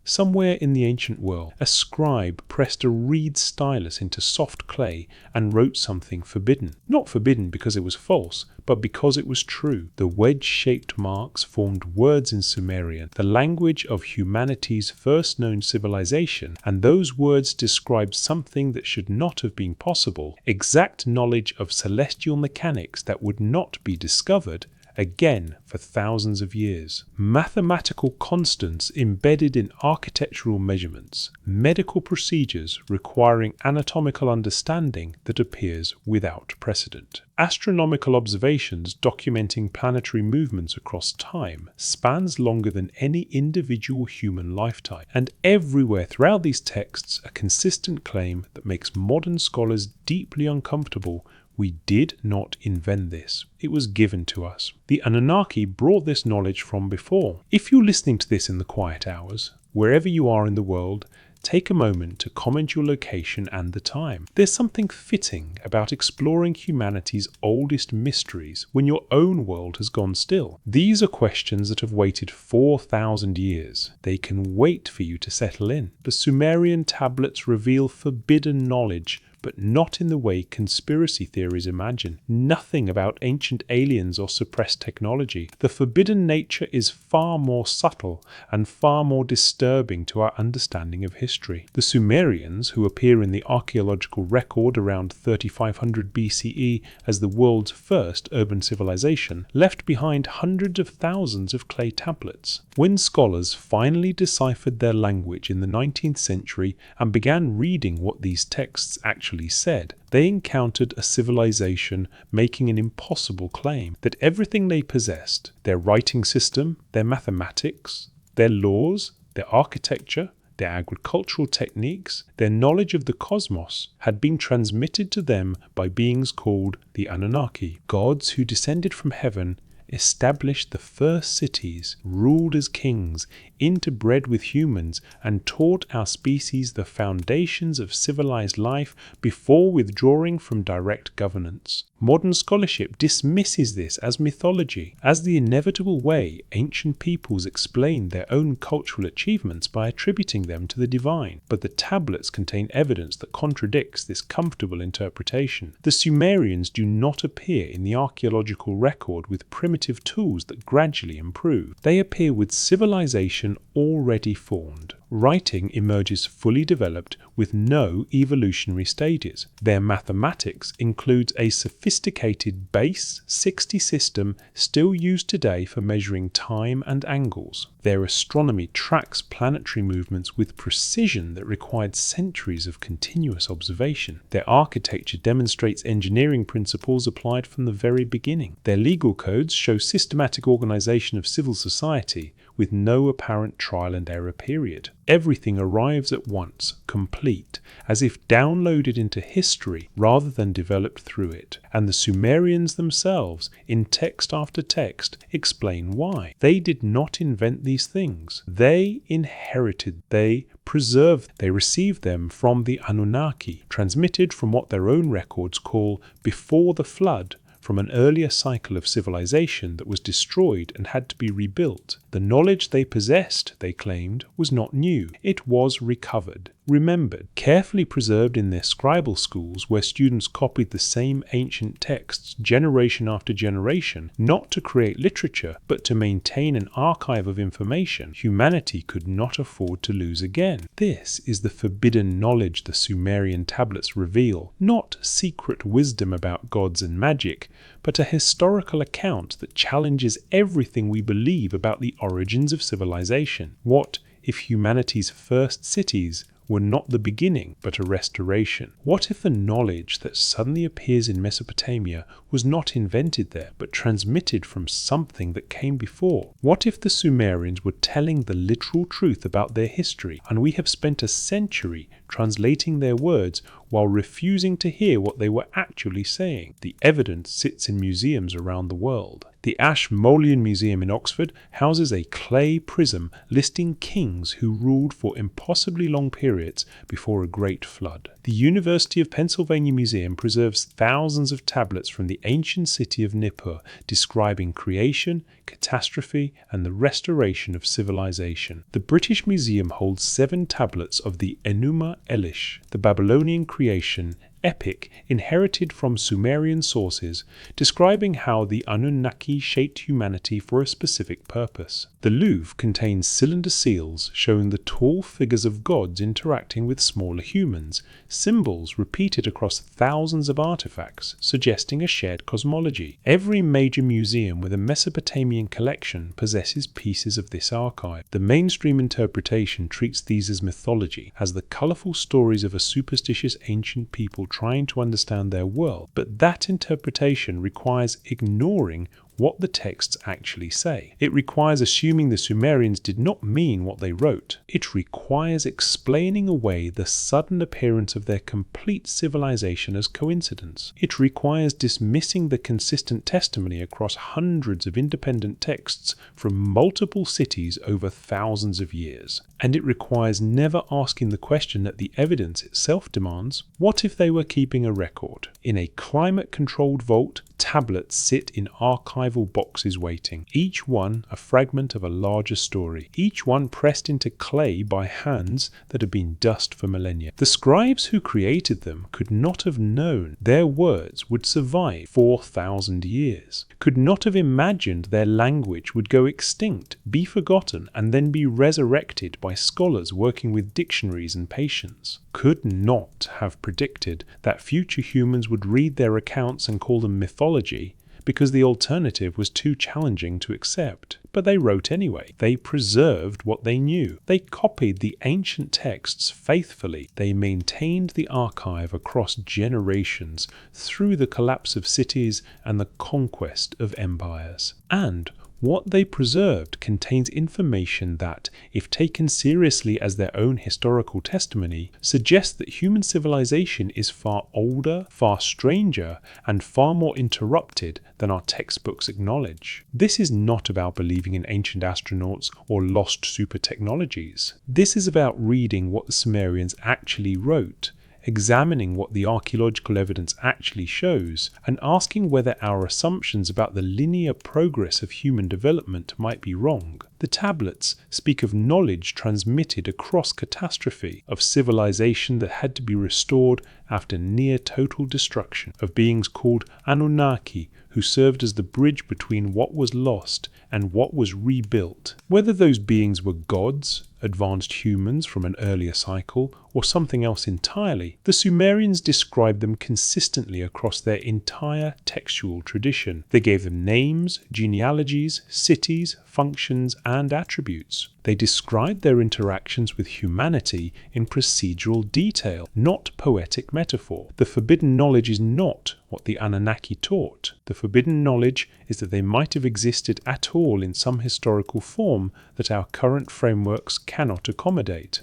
Somewhere in the ancient world, a scribe pressed a reed stylus into soft clay and wrote something forbidden. Not forbidden because it was false, but because it was true. The wedge-shaped marks formed words in Sumerian, the language of humanity's first known civilization, and those words described something that should not have been possible, exact knowledge of celestial mechanics that would not be discovered again for thousands of years. Mathematical constants embedded in architectural measurements, medical procedures requiring anatomical understanding that appears without precedent. Astronomical observations documenting planetary movements across time spans longer than any individual human lifetime, and everywhere throughout these texts a consistent claim that makes modern scholars deeply uncomfortable. We did not invent this. It was given to us. The Anunnaki brought this knowledge from before. If you're listening to this in the quiet hours, wherever you are in the world, take a moment to comment your location and the time. There's something fitting about exploring humanity's oldest mysteries when your own world has gone still. These are questions that have waited 4,000 years. They can wait for you to settle in. The Sumerian tablets reveal forbidden knowledge, but not in the way conspiracy theories imagine. Nothing about ancient aliens or suppressed technology. The forbidden nature is far more subtle and far more disturbing to our understanding of history. The Sumerians, who appear in the archaeological record around 3500 BCE as the world's first urban civilization, left behind hundreds of thousands of clay tablets. When scholars finally deciphered their language in the 19th century and began reading what these texts actually said, they encountered a civilization making an impossible claim that everything they possessed, their writing system, their mathematics, their laws, their architecture, their agricultural techniques, their knowledge of the cosmos, had been transmitted to them by beings called the Anunnaki, gods who descended from heaven, established the first cities, ruled as kings, interbred with humans, and taught our species the foundations of civilized life before withdrawing from direct governance. Modern scholarship dismisses this as mythology, as the inevitable way ancient peoples explained their own cultural achievements by attributing them to the divine. But the tablets contain evidence that contradicts this comfortable interpretation. The Sumerians do not appear in the archaeological record with primitive tools that gradually improve. They appear with civilization already formed. Writing emerges fully developed with no evolutionary stages. Their mathematics includes a sophisticated base 60 system still used today for measuring time and angles. Their astronomy tracks planetary movements with precision that required centuries of continuous observation. Their architecture demonstrates engineering principles applied from the very beginning. Their legal codes show systematic organization of civil society with no apparent trial and error period. Everything arrives at once, complete, as if downloaded into history rather than developed through it. And the Sumerians themselves, in text after text, explain why. They did not invent these things. They inherited, they preserved, they received them from the Anunnaki, transmitted from what their own records call before the flood, from an earlier cycle of civilization that was destroyed and had to be rebuilt. The knowledge they possessed, they claimed, was not new. It was recovered, remembered, carefully preserved in their scribal schools where students copied the same ancient texts generation after generation, not to create literature, but to maintain an archive of information humanity could not afford to lose again. This is the forbidden knowledge the Sumerian tablets reveal, not secret wisdom about gods and magic, but a historical account that challenges everything we believe about the origins of civilization. What if humanity's first cities were not the beginning, but a restoration? What if the knowledge that suddenly appears in Mesopotamia was not invented there, but transmitted from something that came before? What if the Sumerians were telling the literal truth about their history, and we have spent a century translating their words while refusing to hear what they were actually saying. The evidence sits in museums around the world. The Ashmolean Museum in Oxford houses a clay prism listing kings who ruled for impossibly long periods before a great flood. The University of Pennsylvania Museum preserves thousands of tablets from the ancient city of Nippur describing creation, catastrophe, and the restoration of civilization. The British Museum holds 7 tablets of the Enuma Elish, the Babylonian creation epic inherited from Sumerian sources, describing how the Anunnaki shaped humanity for a specific purpose. The Louvre contains cylinder seals showing the tall figures of gods interacting with smaller humans, symbols repeated across thousands of artifacts, suggesting a shared cosmology. Every major museum with a Mesopotamian collection possesses pieces of this archive. The mainstream interpretation treats these as mythology, as the colourful stories of a superstitious ancient people trying to understand their world, but that interpretation requires ignoring what the texts actually say. It requires assuming the Sumerians did not mean what they wrote. It requires explaining away the sudden appearance of their complete civilization as coincidence. It requires dismissing the consistent testimony across hundreds of independent texts from multiple cities over thousands of years. And it requires never asking the question that the evidence itself demands: what if they were keeping a record? In a climate-controlled vault, tablets sit in archival boxes waiting, each one a fragment of a larger story, each one pressed into clay by hands that have been dust for millennia. The scribes who created them could not have known their words would survive 4,000 years, could not have imagined their language would go extinct, be forgotten, and then be resurrected by scholars working with dictionaries and patience, could not have predicted that future humans would read their accounts and call them mythology because the alternative was too challenging to accept. But they wrote anyway. They preserved what they knew. They copied the ancient texts faithfully. They maintained the archive across generations through the collapse of cities and the conquest of empires. And what they preserved contains information that, if taken seriously as their own historical testimony, suggests that human civilization is far older, far stranger, and far more interrupted than our textbooks acknowledge. This is not about believing in ancient astronauts or lost super technologies. This is about reading what the Sumerians actually wrote, examining what the archaeological evidence actually shows, and asking whether our assumptions about the linear progress of human development might be wrong. The tablets speak of knowledge transmitted across catastrophe, of civilization that had to be restored after near total destruction, of beings called Anunnaki who served as the bridge between what was lost and what was rebuilt. Whether those beings were gods, advanced humans from an earlier cycle, or something else entirely, the Sumerians described them consistently across their entire textual tradition. They gave them names, genealogies, cities, functions, and attributes. They described their interactions with humanity in procedural detail, not poetic metaphor. The forbidden knowledge is not what the Anunnaki taught. The forbidden knowledge is that they might have existed at all in some historical form that our current frameworks cannot accommodate.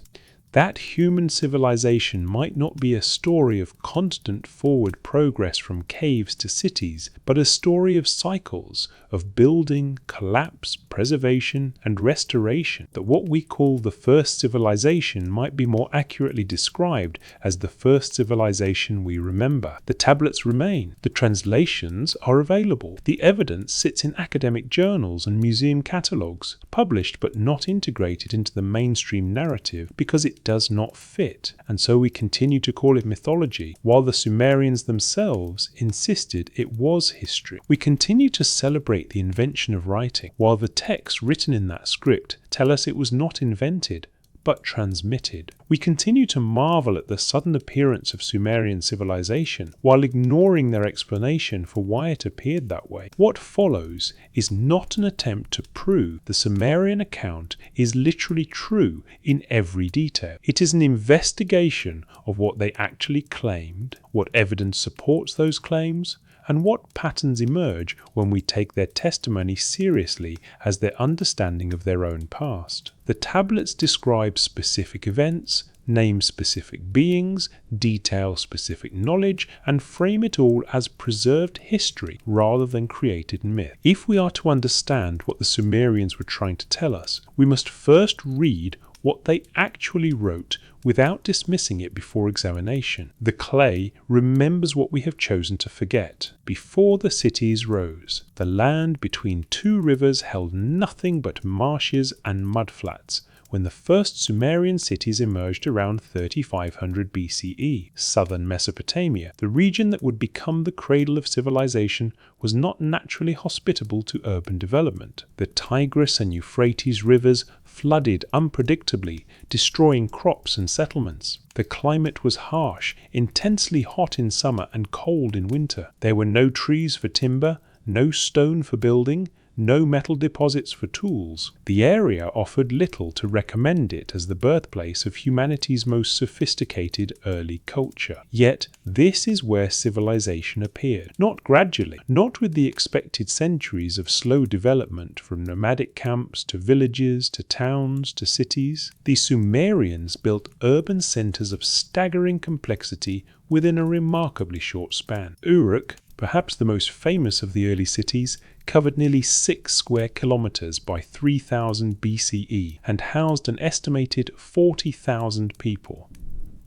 That human civilization might not be a story of constant forward progress from caves to cities, but a story of cycles, of building, collapse, preservation, and restoration. That what we call the first civilization might be more accurately described as the first civilization we remember. The tablets remain. The translations are available. The evidence sits in academic journals and museum catalogues, published but not integrated into the mainstream narrative because it does not fit, and so we continue to call it mythology, while the Sumerians themselves insisted it was history. We continue to celebrate the invention of writing, while the texts written in that script tell us it was not invented, but transmitted. We continue to marvel at the sudden appearance of Sumerian civilization, while ignoring their explanation for why it appeared that way. What follows is not an attempt to prove the Sumerian account is literally true in every detail. It is an investigation of what they actually claimed, what evidence supports those claims, and what patterns emerge when we take their testimony seriously as their understanding of their own past. The tablets describe specific events, name specific beings, detail specific knowledge, and frame it all as preserved history rather than created myth. If we are to understand what the Sumerians were trying to tell us, we must first read what they actually wrote without dismissing it before examination. The clay remembers what we have chosen to forget. Before the cities rose, the land between two rivers held nothing but marshes and mudflats. When the first Sumerian cities emerged around 3500 BCE, southern Mesopotamia, the region that would become the cradle of civilization, was not naturally hospitable to urban development. The Tigris and Euphrates rivers flooded unpredictably, destroying crops and settlements. The climate was harsh, intensely hot in summer and cold in winter. There were no trees for timber, no stone for building, no metal deposits for tools. The area offered little to recommend it as the birthplace of humanity's most sophisticated early culture. Yet, this is where civilization appeared. Not gradually, not with the expected centuries of slow development from nomadic camps to villages to towns to cities. The Sumerians built urban centers of staggering complexity within a remarkably short span. Uruk, perhaps the most famous of the early cities, covered nearly 6 square kilometers by 3000 BCE and housed an estimated 40,000 people.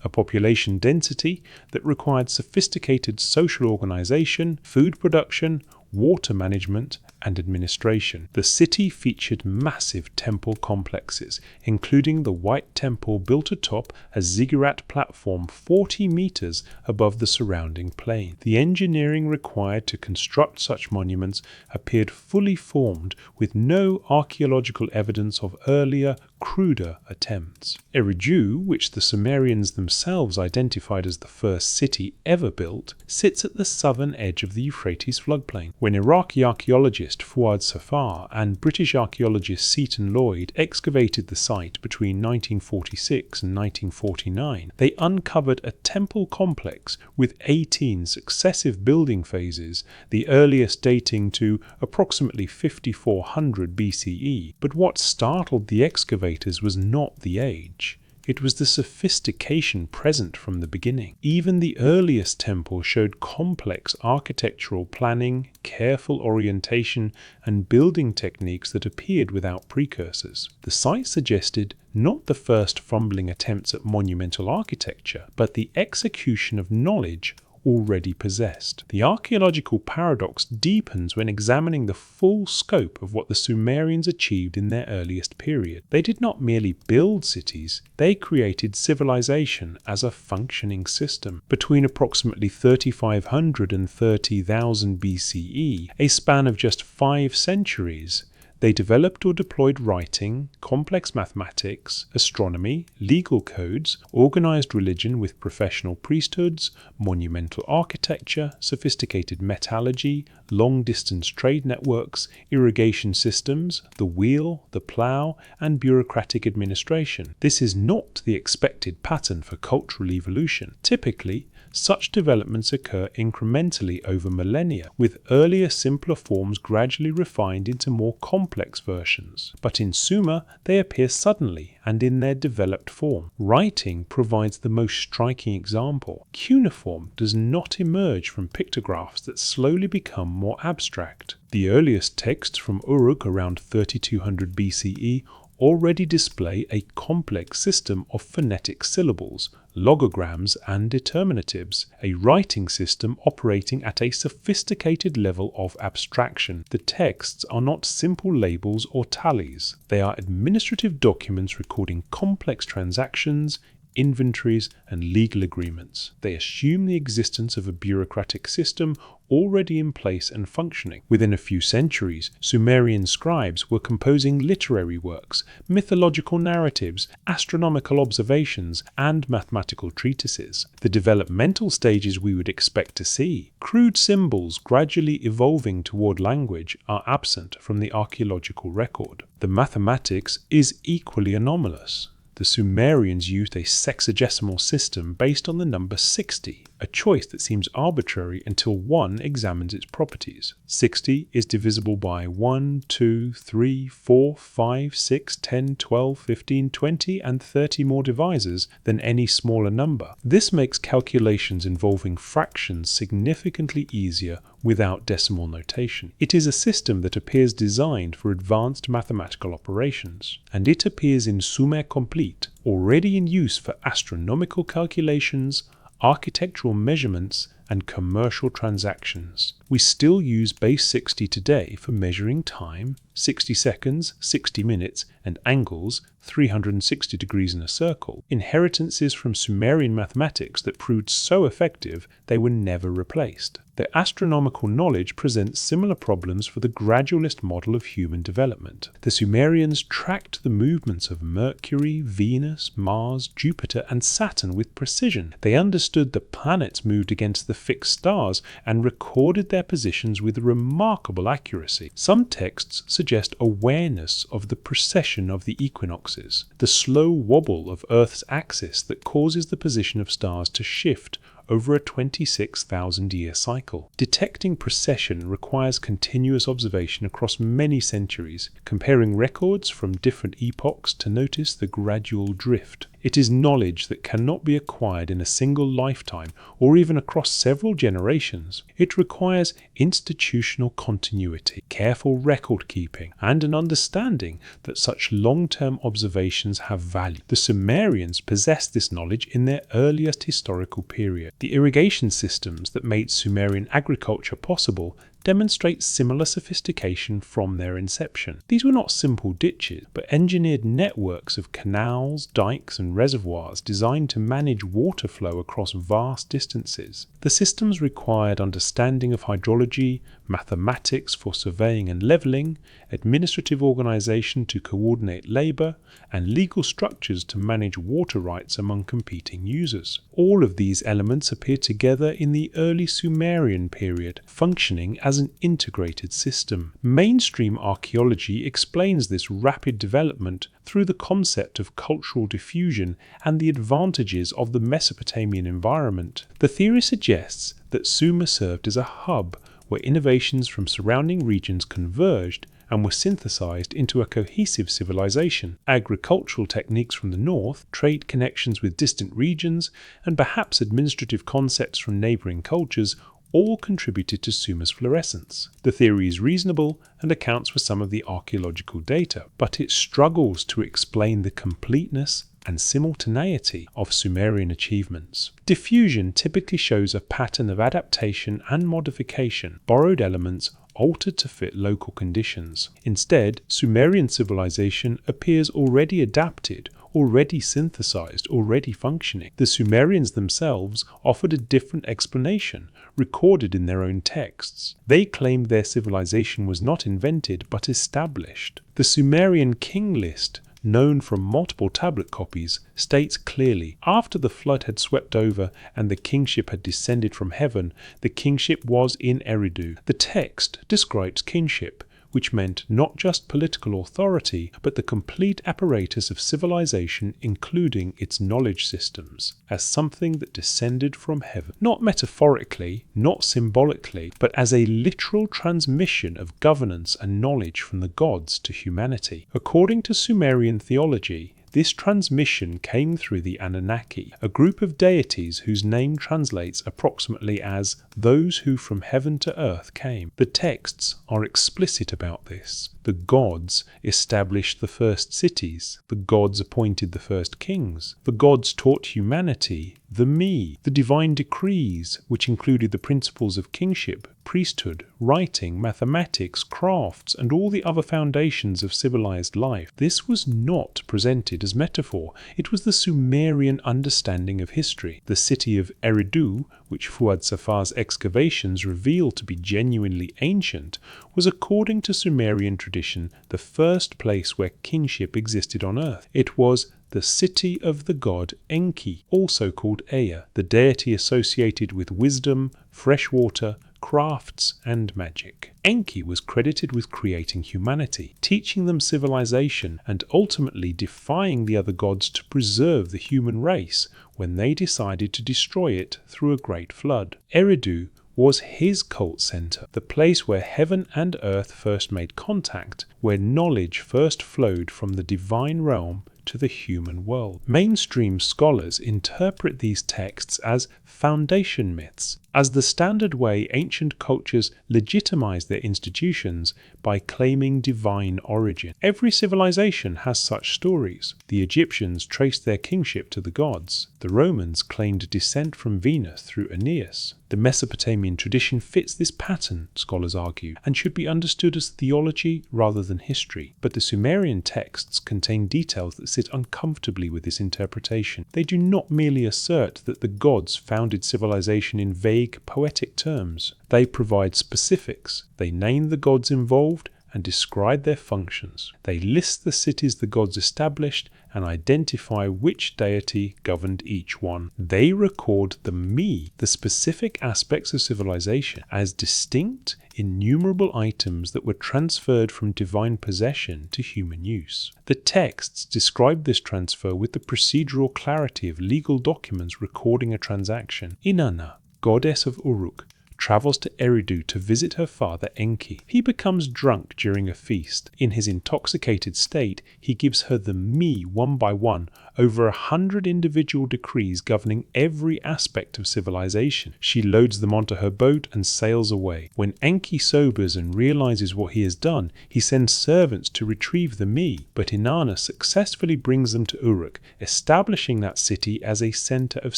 A population density that required sophisticated social organization, food production, water management, and administration. The city featured massive temple complexes, including the White Temple built atop a ziggurat platform 40 meters above the surrounding plain. The engineering required to construct such monuments appeared fully formed, with no archaeological evidence of earlier, cruder attempts. Eridu, which the Sumerians themselves identified as the first city ever built, sits at the southern edge of the Euphrates floodplain. When Iraqi archaeologist Fuad Safar and British archaeologist Seton Lloyd excavated the site between 1946 and 1949, they uncovered a temple complex with 18 successive building phases, the earliest dating to approximately 5400 BCE. But what startled the excavators was not the age. It was the sophistication present from the beginning. Even the earliest temple showed complex architectural planning, careful orientation, and building techniques that appeared without precursors. The site suggested not the first fumbling attempts at monumental architecture, but the execution of knowledge already possessed. The archaeological paradox deepens when examining the full scope of what the Sumerians achieved in their earliest period. They did not merely build cities, they created civilization as a functioning system. Between approximately 3500 and 30,000 BCE, a span of just 5 centuries, they developed or deployed writing, complex mathematics, astronomy, legal codes, organized religion with professional priesthoods, monumental architecture, sophisticated metallurgy, long-distance trade networks, irrigation systems, the wheel, the plough, and bureaucratic administration. This is not the expected pattern for cultural evolution. Typically, such developments occur incrementally over millennia, with earlier simpler forms gradually refined into more complex versions. But in Sumer, they appear suddenly and in their developed form. Writing provides the most striking example. Cuneiform does not emerge from pictographs that slowly become more abstract. The earliest texts from Uruk around 3200 BCE already display a complex system of phonetic syllables, logograms, and determinatives, a writing system operating at a sophisticated level of abstraction. The texts are not simple labels or tallies. They are administrative documents recording complex transactions, inventories, and legal agreements. They assume the existence of a bureaucratic system already in place and functioning. Within a few centuries, Sumerian scribes were composing literary works, mythological narratives, astronomical observations, and mathematical treatises. The developmental stages we would expect to see, crude symbols gradually evolving toward language, are absent from the archaeological record. The mathematics is equally anomalous. The Sumerians used a sexagesimal system based on the number 60. a choice that seems arbitrary until one examines its properties. 60 is divisible by 1, 2, 3, 4, 5, 6, 10, 12, 15, 20, and 30 more divisors than any smaller number. This makes calculations involving fractions significantly easier without decimal notation. It is a system that appears designed for advanced mathematical operations, and it appears in Sumer Complete, already in use for astronomical calculations, architectural measurements, and commercial transactions. We still use base 60 today for measuring time, 60 seconds, 60 minutes, and angles, 360 degrees in a circle, inheritances from Sumerian mathematics that proved so effective they were never replaced. Their astronomical knowledge presents similar problems for the gradualist model of human development. The Sumerians tracked the movements of Mercury, Venus, Mars, Jupiter, and Saturn with precision. They understood the planets moved against the fixed stars and recorded their positions with remarkable accuracy. Some texts suggest awareness of the precession of the equinoxes, the slow wobble of Earth's axis that causes the position of stars to shift over a 26,000-year cycle. Detecting precession requires continuous observation across many centuries, comparing records from different epochs to notice the gradual drift. It is knowledge that cannot be acquired in a single lifetime or even across several generations. It requires institutional continuity, careful record keeping, and an understanding that such long-term observations have value. The Sumerians possessed this knowledge in their earliest historical period. The irrigation systems that made Sumerian agriculture possible demonstrate similar sophistication from their inception. These were not simple ditches, but engineered networks of canals, dikes, and reservoirs designed to manage water flow across vast distances. The systems required understanding of hydrology, mathematics for surveying and leveling, administrative organization to coordinate labor, and legal structures to manage water rights among competing users. All of these elements appear together in the early Sumerian period, functioning as an integrated system. Mainstream archaeology explains this rapid development through the concept of cultural diffusion and the advantages of the Mesopotamian environment. The theory suggests that Sumer served as a hub where innovations from surrounding regions converged and were synthesized into a cohesive civilization. Agricultural techniques from the north, trade connections with distant regions, and perhaps administrative concepts from neighboring cultures all contributed to Sumer's florescence. The theory is reasonable and accounts for some of the archaeological data, but it struggles to explain the completeness and simultaneity of Sumerian achievements. Diffusion typically shows a pattern of adaptation and modification, borrowed elements altered to fit local conditions. Instead, Sumerian civilization appears already adapted, already synthesized, already functioning. The Sumerians themselves offered a different explanation, recorded in their own texts. They claimed their civilization was not invented but established. The Sumerian king list, known from multiple tablet copies, states clearly, after the flood had swept over and the kingship had descended from heaven, the kingship was in Eridu. The text describes kingship, which meant not just political authority, but the complete apparatus of civilization, including its knowledge systems, as something that descended from heaven. Not metaphorically, not symbolically, but as a literal transmission of governance and knowledge from the gods to humanity. According to Sumerian theology, this transmission came through the Anunnaki, a group of deities whose name translates approximately as those who from heaven to earth came. The texts are explicit about this. The gods established the first cities. The gods appointed the first kings. The gods taught humanity the me, the divine decrees, which included the principles of kingship, priesthood, writing, mathematics, crafts, and all the other foundations of civilized life. This was not presented as metaphor. It was the Sumerian understanding of history. The city of Eridu, which Fuad Safar's excavations reveal to be genuinely ancient, was, according to Sumerian tradition, the first place where kingship existed on earth. It was the city of the god Enki, also called Ea, the deity associated with wisdom, fresh water, crafts, and magic. Enki was credited with creating humanity, teaching them civilization, and ultimately defying the other gods to preserve the human race when they decided to destroy it through a great flood. Eridu was his cult center, the place where heaven and earth first made contact, where knowledge first flowed from the divine realm to the human world. Mainstream scholars interpret these texts as foundation myths, as the standard way ancient cultures legitimized their institutions by claiming divine origin. Every civilization has such stories. The Egyptians traced their kingship to the gods. The Romans claimed descent from Venus through Aeneas. The Mesopotamian tradition fits this pattern, scholars argue, and should be understood as theology rather than history. But the Sumerian texts contain details that sit uncomfortably with this interpretation. They do not merely assert that the gods founded civilization in vague, poetic terms. They provide specifics. They name the gods involved and describe their functions. They list the cities the gods established and identify which deity governed each one. They record the me, the specific aspects of civilization, as distinct, innumerable items that were transferred from divine possession to human use. The texts describe this transfer with the procedural clarity of legal documents recording a transaction. Inanna, goddess of Uruk, travels to Eridu to visit her father Enki. He becomes drunk during a feast. In his intoxicated state, he gives her the me one by one, over 100 individual decrees governing every aspect of civilization. She loads them onto her boat and sails away. When Enki sobers and realizes what he has done, he sends servants to retrieve the me, but Inanna successfully brings them to Uruk, establishing that city as a center of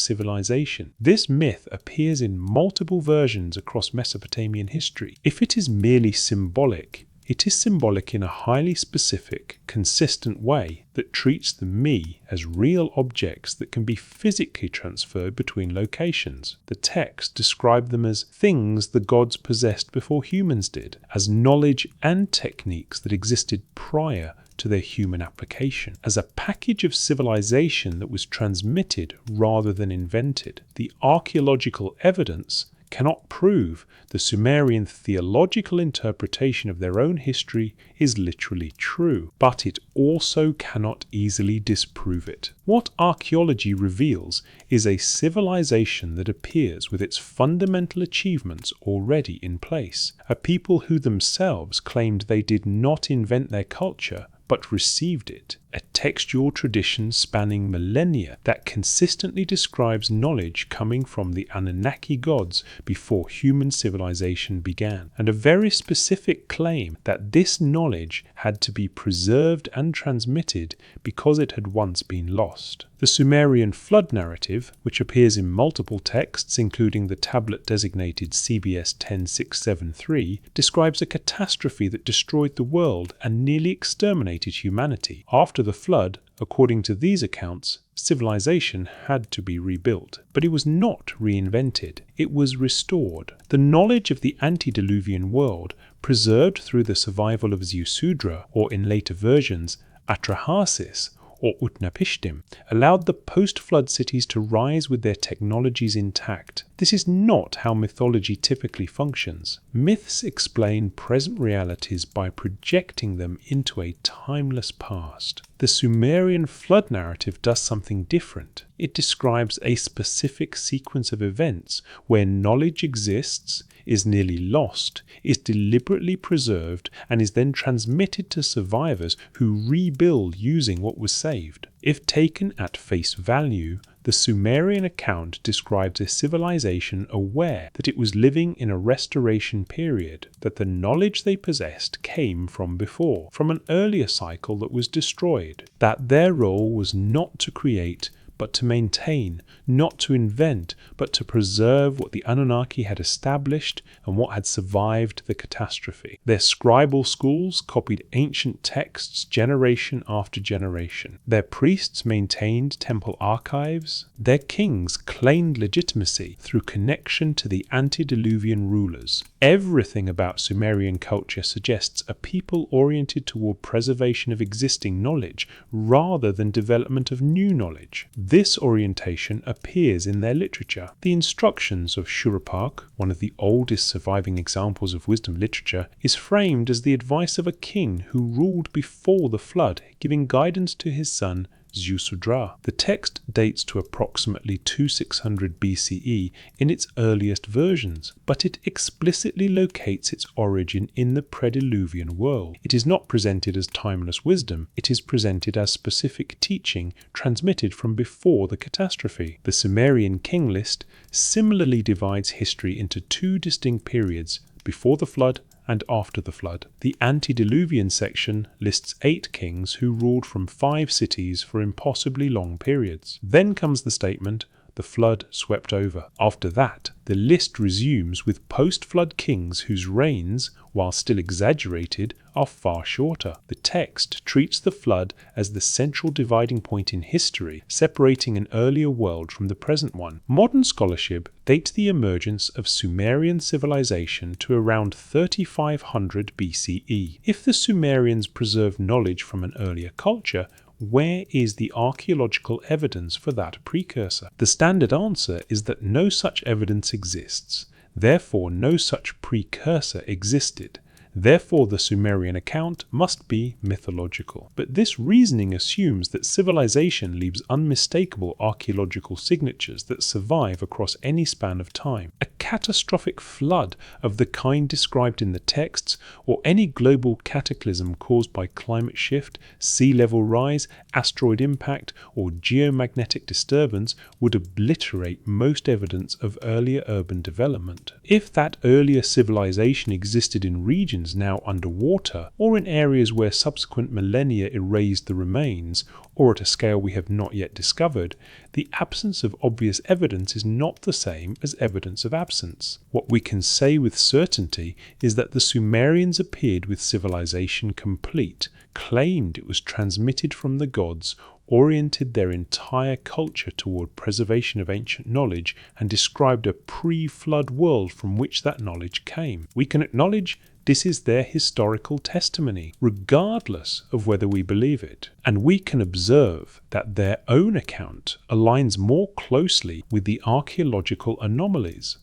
civilization. This myth appears in multiple versions across Mesopotamian history. If it is merely symbolic, it is symbolic in a highly specific, consistent way that treats the me as real objects that can be physically transferred between locations. The text described them as things the gods possessed before humans did, as knowledge and techniques that existed prior to their human application, as a package of civilization that was transmitted rather than invented. The archaeological evidence cannot prove the Sumerian theological interpretation of their own history is literally true, but it also cannot easily disprove it. What archaeology reveals is a civilization that appears with its fundamental achievements already in place, a people who themselves claimed they did not invent their culture, but received it, a textual tradition spanning millennia that consistently describes knowledge coming from the Anunnaki gods before human civilization began, and a very specific claim that this knowledge had to be preserved and transmitted because it had once been lost. The Sumerian flood narrative, which appears in multiple texts including the tablet designated CBS 10673, describes a catastrophe that destroyed the world and nearly exterminated humanity. After the flood, according to these accounts, civilization had to be rebuilt. But it was not reinvented, it was restored. The knowledge of the antediluvian world, preserved through the survival of Ziusudra, or in later versions, Atrahasis, or Utnapishtim, allowed the post-flood cities to rise with their technologies intact. This is not how mythology typically functions. Myths explain present realities by projecting them into a timeless past. The Sumerian flood narrative does something different. It describes a specific sequence of events where knowledge exists, is nearly lost, is deliberately preserved, and is then transmitted to survivors who rebuild using what was saved. If taken at face value, the Sumerian account describes a civilization aware that it was living in a restoration period, that the knowledge they possessed came from before, from an earlier cycle that was destroyed, that their role was not to create, but to maintain, not to invent, but to preserve what the Anunnaki had established and what had survived the catastrophe. Their scribal schools copied ancient texts generation after generation. Their priests maintained temple archives. Their kings claimed legitimacy through connection to the antediluvian rulers. Everything about Sumerian culture suggests a people oriented toward preservation of existing knowledge rather than development of new knowledge. This orientation appears in their literature. The instructions of Shuruppak, one of the oldest surviving examples of wisdom literature, is framed as the advice of a king who ruled before the flood, giving guidance to his son Ziusudra. The text dates to approximately 2600 BCE in its earliest versions, but it explicitly locates its origin in the pre-Diluvian world. It is not presented as timeless wisdom, it is presented as specific teaching transmitted from before the catastrophe. The Sumerian king list similarly divides history into two distinct periods, before the flood and after the flood. The antediluvian section lists 8 kings who ruled from 5 cities for impossibly long periods. Then comes the statement, the flood swept over. After that, the list resumes with post-flood kings whose reigns, while still exaggerated, are far shorter. The text treats the flood as the central dividing point in history, separating an earlier world from the present one. Modern scholarship dates the emergence of Sumerian civilization to around 3500 BCE. If the Sumerians preserved knowledge from an earlier culture, where is the archaeological evidence for that precursor? The standard answer is that no such evidence exists. Therefore, no such precursor existed. Therefore, the Sumerian account must be mythological. But this reasoning assumes that civilization leaves unmistakable archaeological signatures that survive across any span of time. A catastrophic flood of the kind described in the texts, or any global cataclysm caused by climate shift, sea level rise, asteroid impact, or geomagnetic disturbance, would obliterate most evidence of earlier urban development. If that earlier civilization existed in regions now underwater, or in areas where subsequent millennia erased the remains, or at a scale we have not yet discovered, the absence of obvious evidence is not the same as evidence of absence. What we can say with certainty is that the Sumerians appeared with civilization complete, claimed it was transmitted from the gods, oriented their entire culture toward preservation of ancient knowledge, and described a pre-flood world from which that knowledge came. We can acknowledge this is their historical testimony, regardless of whether we believe it. And we can observe that their own account aligns more closely with the archaeological anomalies.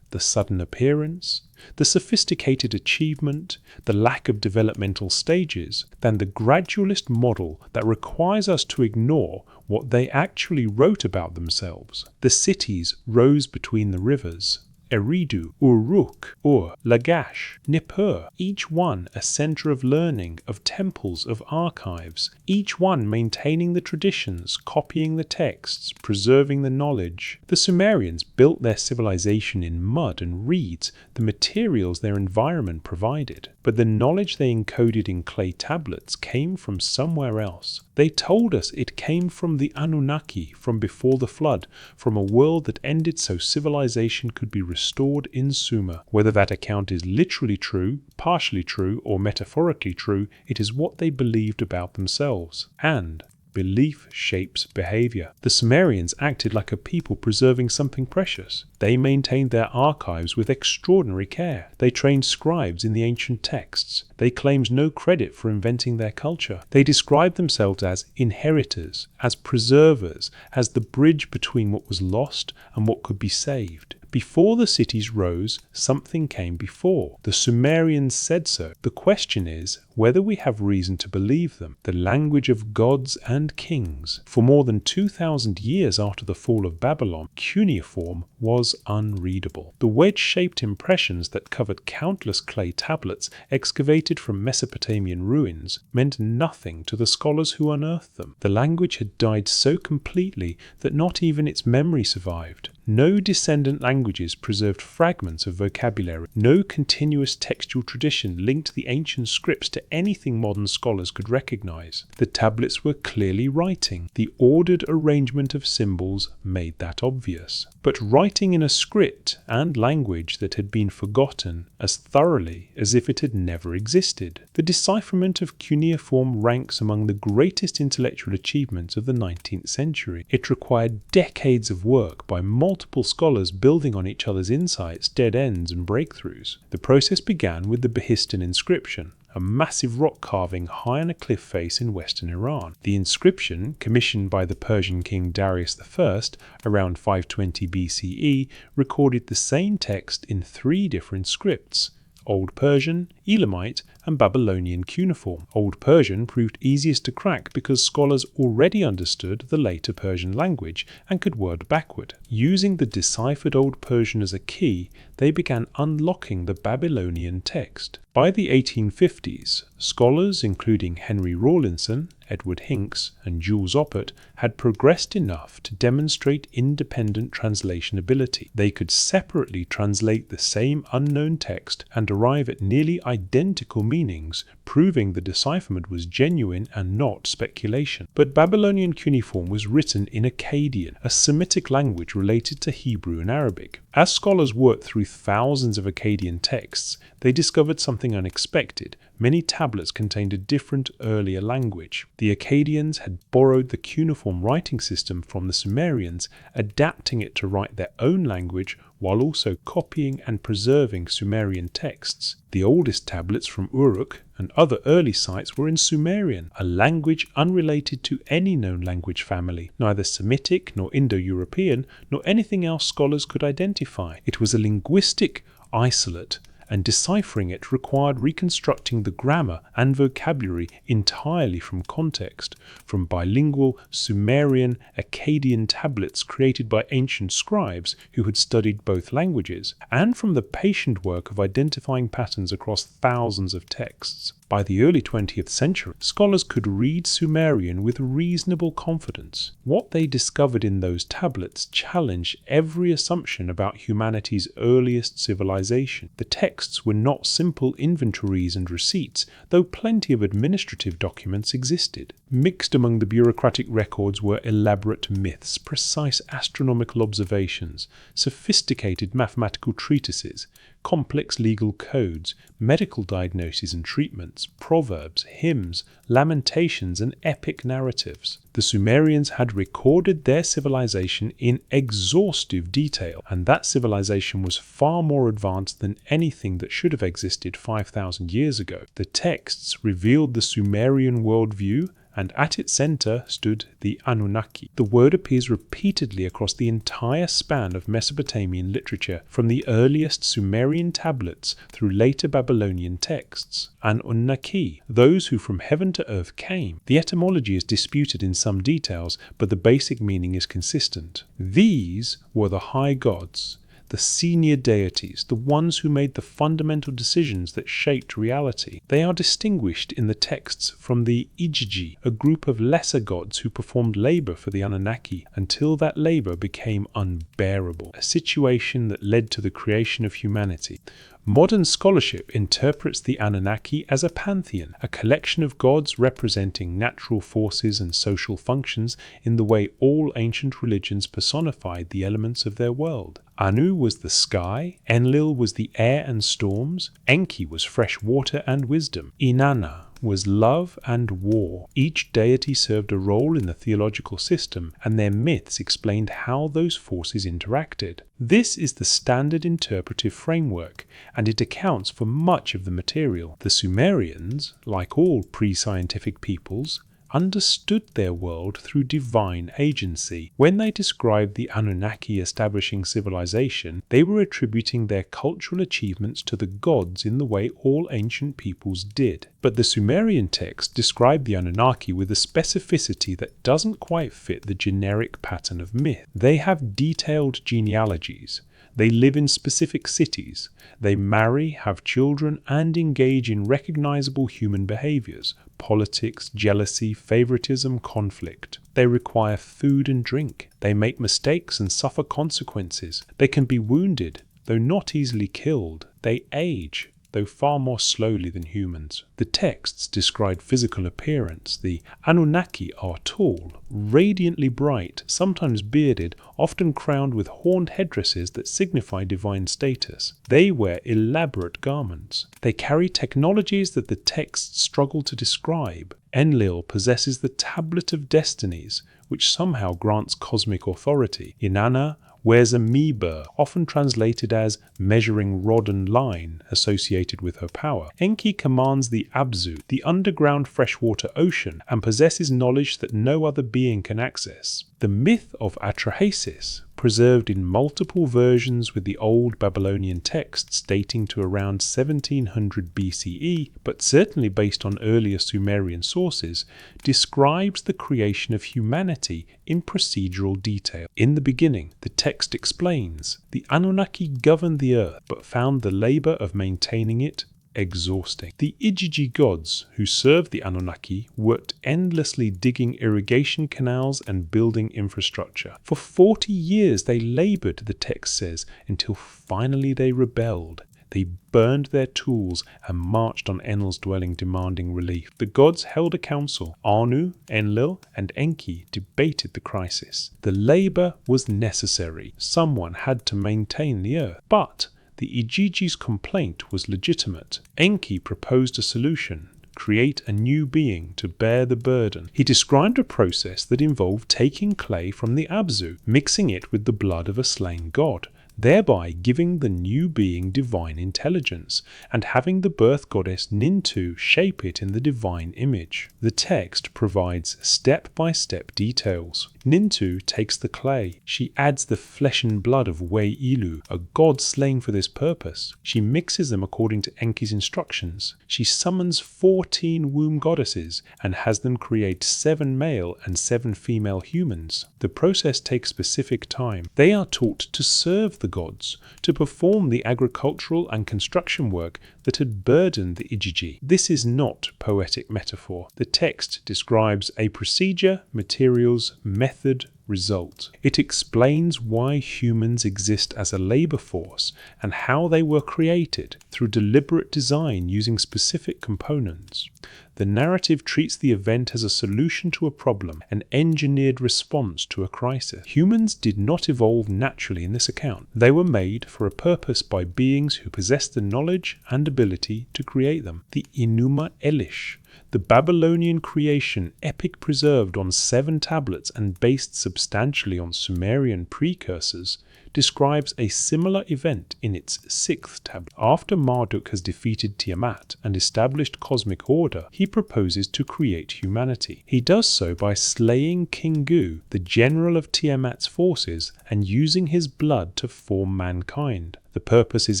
The sudden appearance, the sophisticated achievement, the lack of developmental stages, than the gradualist model that requires us to ignore what they actually wrote about themselves. The cities rose between the rivers. Eridu, Uruk, Ur, Lagash, Nippur, each one a center of learning, of temples, of archives, each one maintaining the traditions, copying the texts, preserving the knowledge. The Sumerians built their civilization in mud and reeds, the materials their environment provided, but the knowledge they encoded in clay tablets came from somewhere else. They told us it came from the Anunnaki, from before the flood, from a world that ended so civilization could be restored in Sumer. Whether that account is literally true, partially true, or metaphorically true, it is what they believed about themselves. And belief shapes behavior. The Sumerians acted like a people preserving something precious. They maintained their archives with extraordinary care. They trained scribes in the ancient texts. They claimed no credit for inventing their culture. They described themselves as inheritors, as preservers, as the bridge between what was lost and what could be saved. Before the cities rose, something came before. The Sumerians said so. The question is whether we have reason to believe them. The language of gods and kings. For more than 2,000 years after the fall of Babylon, cuneiform was unreadable. The wedge-shaped impressions that covered countless clay tablets excavated from Mesopotamian ruins meant nothing to the scholars who unearthed them. The language had died so completely that not even its memory survived. No descendant languages preserved fragments of vocabulary. No continuous textual tradition linked the ancient scripts to anything modern scholars could recognize. The tablets were clearly writing. The ordered arrangement of symbols made that obvious. But writing in a script and language that had been forgotten as thoroughly as if it had never existed. The decipherment of cuneiform ranks among the greatest intellectual achievements of the 19th century. It required decades of work by multiple scholars building on each other's insights, dead ends, and breakthroughs. The process began with the Behistun inscription, a massive rock carving high on a cliff face in western Iran. The inscription, commissioned by the Persian king Darius I around 520 BCE, recorded the same text in 3 different scripts: Old Persian, Elamite, and Babylonian Cuneiform. Old Persian proved easiest to crack because scholars already understood the later Persian language and could word backward. Using the deciphered Old Persian as a key, they began unlocking the Babylonian text. By the 1850s, scholars including Henry Rawlinson, Edward Hincks, and Jules Oppert had progressed enough to demonstrate independent translation ability. They could separately translate the same unknown text and arrive at nearly identical meanings, proving the decipherment was genuine and not speculation. But Babylonian cuneiform was written in Akkadian, a Semitic language related to Hebrew and Arabic. As scholars worked through thousands of Akkadian texts, they discovered something unexpected. Many tablets contained a different, earlier language. The Akkadians had borrowed the cuneiform writing system from the Sumerians, adapting it to write their own language while also copying and preserving Sumerian texts. The oldest tablets from Uruk and other early sites were in Sumerian, a language unrelated to any known language family, neither Semitic nor Indo-European nor anything else scholars could identify. It was a linguistic isolate, and deciphering it required reconstructing the grammar and vocabulary entirely from context, from bilingual Sumerian Akkadian tablets created by ancient scribes who had studied both languages, and from the patient work of identifying patterns across thousands of texts. By the early 20th century, scholars could read Sumerian with reasonable confidence. What they discovered in those tablets challenged every assumption about humanity's earliest civilization. The texts were not simple inventories and receipts, though plenty of administrative documents existed. Mixed among the bureaucratic records were elaborate myths, precise astronomical observations, sophisticated mathematical treatises, complex legal codes, medical diagnoses and treatments, proverbs, hymns, lamentations, and epic narratives. The Sumerians had recorded their civilization in exhaustive detail, and that civilization was far more advanced than anything that should have existed 5,000 years ago. The texts revealed the Sumerian worldview, and at its center stood the Anunnaki. The word appears repeatedly across the entire span of Mesopotamian literature, from the earliest Sumerian tablets through later Babylonian texts. Anunnaki, those who from heaven to earth came. The etymology is disputed in some details, but the basic meaning is consistent. These were the high gods, the senior deities, the ones who made the fundamental decisions that shaped reality. They are distinguished in the texts from the Igigi, a group of lesser gods who performed labor for the Anunnaki until that labor became unbearable, a situation that led to the creation of humanity. Modern scholarship interprets the Anunnaki as a pantheon, a collection of gods representing natural forces and social functions in the way all ancient religions personified the elements of their world. Anu was the sky, Enlil was the air and storms, Enki was fresh water and wisdom, Inanna was love and war. Each deity served a role in the theological system, and their myths explained how those forces interacted. This is the standard interpretive framework, and it accounts for much of the material. The Sumerians, like all pre-scientific peoples, understood their world through divine agency. When they described the Anunnaki establishing civilization, they were attributing their cultural achievements to the gods in the way all ancient peoples did. But the Sumerian text described the Anunnaki with a specificity that doesn't quite fit the generic pattern of myth. They have detailed genealogies. They live in specific cities. They marry, have children, and engage in recognizable human behaviors: politics, jealousy, favoritism, conflict. They require food and drink. They make mistakes and suffer consequences. They can be wounded, though not easily killed. They age, though far more slowly than humans. The texts describe physical appearance. The Anunnaki are tall, radiantly bright, sometimes bearded, often crowned with horned headdresses that signify divine status. They wear elaborate garments. They carry technologies that the texts struggle to describe. Enlil possesses the Tablet of Destinies, which somehow grants cosmic authority. Inanna wears a mi-bur, often translated as measuring rod and line, associated with her power. Enki commands the Abzu, the underground freshwater ocean, and possesses knowledge that no other being can access. The myth of Atrahasis, preserved in multiple versions with the old Babylonian texts dating to around 1700 BCE, but certainly based on earlier Sumerian sources, describes the creation of humanity in procedural detail. In the beginning, the text explains, the Anunnaki governed the earth, but found the labor of maintaining it exhausting. The Ijiji gods who served the Anunnaki worked endlessly digging irrigation canals and building infrastructure. For 40 years they labored, the text says, until finally they rebelled. They burned their tools and marched on Enlil's dwelling demanding relief. The gods held a council. Anu, Enlil, and Enki debated the crisis. The labor was necessary. Someone had to maintain the earth. But the Ijiji's complaint was legitimate. Enki proposed a solution: create a new being to bear the burden. He described a process that involved taking clay from the Abzu, mixing it with the blood of a slain god, thereby giving the new being divine intelligence, and having the birth goddess Nintu shape it in the divine image. The text provides step-by-step details. Nintu takes the clay. She adds the flesh and blood of Wei-Ilu, a god slain for this purpose. She mixes them according to Enki's instructions. She summons 14 womb goddesses and has them create 7 male and 7 female humans. The process takes specific time. They are taught to serve the gods, to perform the agricultural and construction work that had burdened the Ijiji. This is not poetic metaphor. The text describes a procedure, materials, method, result. It explains why humans exist as a labor force and how they were created through deliberate design using specific components. The narrative treats the event as a solution to a problem, an engineered response to a crisis. Humans did not evolve naturally in this account. They were made for a purpose by beings who possessed the knowledge and ability to create them. The Enuma Elish, the Babylonian creation epic preserved on 7 tablets and based substantially on Sumerian precursors, describes a similar event in its 6th tablet. After Marduk has defeated Tiamat and established cosmic order, he proposes to create humanity. He does so by slaying Kingu, the general of Tiamat's forces, and using his blood to form mankind. The purpose is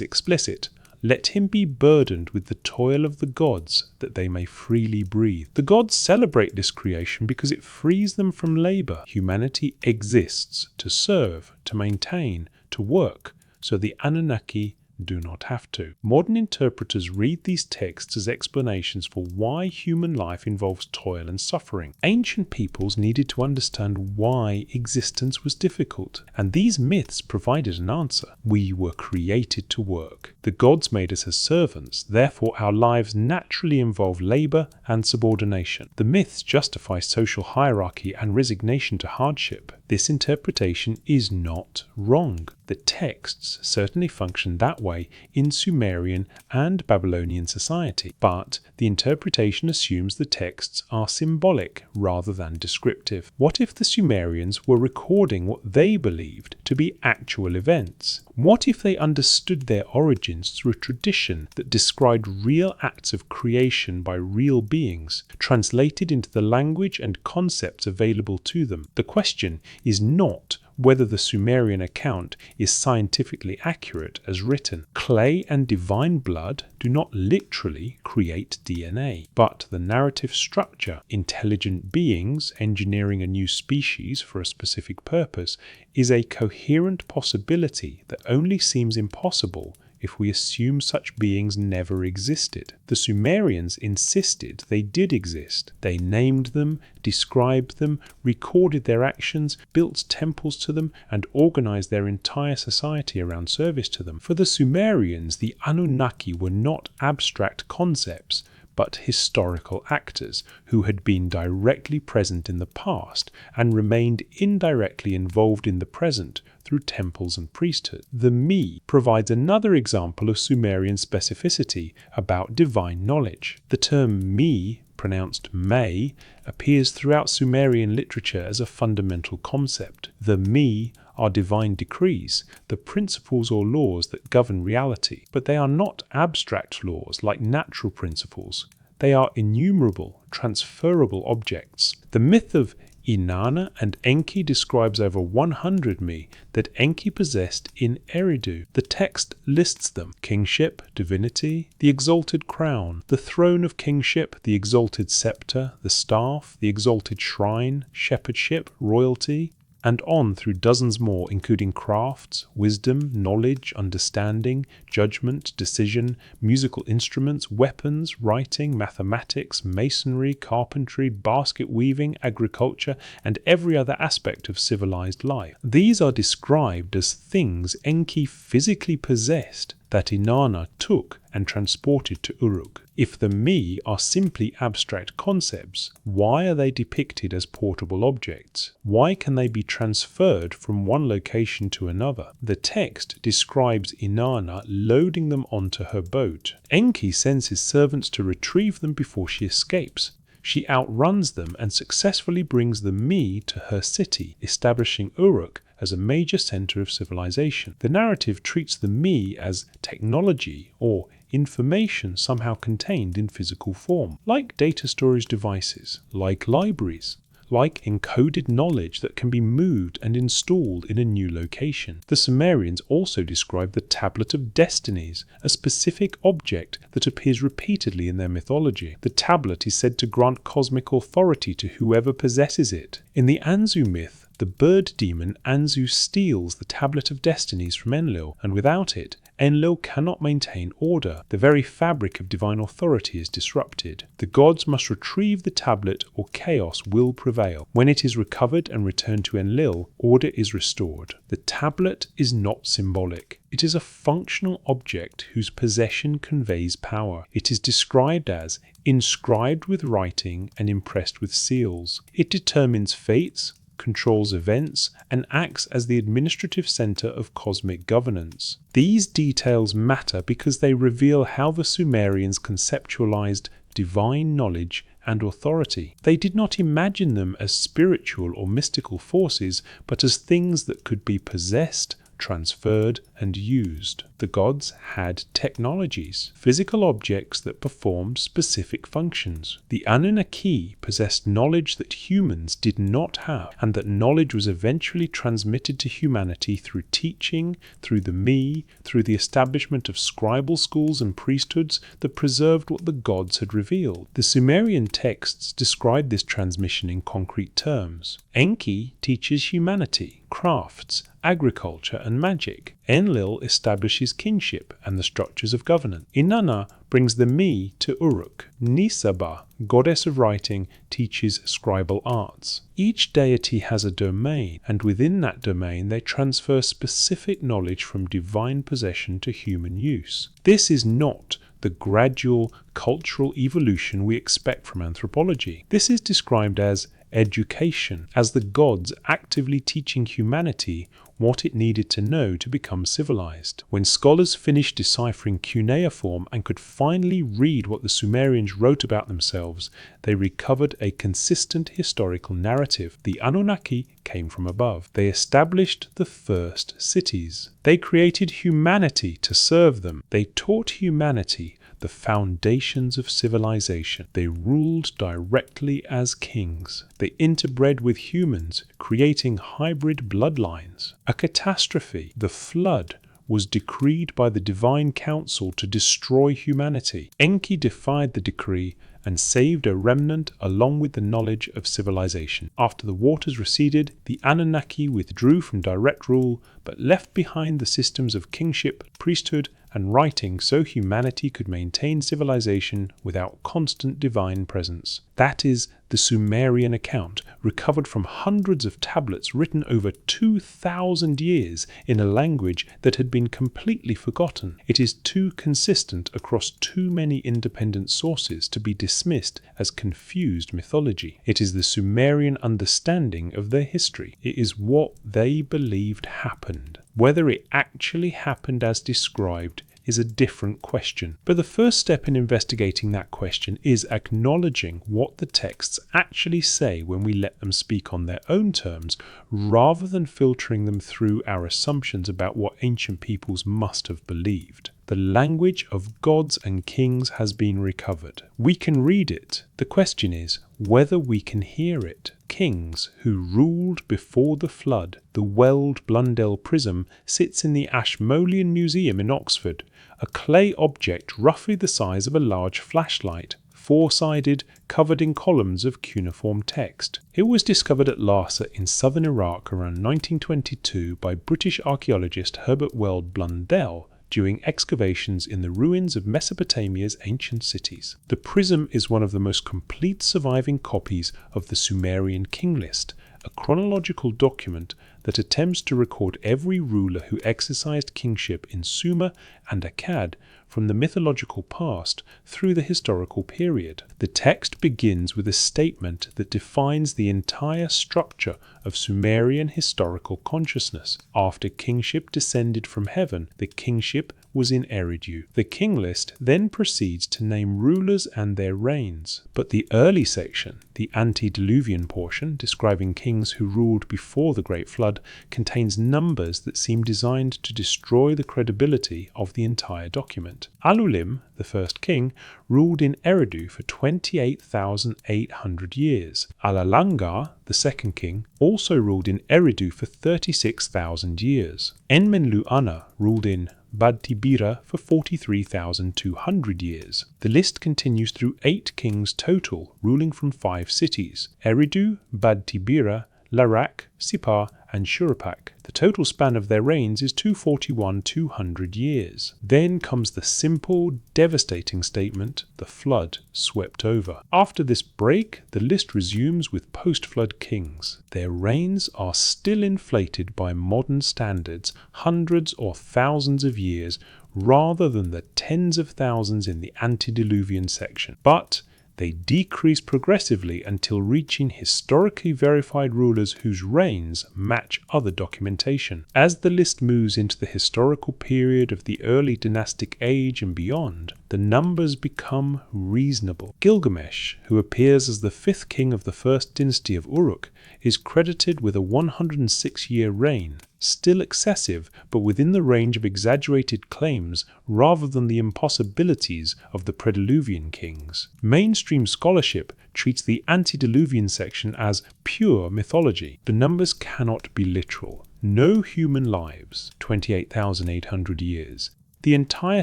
explicit: let him be burdened with the toil of the gods, that they may freely breathe. The gods celebrate this creation because it frees them from labor. Humanity exists to serve, to maintain, to work, so the Anunnaki do not have to. Modern interpreters read these texts as explanations for why human life involves toil and suffering. Ancient peoples needed to understand why existence was difficult, and these myths provided an answer. We were created to work. The gods made us as servants, therefore our lives naturally involve labor and subordination. The myths justify social hierarchy and resignation to hardship. This interpretation is not wrong. The texts certainly functioned that way in Sumerian and Babylonian society, but the interpretation assumes the texts are symbolic rather than descriptive. What if the Sumerians were recording what they believed to be actual events? What if they understood their origins through a tradition that described real acts of creation by real beings, translated into the language and concepts available to them? The question is not whether the Sumerian account is scientifically accurate as written. Clay and divine blood do not literally create DNA, but the narrative structure, intelligent beings engineering a new species for a specific purpose, is a coherent possibility that only seems impossible if we assume such beings never existed. The Sumerians insisted they did exist. They named them, described them, recorded their actions, built temples to them, and organized their entire society around service to them. For the Sumerians, the Anunnaki were not abstract concepts, but historical actors who had been directly present in the past and remained indirectly involved in the present through temples and priesthood. The Mi provides another example of Sumerian specificity about divine knowledge. The term Mi, pronounced May, appears throughout Sumerian literature as a fundamental concept. The Mi are divine decrees, the principles or laws that govern reality. But they are not abstract laws like natural principles. They are innumerable, transferable objects. The myth of Inanna and Enki describes over 100 me that Enki possessed in Eridu. The text lists them: kingship, divinity, the exalted crown, the throne of kingship, the exalted scepter, the staff, the exalted shrine, shepherdship, royalty, and on through dozens more, including crafts, wisdom, knowledge, understanding, judgment, decision, musical instruments, weapons, writing, mathematics, masonry, carpentry, basket weaving, agriculture, and every other aspect of civilized life. These are described as things Enki physically possessed that Inanna took and transported to Uruk. If the me are simply abstract concepts, why are they depicted as portable objects? Why can they be transferred from one location to another? The text describes Inanna loading them onto her boat. Enki sends his servants to retrieve them before she escapes. She outruns them and successfully brings the me to her city, establishing Uruk as a major center of civilization. The narrative treats the me as technology or information somehow contained in physical form, like data storage devices, like libraries, like encoded knowledge that can be moved and installed in a new location. The Sumerians also describe the Tablet of Destinies, a specific object that appears repeatedly in their mythology. The tablet is said to grant cosmic authority to whoever possesses it. In the Anzu myth, the bird demon Anzu steals the Tablet of Destinies from Enlil, and without it, Enlil cannot maintain order. The very fabric of divine authority is disrupted. The gods must retrieve the tablet or chaos will prevail. When it is recovered and returned to Enlil, order is restored. The tablet is not symbolic. It is a functional object whose possession conveys power. It is described as inscribed with writing and impressed with seals. It determines fates, controls events, and acts as the administrative center of cosmic governance. These details matter because they reveal how the Sumerians conceptualized divine knowledge and authority. They did not imagine them as spiritual or mystical forces, but as things that could be possessed, transferred, and used. The gods had technologies, physical objects that performed specific functions. The Anunnaki possessed knowledge that humans did not have, and that knowledge was eventually transmitted to humanity through teaching, through the me, through the establishment of scribal schools and priesthoods that preserved what the gods had revealed. The Sumerian texts describe this transmission in concrete terms. Enki teaches humanity, crafts, agriculture, and magic. Enlil establishes kingship and the structures of governance. Inanna brings the me to Uruk. Nisaba, goddess of writing, teaches scribal arts. Each deity has a domain, and within that domain they transfer specific knowledge from divine possession to human use. This is not the gradual cultural evolution we expect from anthropology. This is described as education, as the gods actively teaching humanity what it needed to know to become civilized. When scholars finished deciphering Cuneiform and could finally read what the Sumerians wrote about themselves, they recovered a consistent historical narrative. The Anunnaki came from above. They established the first cities. They created humanity to serve them. They taught humanity the foundations of civilization. They ruled directly as kings. They interbred with humans, creating hybrid bloodlines. A catastrophe, the flood, was decreed by the divine council to destroy humanity. Enki defied the decree and saved a remnant along with the knowledge of civilization. After the waters receded, the Anunnaki withdrew from direct rule, but left behind the systems of kingship, priesthood, and writing so humanity could maintain civilization without constant divine presence. That is the Sumerian account, recovered from hundreds of tablets written over 2,000 years in a language that had been completely forgotten. It is too consistent across too many independent sources to be dismissed as confused mythology. It is the Sumerian understanding of their history. It is what they believed happened. Whether it actually happened as described is a different question. But the first step in investigating that question is acknowledging what the texts actually say when we let them speak on their own terms, rather than filtering them through our assumptions about what ancient peoples must have believed. The language of gods and kings has been recovered. We can read it. The question is whether we can hear it. Kings who ruled before the flood. The Weld Blundell prism sits in the Ashmolean Museum in Oxford, a clay object roughly the size of a large flashlight, four-sided, covered in columns of cuneiform text. It was discovered at Larsa in southern Iraq around 1922 by British archaeologist Herbert Weld Blundell during excavations in the ruins of Mesopotamia's ancient cities. The prism is one of the most complete surviving copies of the Sumerian king list, a chronological document that attempts to record every ruler who exercised kingship in Sumer and Akkad from the mythological past through the historical period. The text begins with a statement that defines the entire structure of Sumerian historical consciousness. After kingship descended from heaven, the kingship was in Eridu. The king list then proceeds to name rulers and their reigns. But the early section, the antediluvian portion, describing kings who ruled before the Great Flood, contains numbers that seem designed to destroy the credibility of the entire document. Alulim, the first king, ruled in Eridu for 28,800 years. Alalangar, the second king, also ruled in Eridu for 36,000 years. Enmenlu-Ana ruled in Bad-Tibira for 43,200 years. The list continues through 8 kings total, ruling from 5 cities: Eridu, Bad-Tibira, Larak, Sipar, and Shuruppak. The total span of their reigns is 241,200 years. Then comes the simple, devastating statement, the flood swept over. After this break, the list resumes with post-flood kings. Their reigns are still inflated by modern standards, hundreds or thousands of years, rather than the tens of thousands in the antediluvian section. But they decrease progressively until reaching historically verified rulers whose reigns match other documentation. As the list moves into the historical period of the early dynastic age and beyond, the numbers become reasonable. Gilgamesh, who appears as the 5th king of the first dynasty of Uruk, is credited with a 106-year reign. Still excessive, but within the range of exaggerated claims rather than the impossibilities of the Prediluvian kings. Mainstream scholarship treats the antediluvian section as pure mythology. The numbers cannot be literal. No human lives, 28,800 years. The entire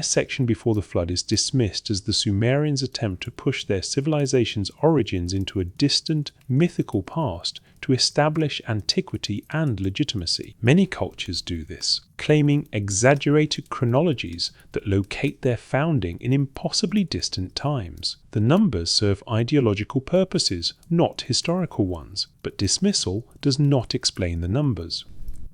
section before the flood is dismissed as the Sumerians attempt to push their civilization's origins into a distant, mythical past to establish antiquity and legitimacy. Many cultures do this, claiming exaggerated chronologies that locate their founding in impossibly distant times. The numbers serve ideological purposes, not historical ones, but dismissal does not explain the numbers.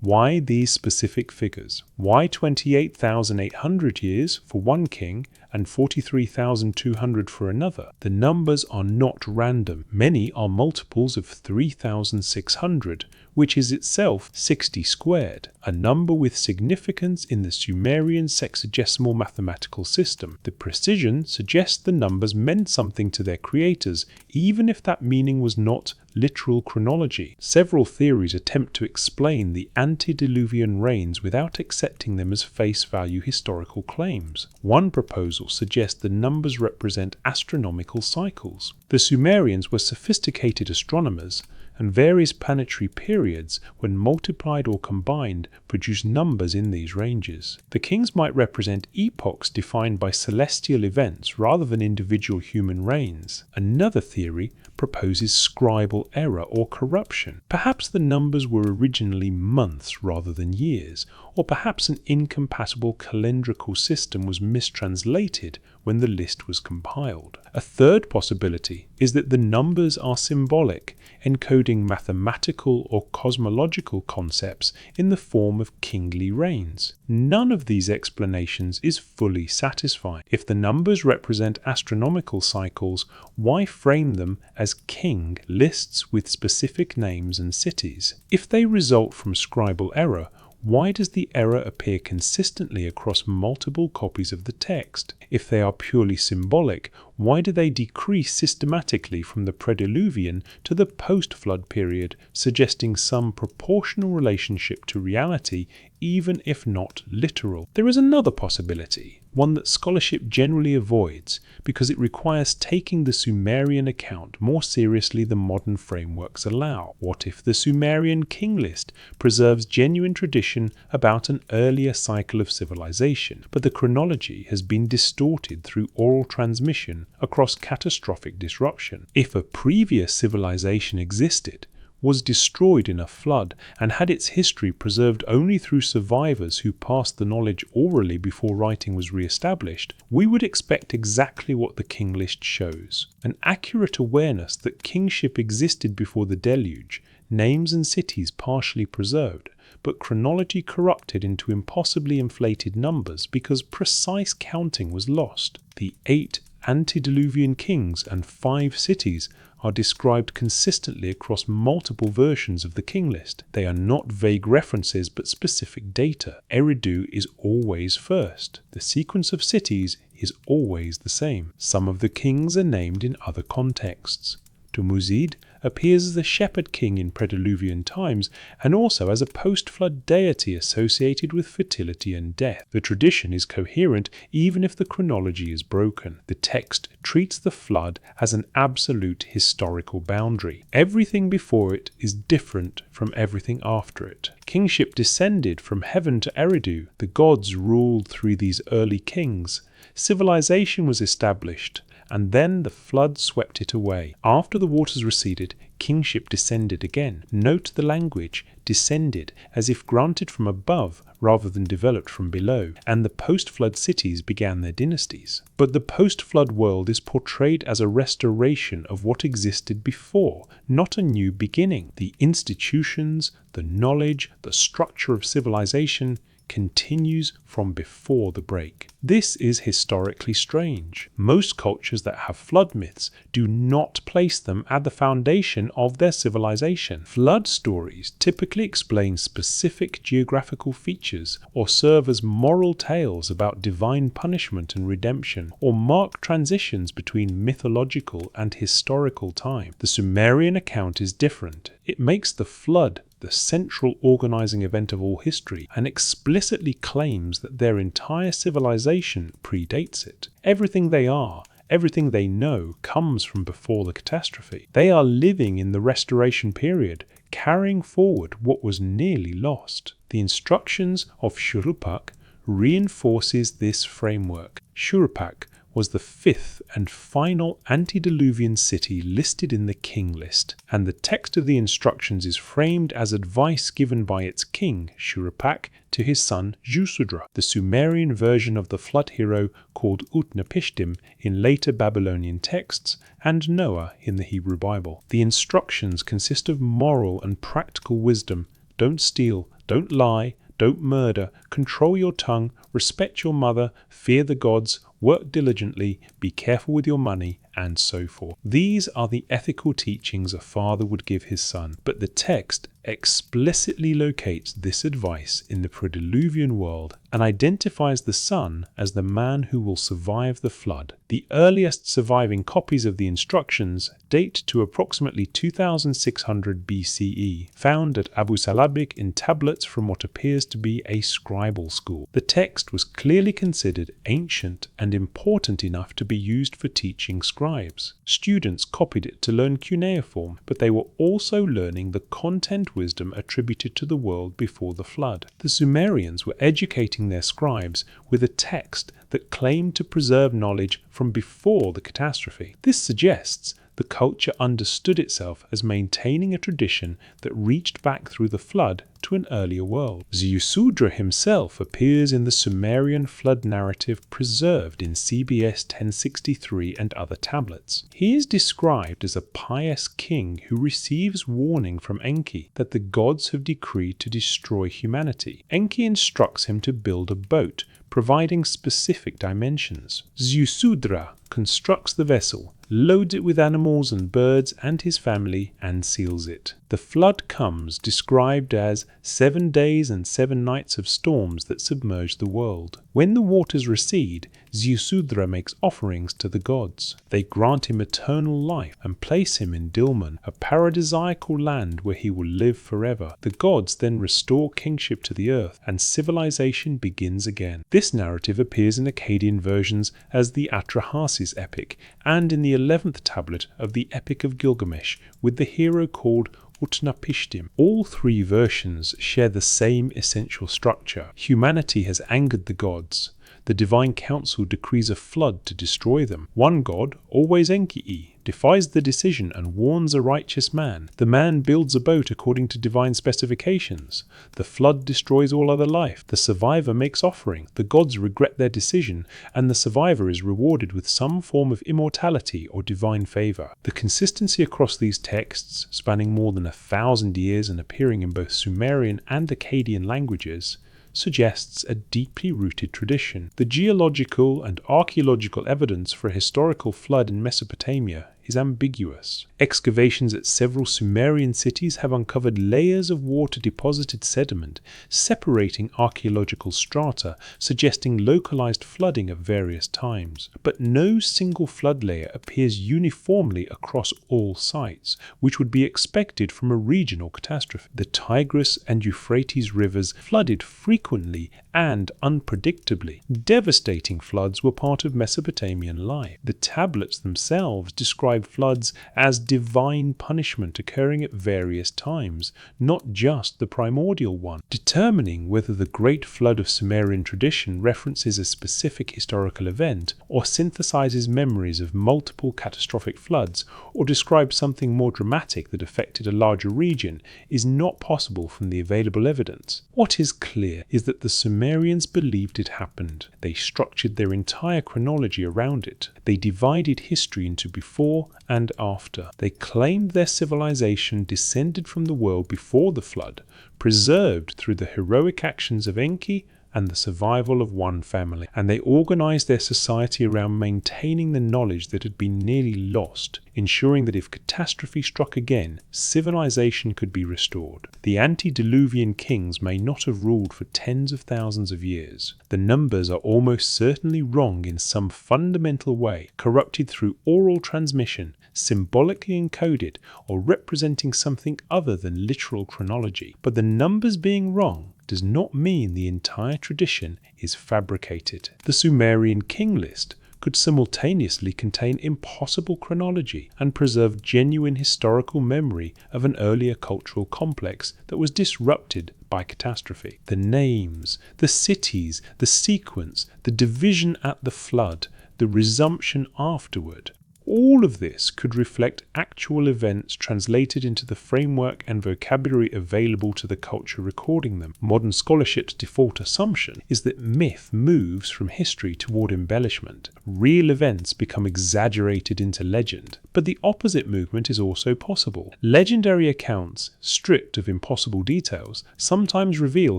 Why these specific figures? Why 28,800 years for one king and 43,200 for another? The numbers are not random. Many are multiples of 3,600, which is itself 60 squared, a number with significance in the Sumerian sexagesimal mathematical system. The precision suggests the numbers meant something to their creators, even if that meaning was not literal chronology. Several theories attempt to explain the antediluvian reigns without accepting them as face value historical claims. One proposal suggests the numbers represent astronomical cycles. The Sumerians were sophisticated astronomers, and various planetary periods, when multiplied or combined, produce numbers in these ranges. The kings might represent epochs defined by celestial events rather than individual human reigns. Another theory proposes scribal error or corruption. Perhaps the numbers were originally months rather than years, or perhaps an incompatible calendrical system was mistranslated when the list was compiled. A third possibility is that the numbers are symbolic, encoding mathematical or cosmological concepts in the form of kingly reigns. None of these explanations is fully satisfying. If the numbers represent astronomical cycles, why frame them as king lists with specific names and cities? If they result from scribal error, Why does the error appear consistently across multiple copies of the text? If they are purely symbolic, why do they decrease systematically from the Prediluvian to the post-flood period, suggesting some proportional relationship to reality, even if not literal? There is another possibility, one that scholarship generally avoids, because it requires taking the Sumerian account more seriously than modern frameworks allow. What if the Sumerian king list preserves genuine tradition about an earlier cycle of civilization, but the chronology has been distorted through oral transmission across catastrophic disruption? If a previous civilization existed, was destroyed in a flood, and had its history preserved only through survivors who passed the knowledge orally before writing was re-established, we would expect exactly what the king list shows. An accurate awareness that kingship existed before the deluge, names and cities partially preserved, but chronology corrupted into impossibly inflated numbers because precise counting was lost. The 8 antediluvian kings and 5 cities are described consistently across multiple versions of the king list. They are not vague references but specific data. Eridu is always first. The sequence of cities is always the same. Some of the kings are named in other contexts. Dumuzid appears as the shepherd king in Prediluvian times and also as a post-flood deity associated with fertility and death. The tradition is coherent even if the chronology is broken. The text treats the flood as an absolute historical boundary. Everything before it is different from everything after it. Kingship descended from heaven to Eridu. The gods ruled through these early kings. Civilization was established, and then the flood swept it away. After the waters receded, kingship descended again. Note the language, descended, as if granted from above rather than developed from below, and the post-flood cities began their dynasties. But the post-flood world is portrayed as a restoration of what existed before, not a new beginning. The institutions, the knowledge, the structure of civilization continues from before the break. This is historically strange. Most cultures that have flood myths do not place them at the foundation of their civilization. Flood stories typically explain specific geographical features or serve as moral tales about divine punishment and redemption, or mark transitions between mythological and historical time. The Sumerian account is different. It makes the flood the central organizing event of all history, and explicitly claims that their entire civilization predates it. Everything they are, everything they know, comes from before the catastrophe. They are living in the restoration period, carrying forward what was nearly lost. The instructions of Shuruppak reinforces this framework. Shuruppak was the 5th and final antediluvian city listed in the king list, and the text of the instructions is framed as advice given by its king, Shuruppak, to his son Jusudra, the Sumerian version of the flood hero called Utnapishtim in later Babylonian texts, and Noah in the Hebrew Bible. The instructions consist of moral and practical wisdom. Don't steal, don't lie, don't murder, control your tongue, respect your mother, fear the gods, work diligently, be careful with your money, and so forth. These are the ethical teachings a father would give his son, but the text explicitly locates this advice in the Prediluvian world and identifies the son as the man who will survive the flood. The earliest surviving copies of the instructions date to approximately 2600 BCE, found at Abu Salabik in tablets from what appears to be a scribal school. The text was clearly considered ancient and important enough to be used for teaching scribes. Students copied it to learn cuneiform, but they were also learning the content wisdom attributed to the world before the flood. The Sumerians were educating their scribes with a text that claimed to preserve knowledge from before the catastrophe. This suggests the culture understood itself as maintaining a tradition that reached back through the flood to an earlier world. Ziusudra himself appears in the Sumerian flood narrative preserved in CBS 1063 and other tablets. He is described as a pious king who receives warning from Enki that the gods have decreed to destroy humanity. Enki instructs him to build a boat, providing specific dimensions. Ziusudra constructs the vessel, loads it with animals and birds and his family, and seals it. The flood comes, described as 7 days and 7 nights of storms that submerge the world. When the waters recede, Ziusudra makes offerings to the gods. They grant him eternal life and place him in Dilmun, a paradisiacal land where he will live forever. The gods then restore kingship to the earth, and civilization begins again. This narrative appears in Akkadian versions as the Atrahasis epic, and in the 11th tablet of the Epic of Gilgamesh, with the hero called Utnapishtim. All 3 versions share the same essential structure. Humanity has angered the gods. The divine council decrees a flood to destroy them. One god, always Enki, defies the decision and warns a righteous man. The man builds a boat according to divine specifications. The flood destroys all other life. The survivor makes offering. The gods regret their decision, and the survivor is rewarded with some form of immortality or divine favor. The consistency across these texts, spanning more than 1,000 years and appearing in both Sumerian and Akkadian languages, suggests a deeply rooted tradition. The geological and archaeological evidence for a historical flood in Mesopotamia is ambiguous. Excavations at several Sumerian cities have uncovered layers of water-deposited sediment separating archaeological strata, suggesting localized flooding at various times. But no single flood layer appears uniformly across all sites, which would be expected from a regional catastrophe. The Tigris and Euphrates rivers flooded frequently and unpredictably. Devastating floods were part of Mesopotamian life. The tablets themselves describe floods as divine punishment occurring at various times, not just the primordial one. Determining whether the Great Flood of Sumerian tradition references a specific historical event, or synthesizes memories of multiple catastrophic floods, or describes something more dramatic that affected a larger region, is not possible from the available evidence. What is clear is that the Sumerians believed it happened. They structured their entire chronology around it. They divided history into before and after. They claimed their civilization descended from the world before the flood, preserved through the heroic actions of Enki and the survival of one family, and they organized their society around maintaining the knowledge that had been nearly lost, ensuring that if catastrophe struck again, civilization could be restored. The antediluvian kings may not have ruled for tens of thousands of years. The numbers are almost certainly wrong in some fundamental way, corrupted through oral transmission, symbolically encoded, or representing something other than literal chronology. But the numbers being wrong does not mean the entire tradition is fabricated. The Sumerian king list could simultaneously contain impossible chronology and preserve genuine historical memory of an earlier cultural complex that was disrupted by catastrophe. The names, the cities, the sequence, the division at the flood, the resumption afterward, all of this could reflect actual events translated into the framework and vocabulary available to the culture recording them. Modern scholarship's default assumption is that myth moves from history toward embellishment. Real events become exaggerated into legend. But the opposite movement is also possible. Legendary accounts, stripped of impossible details, sometimes reveal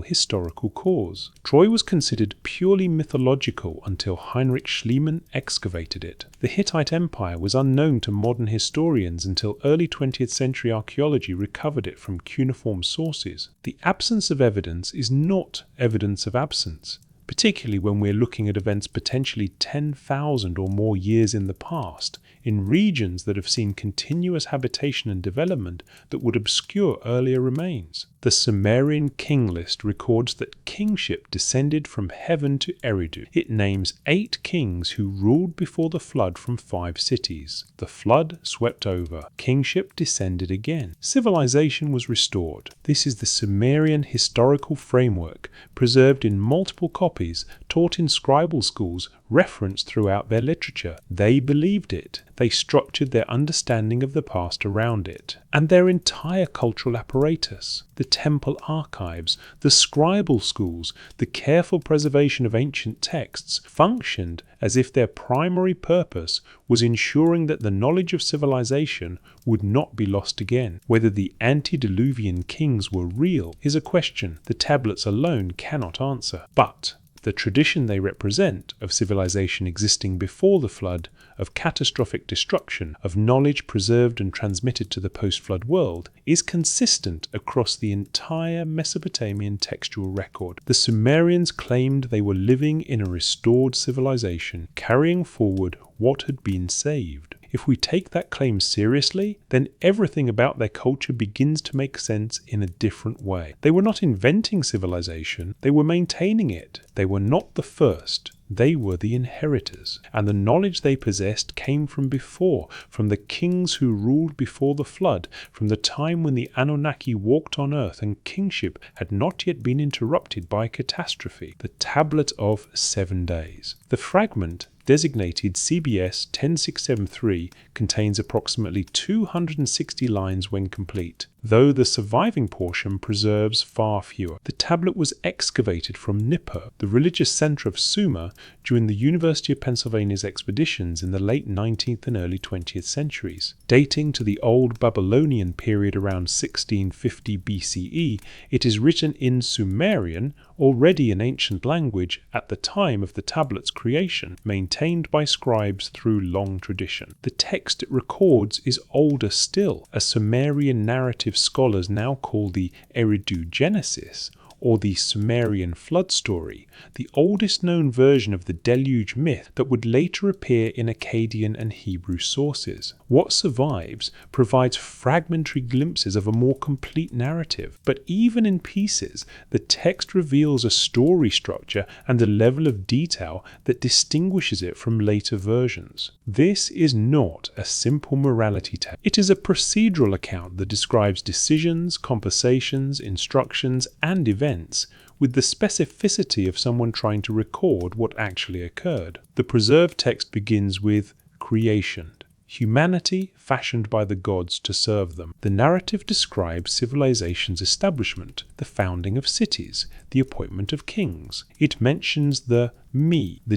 historical cause. Troy was considered purely mythological until Heinrich Schliemann excavated it. The Hittite Empire was unknown to modern historians until early 20th century archaeology recovered it from cuneiform sources. The absence of evidence is not evidence of absence, particularly when we're looking at events potentially 10,000 or more years in the past, in regions that have seen continuous habitation and development that would obscure earlier remains. The Sumerian king list records that kingship descended from heaven to Eridu. It names 8 kings who ruled before the flood from 5 cities. The flood swept over. Kingship descended again. Civilization was restored. This is the Sumerian historical framework, preserved in multiple copies, taught in scribal schools, referenced throughout their literature. They believed it. They structured their understanding of the past around it. And their entire cultural apparatus, the temple archives, the scribal schools, the careful preservation of ancient texts, functioned as if their primary purpose was ensuring that the knowledge of civilization would not be lost again. Whether the antediluvian kings were real is a question the tablets alone cannot answer. But The tradition they represent of civilization existing before the flood, of catastrophic destruction, of knowledge preserved and transmitted to the post-flood world, is consistent across the entire Mesopotamian textual record. The Sumerians claimed they were living in a restored civilization, carrying forward what had been saved. If we take that claim seriously, then everything about their culture begins to make sense in a different way. They were not inventing civilization, they were maintaining it. They were not the first, they were the inheritors. And the knowledge they possessed came from before, from the kings who ruled before the flood, from the time when the Anunnaki walked on earth and kingship had not yet been interrupted by catastrophe. The Tablet of 7 Days. The fragment designated CBS 10673 contains approximately 260 lines when complete, though the surviving portion preserves far fewer. The tablet was excavated from Nippur, the religious center of Sumer, during the University of Pennsylvania's expeditions in the late 19th and early 20th centuries. Dating to the Old Babylonian period around 1650 BCE, it is written in Sumerian, already an ancient language at the time of the tablet's creation, maintained by scribes through long tradition. The text it records is older still, as Sumerian narrative scholars now call the Eridu Genesis, or the Sumerian flood story, the oldest known version of the deluge myth that would later appear in Akkadian and Hebrew sources. What survives provides fragmentary glimpses of a more complete narrative, but even in pieces, the text reveals a story structure and a level of detail that distinguishes it from later versions. This is not a simple morality text. It is a procedural account that describes decisions, conversations, instructions, and events with the specificity of someone trying to record what actually occurred. The preserved text begins with creation, humanity fashioned by the gods to serve them. The narrative describes civilization's establishment, the founding of cities, the appointment of kings. It mentions the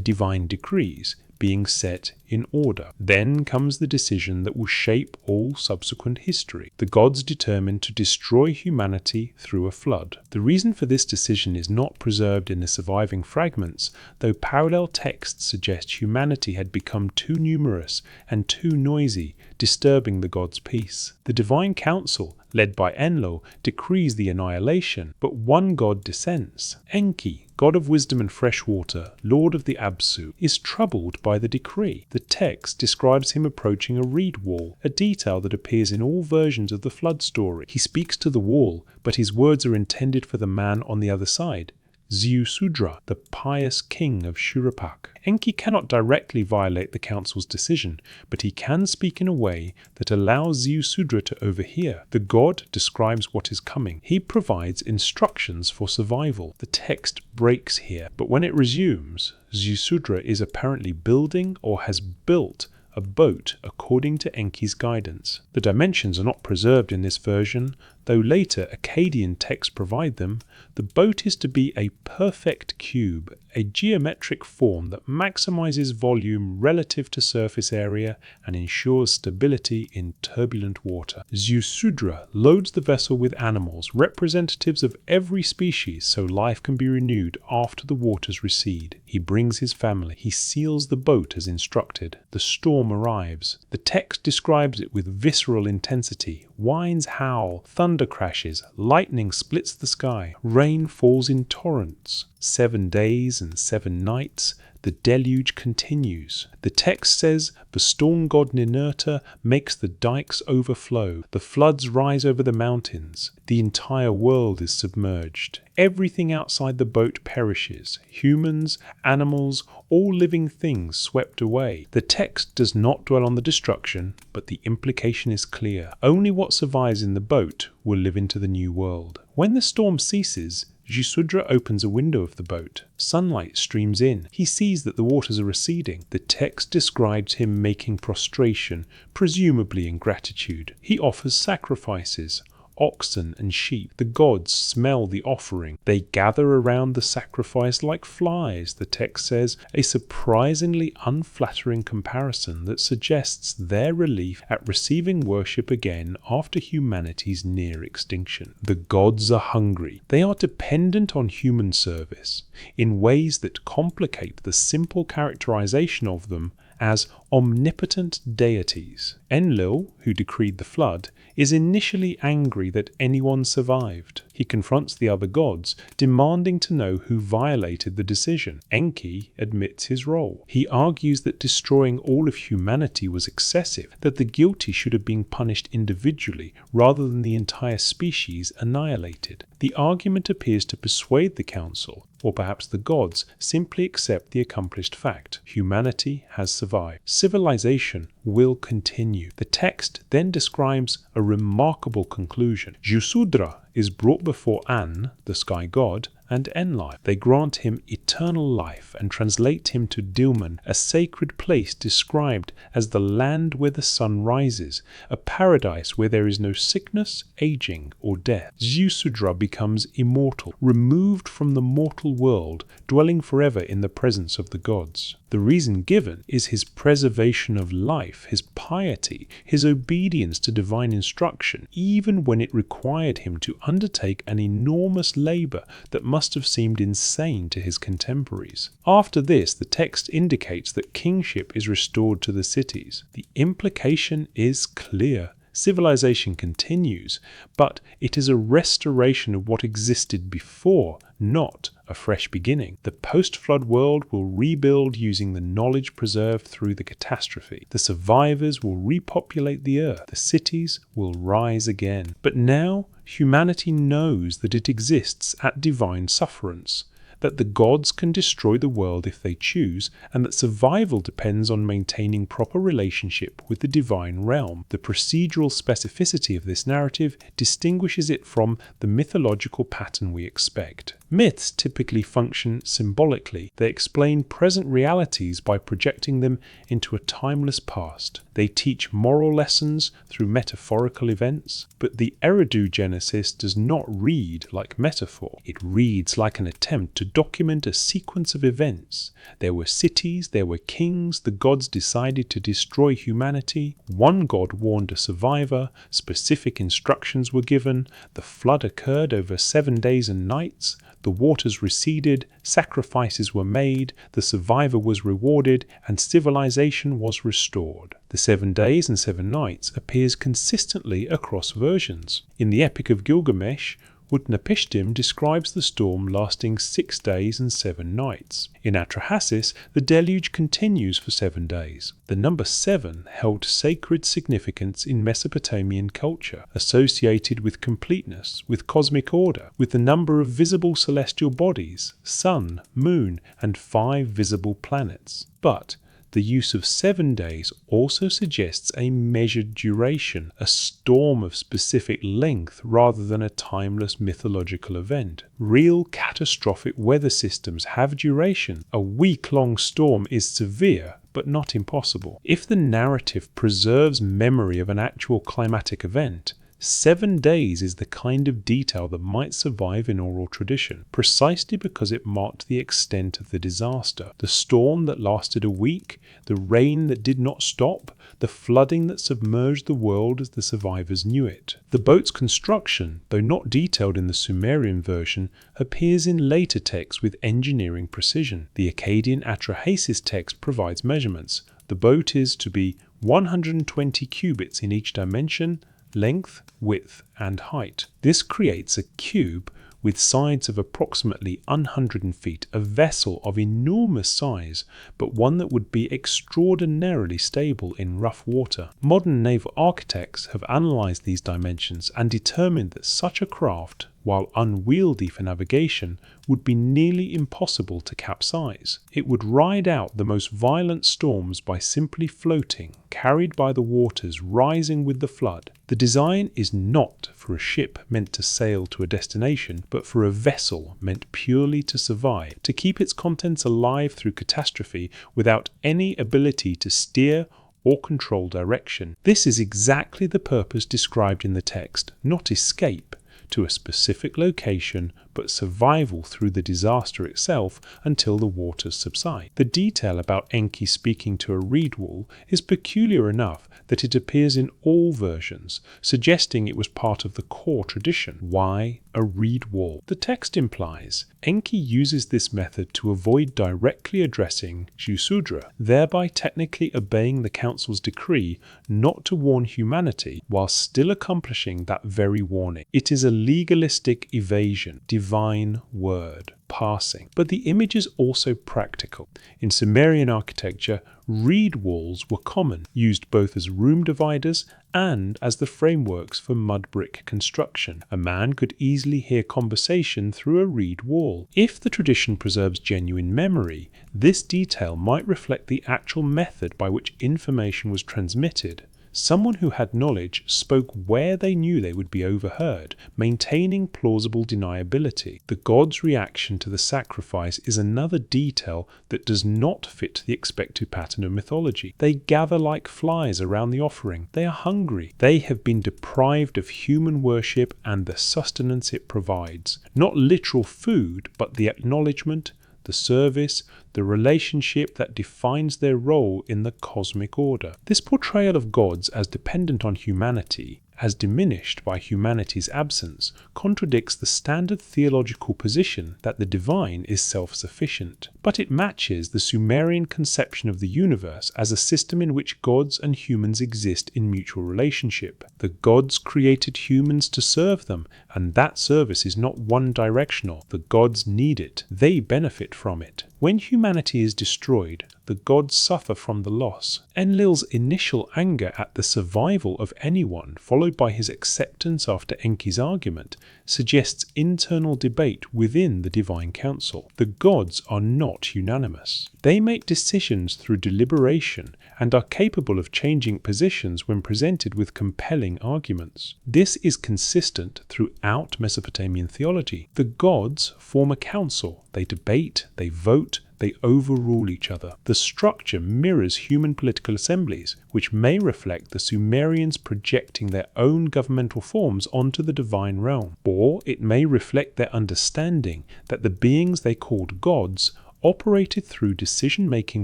divine decrees, being set in order. Then comes the decision that will shape all subsequent history. The gods determined to destroy humanity through a flood. The reason for this decision is not preserved in the surviving fragments, though parallel texts suggest humanity had become too numerous and too noisy, disturbing the gods' peace. The divine council, led by Enlil, decrees the annihilation, but one god dissents. Enki, god of wisdom and fresh water, lord of the Absu, is troubled by the decree. The text describes him approaching a reed wall, a detail that appears in all versions of the flood story. He speaks to the wall, but his words are intended for the man on the other side, Ziusudra, the pious king of Shuruppak. Enki cannot directly violate the council's decision, but he can speak in a way that allows Ziusudra to overhear. The god describes what is coming. He provides instructions for survival. The text breaks here, but when it resumes, Ziusudra is apparently building or has built a boat according to Enki's guidance. The dimensions are not preserved in this version, though later Akkadian texts provide them. The boat is to be a perfect cube, a geometric form that maximizes volume relative to surface area and ensures stability in turbulent water. Ziusudra loads the vessel with animals, representatives of every species, so life can be renewed after the waters recede. He brings his family. He seals the boat as instructed. The storm arrives. The text describes it with visceral intensity. Winds howl, thunder crashes, lightning splits the sky, rain falls in torrents. 7 days and 7 nights, the deluge continues. The text says, the storm god Ninurta makes the dikes overflow, the floods rise over the mountains, the entire world is submerged. Everything outside the boat perishes, humans, animals, all living things swept away. The text does not dwell on the destruction, but the implication is clear. Only what survives in the boat will live into the new world. When the storm ceases, Ziusudra opens a window of the boat. Sunlight streams in. He sees that the waters are receding. The text describes him making prostration, presumably in gratitude. He offers sacrifices. oxen and sheep. The gods smell the offering. They gather around the sacrifice like flies, the text says, a surprisingly unflattering comparison that suggests their relief at receiving worship again after humanity's near extinction. The gods are hungry. They are dependent on human service in ways that complicate the simple characterization of them as omnipotent deities. Enlil, who decreed the flood, is initially angry that anyone survived. He confronts the other gods, demanding to know who violated the decision. Enki admits his role. He argues that destroying all of humanity was excessive, that the guilty should have been punished individually rather than the entire species annihilated. The argument appears to persuade the council, or perhaps the gods simply accept the accomplished fact. Humanity has survived. Civilization will continue. The text then describes a remarkable conclusion. Jusudra is brought before An, the sky god, and Enlil. They grant him eternal life and translate him to Dilmun, a sacred place described as the land where the sun rises, a paradise where there is no sickness, aging, or death. Jusudra becomes immortal, removed from the mortal world, dwelling forever in the presence of the gods. The reason given is his preservation of life, his piety, his obedience to divine instruction, even when it required him to undertake an enormous labor that must have seemed insane to his contemporaries. After this, the text indicates that kingship is restored to the cities. The implication is clear. Civilization continues, but it is a restoration of what existed before, not a fresh beginning. The post-flood world will rebuild using the knowledge preserved through the catastrophe. The survivors will repopulate the earth. The cities will rise again. But now, humanity knows that it exists at divine sufferance, that the gods can destroy the world if they choose, and that survival depends on maintaining proper relationship with the divine realm. The procedural specificity of this narrative distinguishes it from the mythological pattern we expect. Myths typically function symbolically. They explain present realities by projecting them into a timeless past. They teach moral lessons through metaphorical events, but the Eridu Genesis does not read like metaphor. It reads like an attempt to document a sequence of events. There were cities, there were kings, the gods decided to destroy humanity, one god warned a survivor, specific instructions were given, the flood occurred over 7 days and nights, the waters receded, sacrifices were made, the survivor was rewarded, and civilization was restored. The 7 days and 7 nights appears consistently across versions. In the Epic of Gilgamesh, Utnapishtim describes the storm lasting 6 days and 7 nights. In Atrahasis, the deluge continues for 7 days. The number 7 held sacred significance in Mesopotamian culture, associated with completeness, with cosmic order, with the number of visible celestial bodies, sun, moon, and 5 visible planets. But the use of 7 days also suggests a measured duration, a storm of specific length rather than a timeless mythological event. Real catastrophic weather systems have duration. A week-long storm is severe, but not impossible. If the narrative preserves memory of an actual climatic event, 7 days is the kind of detail that might survive in oral tradition, precisely because it marked the extent of the disaster. The storm that lasted a week, the rain that did not stop, the flooding that submerged the world as the survivors knew it. The boat's construction, though not detailed in the Sumerian version, appears in later texts with engineering precision. The Akkadian Atrahasis text provides measurements. The boat is to be 120 cubits in each dimension, length, width, and height. This creates a cube with sides of approximately 100 feet, a vessel of enormous size, but one that would be extraordinarily stable in rough water. Modern naval architects have analyzed these dimensions and determined that such a craft, while unwieldy for navigation, would be nearly impossible to capsize. It would ride out the most violent storms by simply floating, carried by the waters rising with the flood. The design is not for a ship meant to sail to a destination, but for a vessel meant purely to survive, to keep its contents alive through catastrophe without any ability to steer or control direction. This is exactly the purpose described in the text, not escape to a specific location, but survival through the disaster itself until the waters subside. The detail about Enki speaking to a reed wall is peculiar enough that it appears in all versions, suggesting it was part of the core tradition. Why a reed wall? The text implies Enki uses this method to avoid directly addressing Ziusudra, thereby technically obeying the council's decree not to warn humanity while still accomplishing that very warning. It is a legalistic evasion, divine word, passing. But the image is also practical. In Sumerian architecture, reed walls were common, used both as room dividers and as the frameworks for mud brick construction. A man could easily hear conversation through a reed wall. If the tradition preserves genuine memory, this detail might reflect the actual method by which information was transmitted. Someone who had knowledge spoke where they knew they would be overheard, maintaining plausible deniability. The god's reaction to the sacrifice is another detail that does not fit the expected pattern of mythology. They gather like flies around the offering. They are hungry. They have been deprived of human worship and the sustenance it provides. Not literal food, but the acknowledgement, the service, the relationship that defines their role in the cosmic order. This portrayal of gods as dependent on humanity, as diminished by humanity's absence, contradicts the standard theological position that the divine is self-sufficient. But it matches the Sumerian conception of the universe as a system in which gods and humans exist in mutual relationship. The gods created humans to serve them, and that service is not one-directional. The gods need it. They benefit from it. When humanity is destroyed, the gods suffer from the loss. Enlil's initial anger at the survival of anyone, followed by his acceptance after Enki's argument, suggests internal debate within the divine council. The gods are not unanimous. They make decisions through deliberation and are capable of changing positions when presented with compelling arguments. This is consistent throughout Mesopotamian theology. The gods form a council. They debate, they vote, they overrule each other. The structure mirrors human political assemblies, which may reflect the Sumerians projecting their own governmental forms onto the divine realm. Or it may reflect their understanding that the beings they called gods operated through decision-making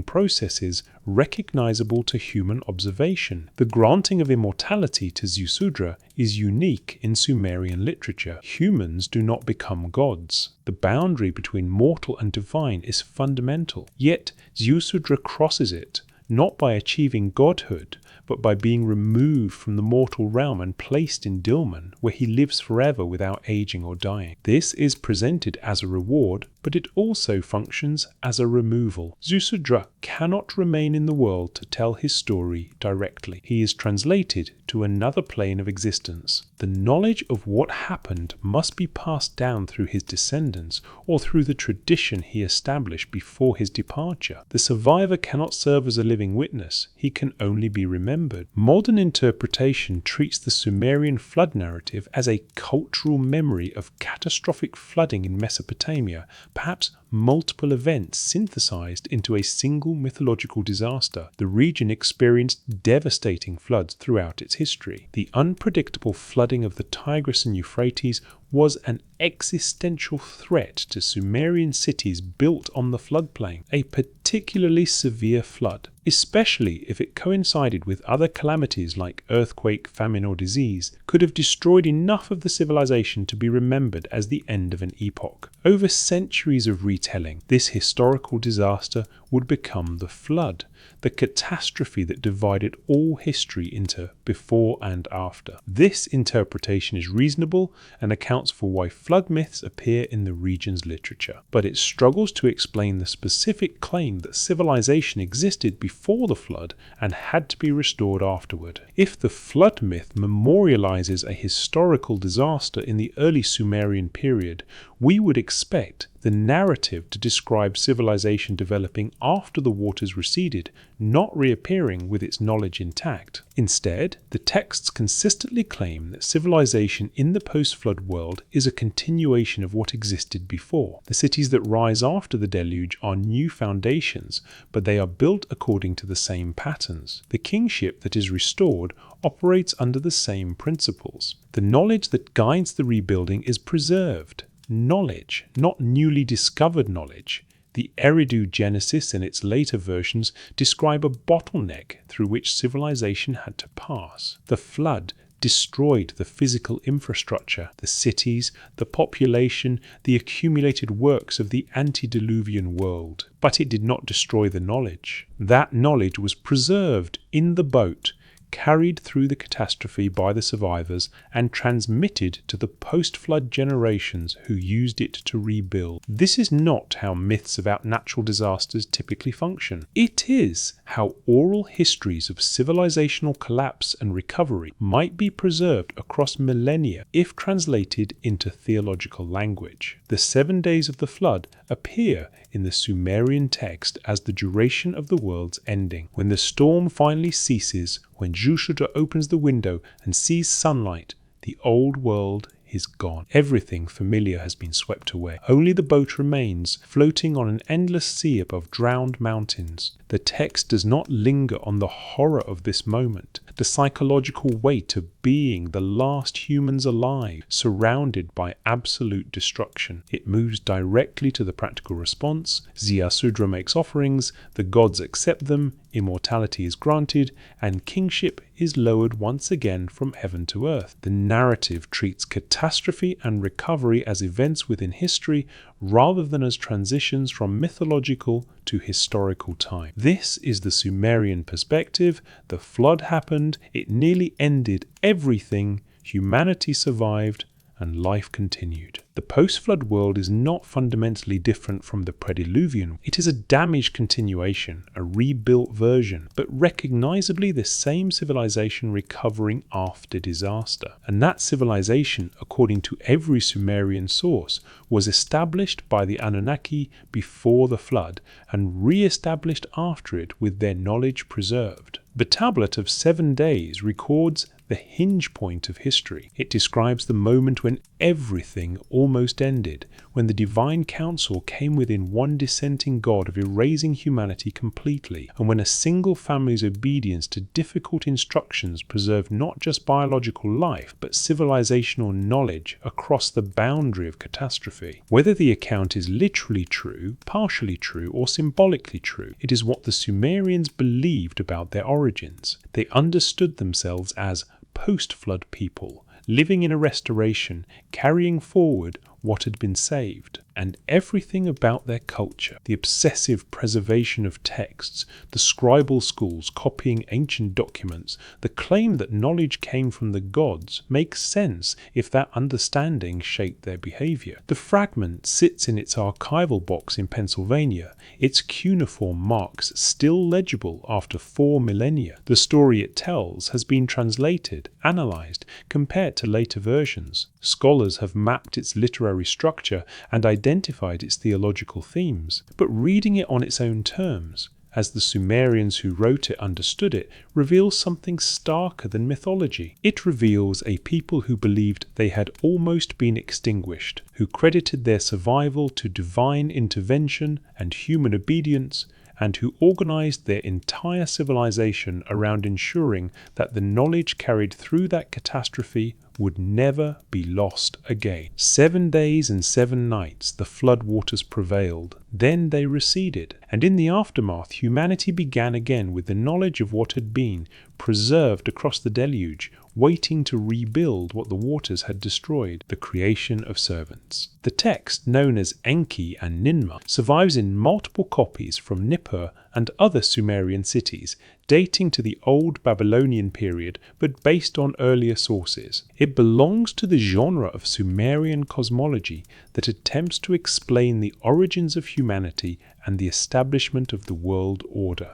processes recognizable to human observation. The granting of immortality to Ziusudra is unique in Sumerian literature. Humans do not become gods. The boundary between mortal and divine is fundamental. Yet Ziusudra crosses it, not by achieving godhood, but by being removed from the mortal realm and placed in Dilmun, where he lives forever without aging or dying. This is presented as a reward, but it also functions as a removal. Ziusudra cannot remain in the world to tell his story directly. He is translated to another plane of existence. The knowledge of what happened must be passed down through his descendants or through the tradition he established before his departure. The survivor cannot serve as a living witness. He can only be remembered. Modern interpretation treats the Sumerian flood narrative as a cultural memory of catastrophic flooding in Mesopotamia, perhaps multiple events synthesized into a single mythological disaster. The region experienced devastating floods throughout its history. The unpredictable flooding of the Tigris and Euphrates was an existential threat to Sumerian cities built on the floodplain, a particularly severe flood, especially if it coincided with other calamities like earthquake, famine or disease, could have destroyed enough of the civilization to be remembered as the end of an epoch. Over centuries of retelling, this historical disaster would become the flood, the catastrophe that divided all history into before and after. This interpretation is reasonable and accounts for why flood myths appear in the region's literature, but it struggles to explain the specific claim that civilization existed before the flood and had to be restored afterward. If the flood myth memorializes a historical disaster in the early Sumerian period, we would expect the narrative to describe civilization developing after the waters receded, not reappearing with its knowledge intact. Instead, the texts consistently claim that civilization in the post-flood world is a continuation of what existed before. The cities that rise after the deluge are new foundations, but they are built according to the same patterns. The kingship that is restored operates under the same principles. The knowledge that guides the rebuilding is preserved. Knowledge, not newly discovered knowledge. The Eridu Genesis and its later versions describe a bottleneck through which civilization had to pass. The flood destroyed the physical infrastructure, the cities, the population, the accumulated works of the antediluvian world. But it did not destroy the knowledge. That knowledge was preserved in the boat, carried through the catastrophe by the survivors, and transmitted to the post-flood generations who used it to rebuild. This is not how myths about natural disasters typically function. It is how oral histories of civilizational collapse and recovery might be preserved across millennia if translated into theological language. The 7 days of the flood appear in the Sumerian text as the duration of the world's ending. When the storm finally ceases, when Jushuta opens the window and sees sunlight, the old world is gone. Everything familiar has been swept away. Only the boat remains, floating on an endless sea above drowned mountains. The text does not linger on the horror of this moment, the psychological weight of being the last humans alive, surrounded by absolute destruction. It moves directly to the practical response. Ziusudra makes offerings, the gods accept them, immortality is granted, and kingship is lowered once again from heaven to earth. The narrative treats catastrophe and recovery as events within history rather than as transitions from mythological to historical time. This is the Sumerian perspective. The flood happened, it nearly ended everything, humanity survived, and life continued. The post-flood world is not fundamentally different from the prediluvian. It is a damaged continuation, a rebuilt version, but recognizably the same civilization recovering after disaster. And that civilization, according to every Sumerian source, was established by the Anunnaki before the flood and re-established after it with their knowledge preserved. The tablet of 7 days records the hinge point of history. It describes the moment when everything almost ended, when the divine council came within one dissenting god of erasing humanity completely, and when a single family's obedience to difficult instructions preserved not just biological life, but civilizational knowledge across the boundary of catastrophe. Whether the account is literally true, partially true, or symbolically true, it is what the Sumerians believed about their origins. They understood themselves as post-flood people, living in a restoration, carrying forward what had been saved. And everything about their culture, the obsessive preservation of texts, the scribal schools copying ancient documents, the claim that knowledge came from the gods, makes sense if that understanding shaped their behavior. The fragment sits in its archival box in Pennsylvania, its cuneiform marks still legible after 4 millennia. The story it tells has been translated, analyzed, compared to later versions. Scholars have mapped its literary structure and identified its theological themes, but reading it on its own terms, as the Sumerians who wrote it understood it, reveals something starker than mythology. It reveals a people who believed they had almost been extinguished, who credited their survival to divine intervention and human obedience, and who organized their entire civilization around ensuring that the knowledge carried through that catastrophe would never be lost again. 7 days and 7 nights the flood waters prevailed, then they receded, and in the aftermath humanity began again with the knowledge of what had been, preserved across the deluge, waiting to rebuild what the waters had destroyed, the creation of servants. The text, known as Enki and Ninmah, survives in multiple copies from Nippur and other Sumerian cities, dating to the Old Babylonian period but based on earlier sources. It belongs to the genre of Sumerian cosmology that attempts to explain the origins of humanity and the establishment of the world order.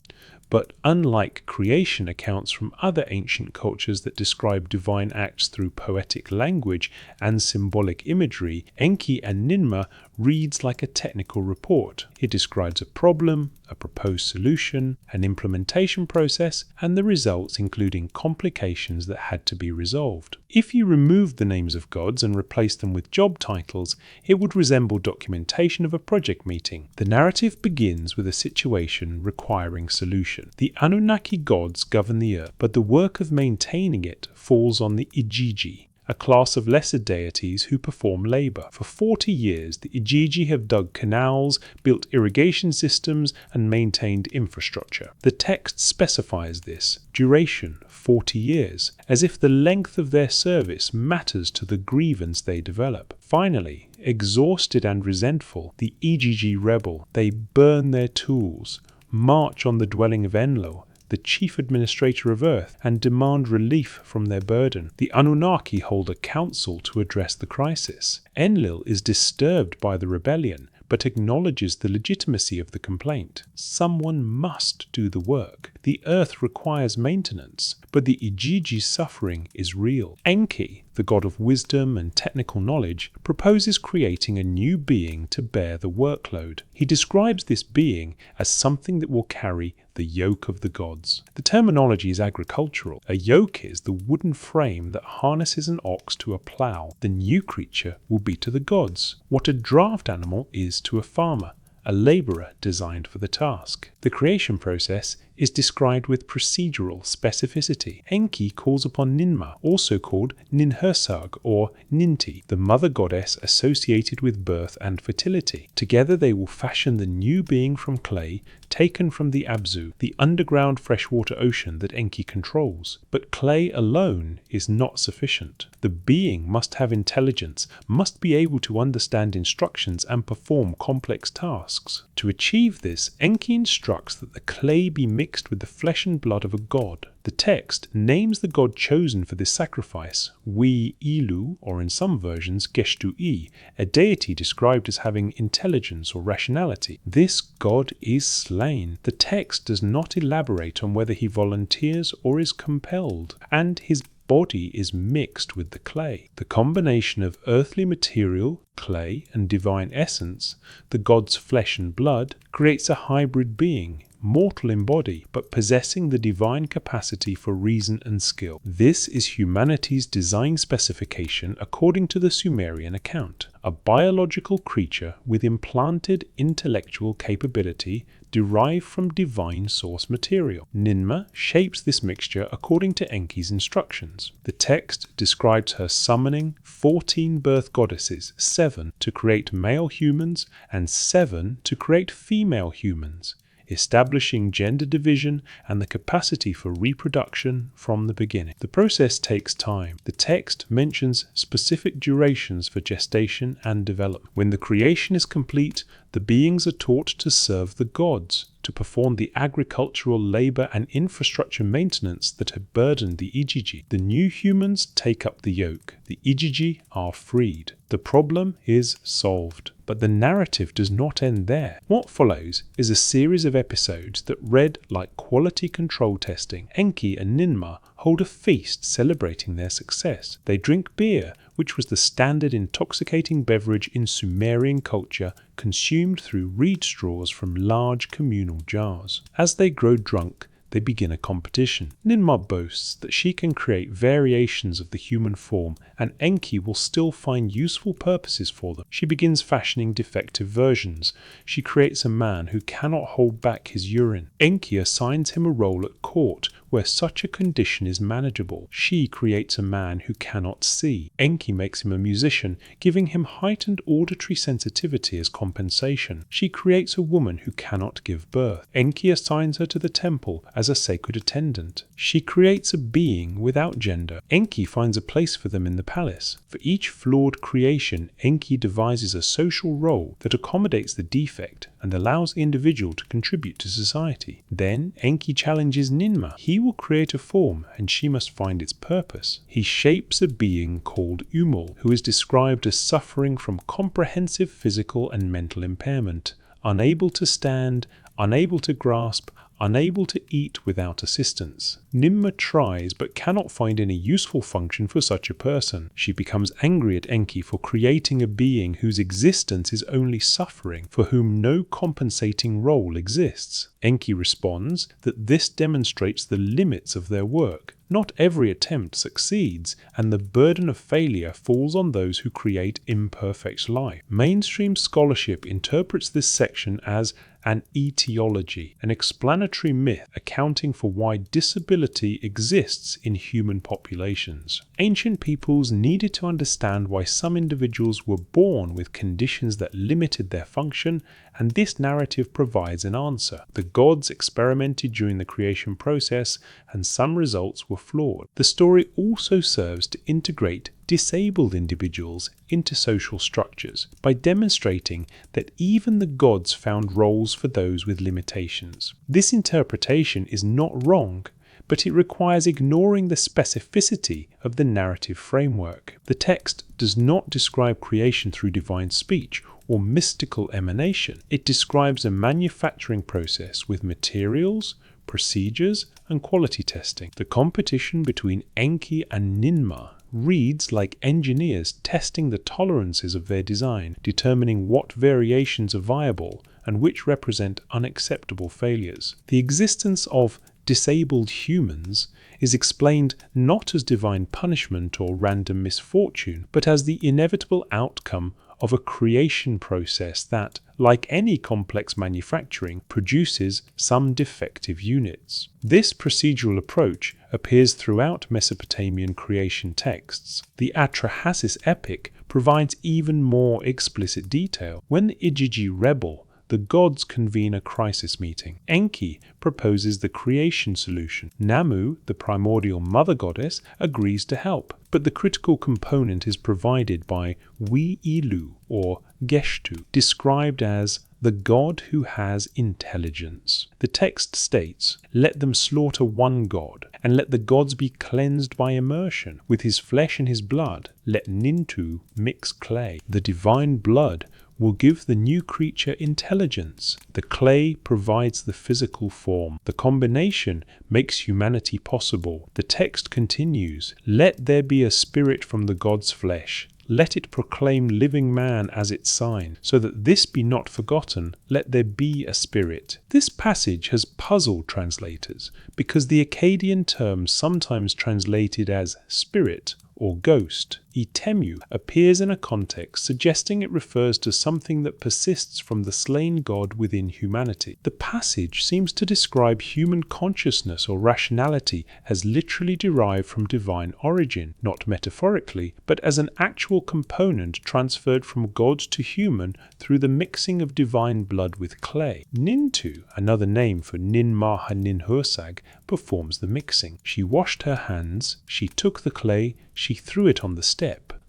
But unlike creation accounts from other ancient cultures that describe divine acts through poetic language and symbolic imagery, Enki and Ninmah reads like a technical report. It describes a problem, a proposed solution, an implementation process, and the results, including complications that had to be resolved. If you removed the names of gods and replaced them with job titles, it would resemble documentation of a project meeting. The narrative begins with a situation requiring solution. The Anunnaki gods govern the earth, but the work of maintaining it falls on the Igigi, a class of lesser deities who perform labor. For 40 years, the Igigi have dug canals, built irrigation systems, and maintained infrastructure. The text specifies this. Duration, 40 years, as if the length of their service matters to the grievance they develop. Finally, exhausted and resentful, the Igigi rebel. They burn their tools, march on the dwelling of Enlil, the chief administrator of Earth, and demand relief from their burden. The Anunnaki hold a council to address the crisis. Enlil is disturbed by the rebellion, but acknowledges the legitimacy of the complaint. Someone must do the work. The Earth requires maintenance, but the Igigi's suffering is real. Enki, the god of wisdom and technical knowledge, proposes creating a new being to bear the workload. He describes this being as something that will carry the yoke of the gods. The terminology is agricultural. A yoke is the wooden frame that harnesses an ox to a plough. The new creature will be to the gods what a draft animal is to a farmer, a labourer designed for the task. The creation process is described with procedural specificity. Enki calls upon Ninmah, also called Ninhursag or Ninti, the mother goddess associated with birth and fertility. Together they will fashion the new being from clay taken from the Abzu, the underground freshwater ocean that Enki controls. But clay alone is not sufficient. The being must have intelligence, must be able to understand instructions and perform complex tasks. To achieve this, Enki instructs that the clay be mixed with the flesh and blood of a god. The text names the god chosen for this sacrifice, Ilu, or in some versions Geshtu-i, a deity described as having intelligence or rationality. This god is slain. The text does not elaborate on whether he volunteers or is compelled, and his body is mixed with the clay. The combination of earthly material, clay, and divine essence, the god's flesh and blood, creates a hybrid being, mortal in body, but possessing the divine capacity for reason and skill. This is humanity's design specification according to the Sumerian account. A biological creature with implanted intellectual capability derived from divine source material. Ninmah shapes this mixture according to Enki's instructions. The text describes her summoning 14 birth goddesses, 7 to create male humans and 7 to create female humans, establishing gender division and the capacity for reproduction from the beginning. The process takes time. The text mentions specific durations for gestation and development. When the creation is complete, the beings are taught to serve the gods, to perform the agricultural labor and infrastructure maintenance that had burdened the Igigi. The new humans take up the yoke. The Igigi are freed. The problem is solved. But the narrative does not end there. What follows is a series of episodes that read like quality control testing. Enki and Ninmah hold a feast celebrating their success. They drink beer, which was the standard intoxicating beverage in Sumerian culture, consumed through reed straws from large communal jars. As they grow drunk, they begin a competition. Ninmah boasts that she can create variations of the human form, and Enki will still find useful purposes for them. She begins fashioning defective versions. She creates a man who cannot hold back his urine. Enki assigns him a role at court where such a condition is manageable. She creates a man who cannot see. Enki makes him a musician, giving him heightened auditory sensitivity as compensation. She creates a woman who cannot give birth. Enki assigns her to the temple as a sacred attendant. She creates a being without gender. Enki finds a place for them in the palace. For each flawed creation, Enki devises a social role that accommodates the defect and allows the individual to contribute to society. Then Enki challenges Ninmah. He will create a form and she must find its purpose. He shapes a being called Umul, who is described as suffering from comprehensive physical and mental impairment, unable to stand, unable to grasp, unable to eat without assistance. Ninmah tries but cannot find any useful function for such a person. She becomes angry at Enki for creating a being whose existence is only suffering, for whom no compensating role exists. Enki responds that this demonstrates the limits of their work. Not every attempt succeeds, and the burden of failure falls on those who create imperfect life. Mainstream scholarship interprets this section as an etiology, an explanatory myth accounting for why disability exists in human populations. Ancient peoples needed to understand why some individuals were born with conditions that limited their function, and this narrative provides an answer. The gods experimented during the creation process, and some results were flawed. The story also serves to integrate disabled individuals into social structures by demonstrating that even the gods found roles for those with limitations. This interpretation is not wrong, but it requires ignoring the specificity of the narrative framework. The text does not describe creation through divine speech or mystical emanation. It describes a manufacturing process with materials, procedures, and quality testing. The competition between Enki and Ninmah reads like engineers testing the tolerances of their design, determining what variations are viable and which represent unacceptable failures. The existence of disabled humans is explained not as divine punishment or random misfortune, but as the inevitable outcome of a creation process that, like any complex manufacturing, produces some defective units. This procedural approach appears throughout Mesopotamian creation texts. The Atrahasis epic provides even more explicit detail. When the Igigi rebel, the gods convene a crisis meeting. Enki proposes the creation solution. Namu, the primordial mother goddess, agrees to help, but the critical component is provided by Wi-Ilu, or Geshtu, described as the god who has intelligence. The text states, "Let them slaughter one god, and let the gods be cleansed by immersion. With his flesh and his blood, let Nintu mix clay. The divine blood will give the new creature intelligence. The clay provides the physical form. The combination makes humanity possible." The text continues, "Let there be a spirit from the god's flesh. Let it proclaim living man as its sign, so that this be not forgotten. Let there be a spirit." This passage has puzzled translators because the Akkadian term sometimes translated as spirit or ghost, Itemu, appears in a context suggesting it refers to something that persists from the slain god within humanity. The passage seems to describe human consciousness or rationality as literally derived from divine origin, not metaphorically, but as an actual component transferred from god to human through the mixing of divine blood with clay. Nintu, another name for Ninmah Ninhursag, performs the mixing. She washed her hands, she took the clay, she threw it on the step.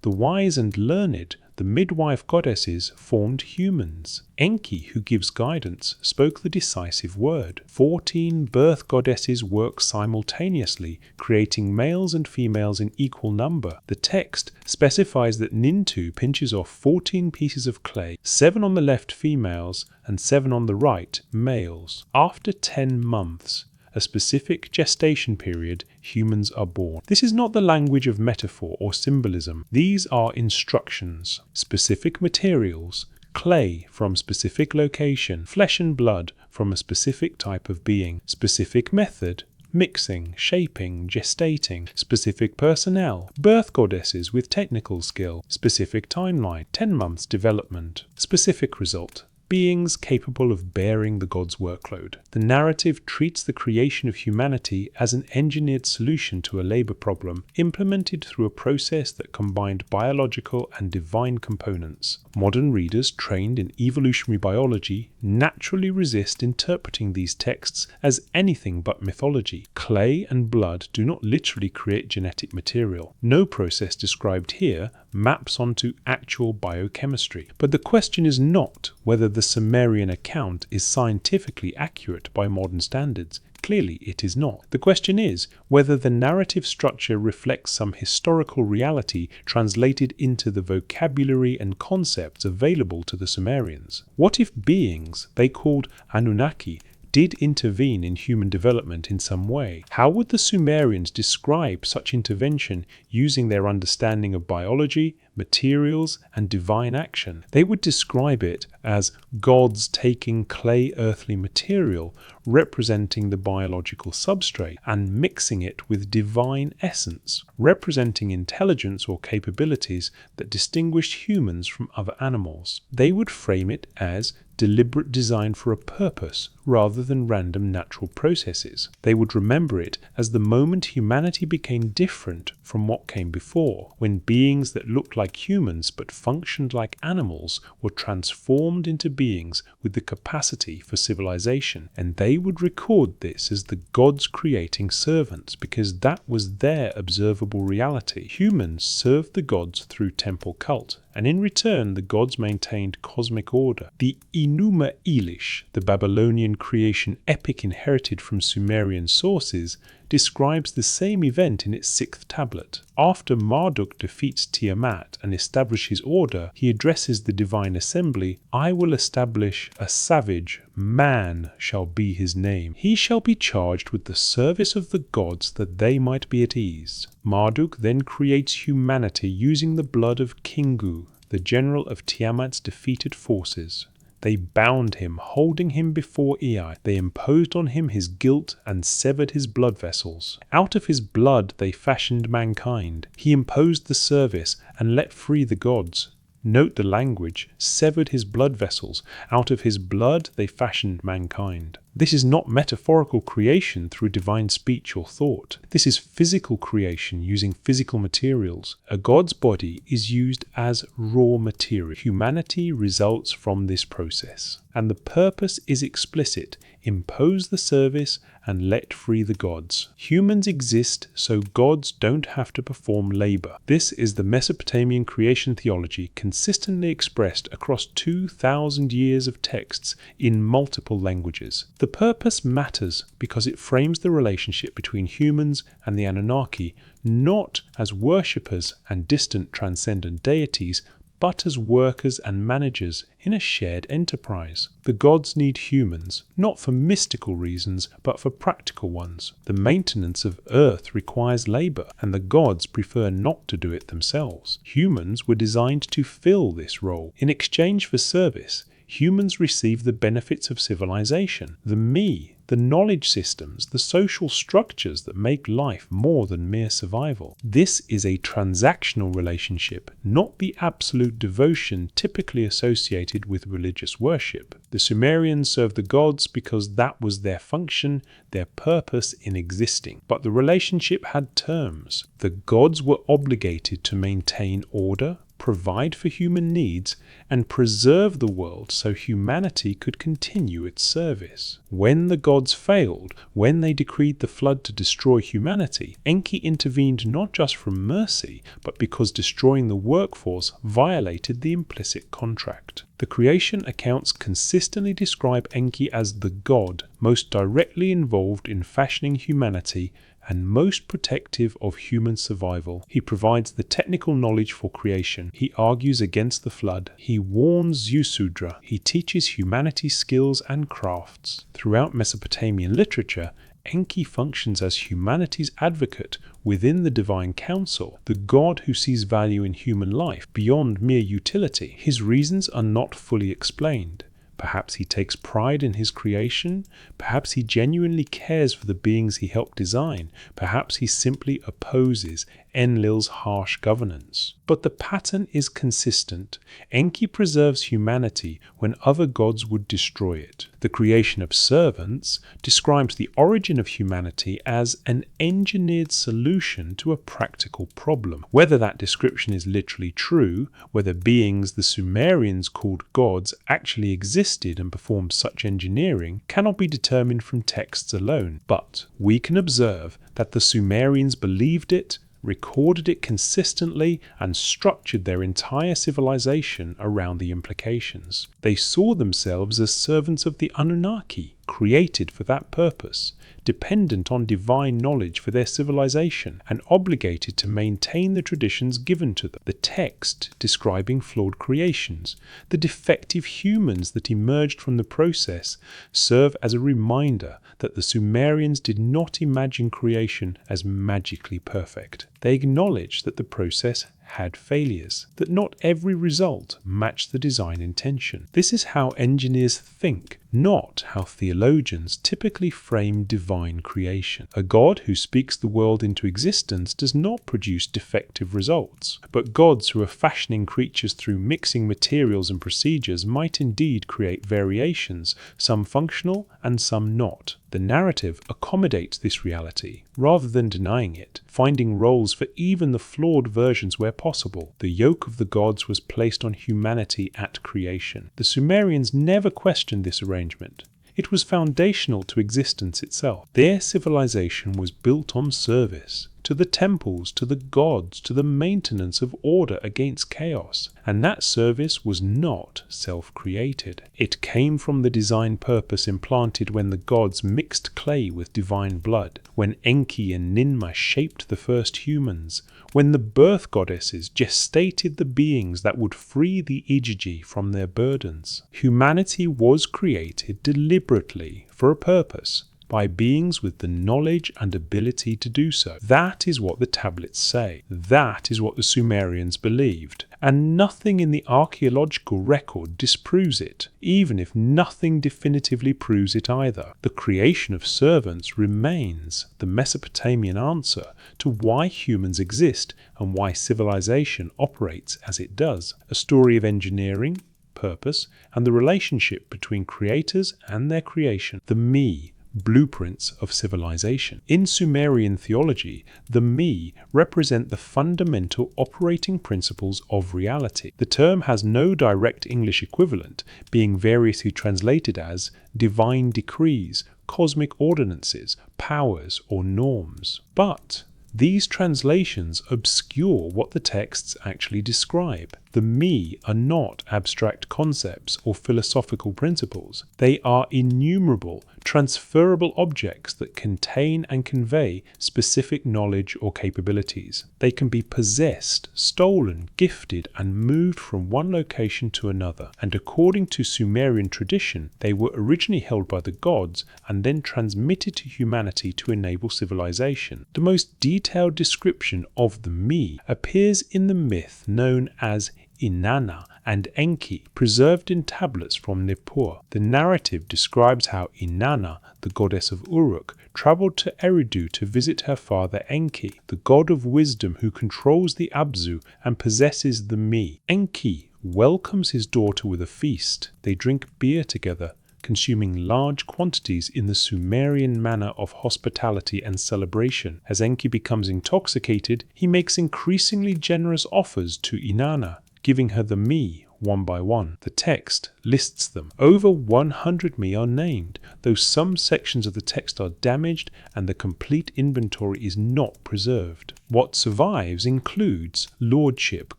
The wise and learned, the midwife goddesses, formed humans. Enki, who gives guidance, spoke the decisive word. 14 birth goddesses work simultaneously, creating males and females in equal number. The text specifies that Nintu pinches off 14 pieces of clay, 7 on the left females and 7 on the right males. After 10 months, a specific gestation period, humans are born. This is not the language of metaphor or symbolism. These are instructions. Specific materials, clay from specific location, flesh and blood from a specific type of being, specific method, mixing, shaping, gestating, specific personnel, birth goddesses with technical skill, specific timeline, 10 months development, specific result, beings capable of bearing the god's workload. The narrative treats the creation of humanity as an engineered solution to a labor problem, implemented through a process that combined biological and divine components. Modern readers trained in evolutionary biology naturally resist interpreting these texts as anything but mythology. Clay and blood do not literally create genetic material. No process described here maps onto actual biochemistry. But the question is not whether the Sumerian account is scientifically accurate by modern standards. Clearly it is not. The question is whether the narrative structure reflects some historical reality translated into the vocabulary and concepts available to the Sumerians. What if beings they called Anunnaki did intervene in human development in some way. How would the Sumerians describe such intervention using their understanding of biology, materials, and divine action? They would describe it as gods taking clay earthly material, representing the biological substrate, and mixing it with divine essence, representing intelligence or capabilities that distinguished humans from other animals. They would frame it as deliberate design for a purpose rather than random natural processes. They would remember it as the moment humanity became different from what came before, when beings that looked like humans but functioned like animals were transformed into beings with the capacity for civilization. And they would record this as the gods creating servants because that was their observable reality. Humans served the gods through temple cult, and in return the gods maintained cosmic order. The Enuma Elish, the Babylonian creation epic inherited from Sumerian sources, describes the same event in its 6th tablet. After Marduk defeats Tiamat and establishes order, he addresses the divine assembly, "I will establish a savage, man shall be his name. He shall be charged with the service of the gods that they might be at ease." Marduk then creates humanity using the blood of Kingu, the general of Tiamat's defeated forces. They bound him, holding him before Ea. They imposed on him his guilt and severed his blood vessels. Out of his blood they fashioned mankind. He imposed the service and let free the gods. Note the language, severed his blood vessels. Out of his blood they fashioned mankind. This is not metaphorical creation through divine speech or thought. This is physical creation using physical materials. A god's body is used as raw material. Humanity results from this process. And the purpose is explicit: impose the service and let free the gods. Humans exist so gods don't have to perform labor. This is the Mesopotamian creation theology consistently expressed across 2,000 years of texts in multiple languages. The purpose matters because it frames the relationship between humans and the Anunnaki, not as worshippers and distant transcendent deities, but as workers and managers in a shared enterprise. The gods need humans, not for mystical reasons, but for practical ones. The maintenance of Earth requires labor, and the gods prefer not to do it themselves. Humans were designed to fill this role. In exchange for service, humans receive the benefits of civilization, the me, the knowledge systems, the social structures that make life more than mere survival. This is a transactional relationship, not the absolute devotion typically associated with religious worship. The Sumerians served the gods because that was their function, their purpose in existing. But the relationship had terms. The gods were obligated to maintain order, provide for human needs, and preserve the world so humanity could continue its service. When the gods failed, when they decreed the flood to destroy humanity, Enki intervened not just from mercy, but because destroying the workforce violated the implicit contract. The creation accounts consistently describe Enki as the god most directly involved in fashioning humanity and most protective of human survival. He provides the technical knowledge for creation. He argues against the flood. He warns Yusudra. He teaches humanity skills and crafts. Throughout Mesopotamian literature, Enki functions as humanity's advocate within the divine council, the god who sees value in human life beyond mere utility. His reasons are not fully explained. Perhaps he takes pride in his creation. Perhaps he genuinely cares for the beings he helped design. Perhaps he simply opposes Enlil's harsh governance. But the pattern is consistent. Enki preserves humanity when other gods would destroy it. The creation of servants describes the origin of humanity as an engineered solution to a practical problem. Whether that description is literally true, whether beings the Sumerians called gods actually existed and performed such engineering, cannot be determined from texts alone. But we can observe that the Sumerians believed it, recorded it consistently, and structured their entire civilization around the implications. They saw themselves as servants of the Anunnaki, created for that purpose, dependent on divine knowledge for their civilization, and obligated to maintain the traditions given to them. The text describing flawed creations, the defective humans that emerged from the process, serve as a reminder that the Sumerians did not imagine creation as magically perfect. They acknowledged that the process had failures, that not every result matched the design intention. This is how engineers think, not how theologians typically frame divine creation. A God who speaks the world into existence does not produce defective results, but gods who are fashioning creatures through mixing materials and procedures might indeed create variations, some functional and some not. The narrative accommodates this reality, rather than denying it, finding roles for even the flawed versions where possible. The yoke of the gods was placed on humanity at creation. The Sumerians never questioned this arrangement. It was foundational to existence itself. Their civilization was built on service, to the temples, to the gods, to the maintenance of order against chaos. And that service was not self-created. It came from the design purpose implanted when the gods mixed clay with divine blood, when Enki and Ninmah shaped the first humans, when the birth goddesses gestated the beings that would free the Igigi from their burdens. Humanity was created deliberately for a purpose, by beings with the knowledge and ability to do so. That is what the tablets say. That is what the Sumerians believed. And nothing in the archaeological record disproves it, even if nothing definitively proves it either. The creation of servants remains the Mesopotamian answer to why humans exist and why civilization operates as it does. A story of engineering, purpose, and the relationship between creators and their creation. The me, blueprints of civilization. In Sumerian theology, the me represent the fundamental operating principles of reality. The term has no direct English equivalent, being variously translated as divine decrees, cosmic ordinances, powers, or norms. But these translations obscure what the texts actually describe. The me are not abstract concepts or philosophical principles. They are innumerable, transferable objects that contain and convey specific knowledge or capabilities. They can be possessed, stolen, gifted, and moved from one location to another. And according to Sumerian tradition, they were originally held by the gods and then transmitted to humanity to enable civilization. The most detailed description of the me appears in the myth known as Inanna and Enki, preserved in tablets from Nippur. The narrative describes how Inanna, the goddess of Uruk, travelled to Eridu to visit her father Enki, the god of wisdom who controls the Abzu and possesses the me. Enki welcomes his daughter with a feast. They drink beer together, consuming large quantities in the Sumerian manner of hospitality and celebration. As Enki becomes intoxicated, he makes increasingly generous offers to Inanna, giving her the me one by one. The text lists them. Over 100 me are named, though some sections of the text are damaged and the complete inventory is not preserved. What survives includes lordship,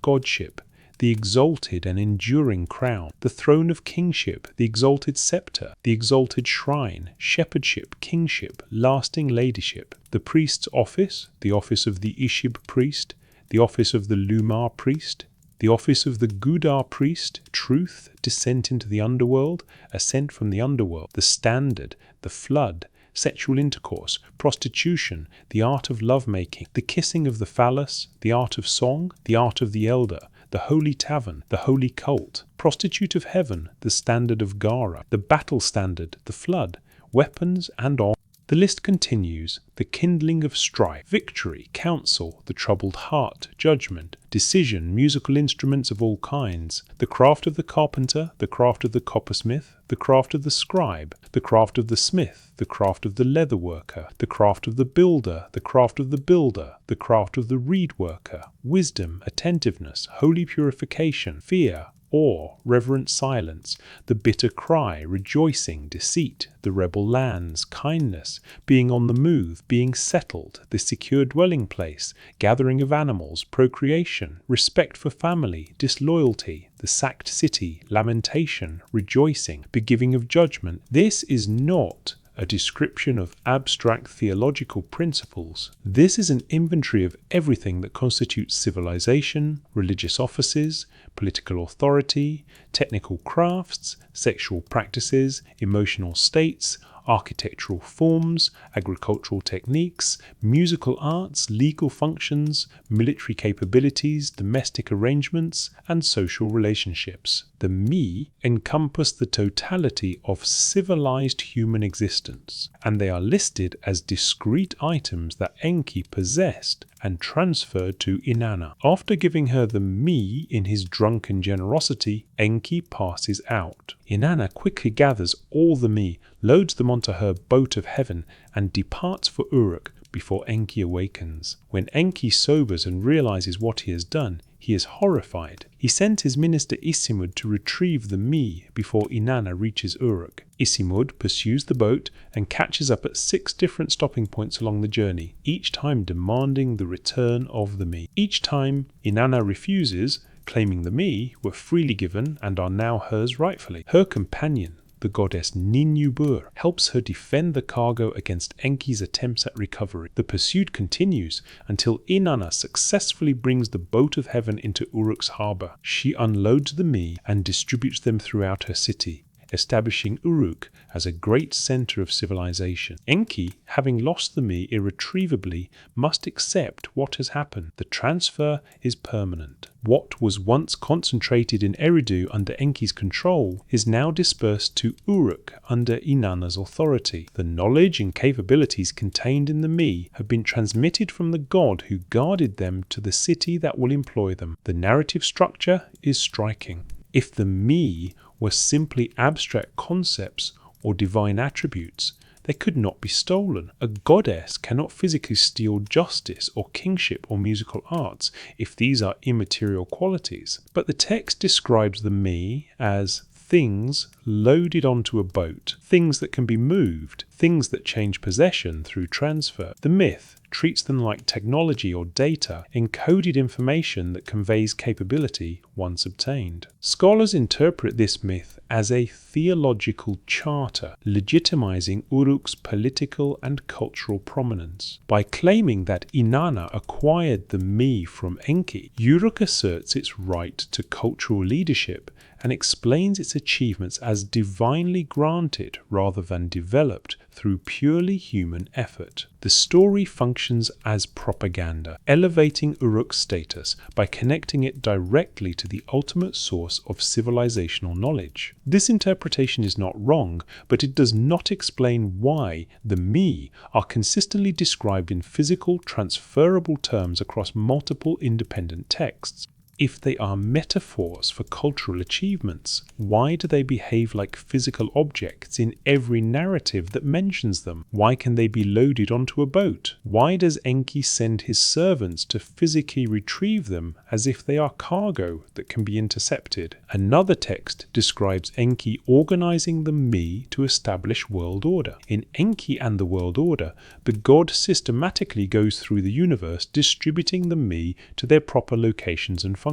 godship, the exalted and enduring crown, the throne of kingship, the exalted scepter, the exalted shrine, shepherdship, kingship, lasting ladyship, the priest's office, the office of the Ishib priest, the office of the Lumar priest, the office of the Gudar priest, truth, descent into the underworld, ascent from the underworld, the standard, the flood, sexual intercourse, prostitution, the art of lovemaking, the kissing of the phallus, the art of song, the art of the elder, the holy tavern, the holy cult, prostitute of heaven, the standard of Gara, the battle standard, the flood, weapons and honor. The list continues: the kindling of strife, victory, counsel, the troubled heart, judgment, decision, musical instruments of all kinds, the craft of the carpenter, the craft of the coppersmith, the craft of the scribe, the craft of the smith, the craft of the leather worker, the craft of the builder, the craft of the builder, the craft of the reed worker, wisdom, attentiveness, holy purification, fear, awe, reverent silence, the bitter cry, rejoicing, deceit, the rebel lands, kindness, being on the move, being settled, the secure dwelling place, gathering of animals, procreation, respect for family, disloyalty, the sacked city, lamentation, rejoicing, the giving of judgment. This is not a description of abstract theological principles. This is an inventory of everything that constitutes civilization, religious offices, political authority, technical crafts, sexual practices, emotional states, architectural forms, agricultural techniques, musical arts, legal functions, military capabilities, domestic arrangements, and social relationships. The me encompass the totality of civilized human existence, and they are listed as discrete items that Enki possessed and transferred to Inanna. After giving her the me in his drunken generosity, Enki passes out. Inanna quickly gathers all the me, loads them onto her boat of heaven, and departs for Uruk before Enki awakens. When Enki sobers and realizes what he has done, he is horrified. He sent his minister Isimud to retrieve the me before Inanna reaches Uruk. Isimud pursues the boat and catches up at 6 different stopping points along the journey, each time demanding the return of the me. Each time Inanna refuses, claiming the me were freely given and are now hers rightfully. Her companion, the goddess Ninubur, helps her defend the cargo against Enki's attempts at recovery. The pursuit continues until Inanna successfully brings the boat of heaven into Uruk's harbour. She unloads the me and distributes them throughout her city, establishing Uruk as a great centre of civilization. Enki, having lost the me irretrievably, must accept what has happened. The transfer is permanent. What was once concentrated in Eridu under Enki's control is now dispersed to Uruk under Inanna's authority. The knowledge and capabilities contained in the me have been transmitted from the god who guarded them to the city that will employ them. The narrative structure is striking. If the me were simply abstract concepts or divine attributes, they could not be stolen. A goddess cannot physically steal justice or kingship or musical arts if these are immaterial qualities. But the text describes the me as things loaded onto a boat, things that can be moved, things that change possession through transfer. The myth treats them like technology or data, encoded information that conveys capability once obtained. Scholars interpret this myth as a theological charter, legitimizing Uruk's political and cultural prominence. By claiming that Inanna acquired the me from Enki, Uruk asserts its right to cultural leadership and explains its achievements as divinely granted rather than developed through purely human effort. The story functions as propaganda, elevating Uruk's status by connecting it directly to the ultimate source of civilizational knowledge. This interpretation is not wrong, but it does not explain why the me are consistently described in physical, transferable terms across multiple independent texts. If they are metaphors for cultural achievements, why do they behave like physical objects in every narrative that mentions them? Why can they be loaded onto a boat? Why does Enki send his servants to physically retrieve them as if they are cargo that can be intercepted? Another text describes Enki organizing the me to establish world order. In Enki and the world order, the god systematically goes through the universe distributing the me to their proper locations and functions.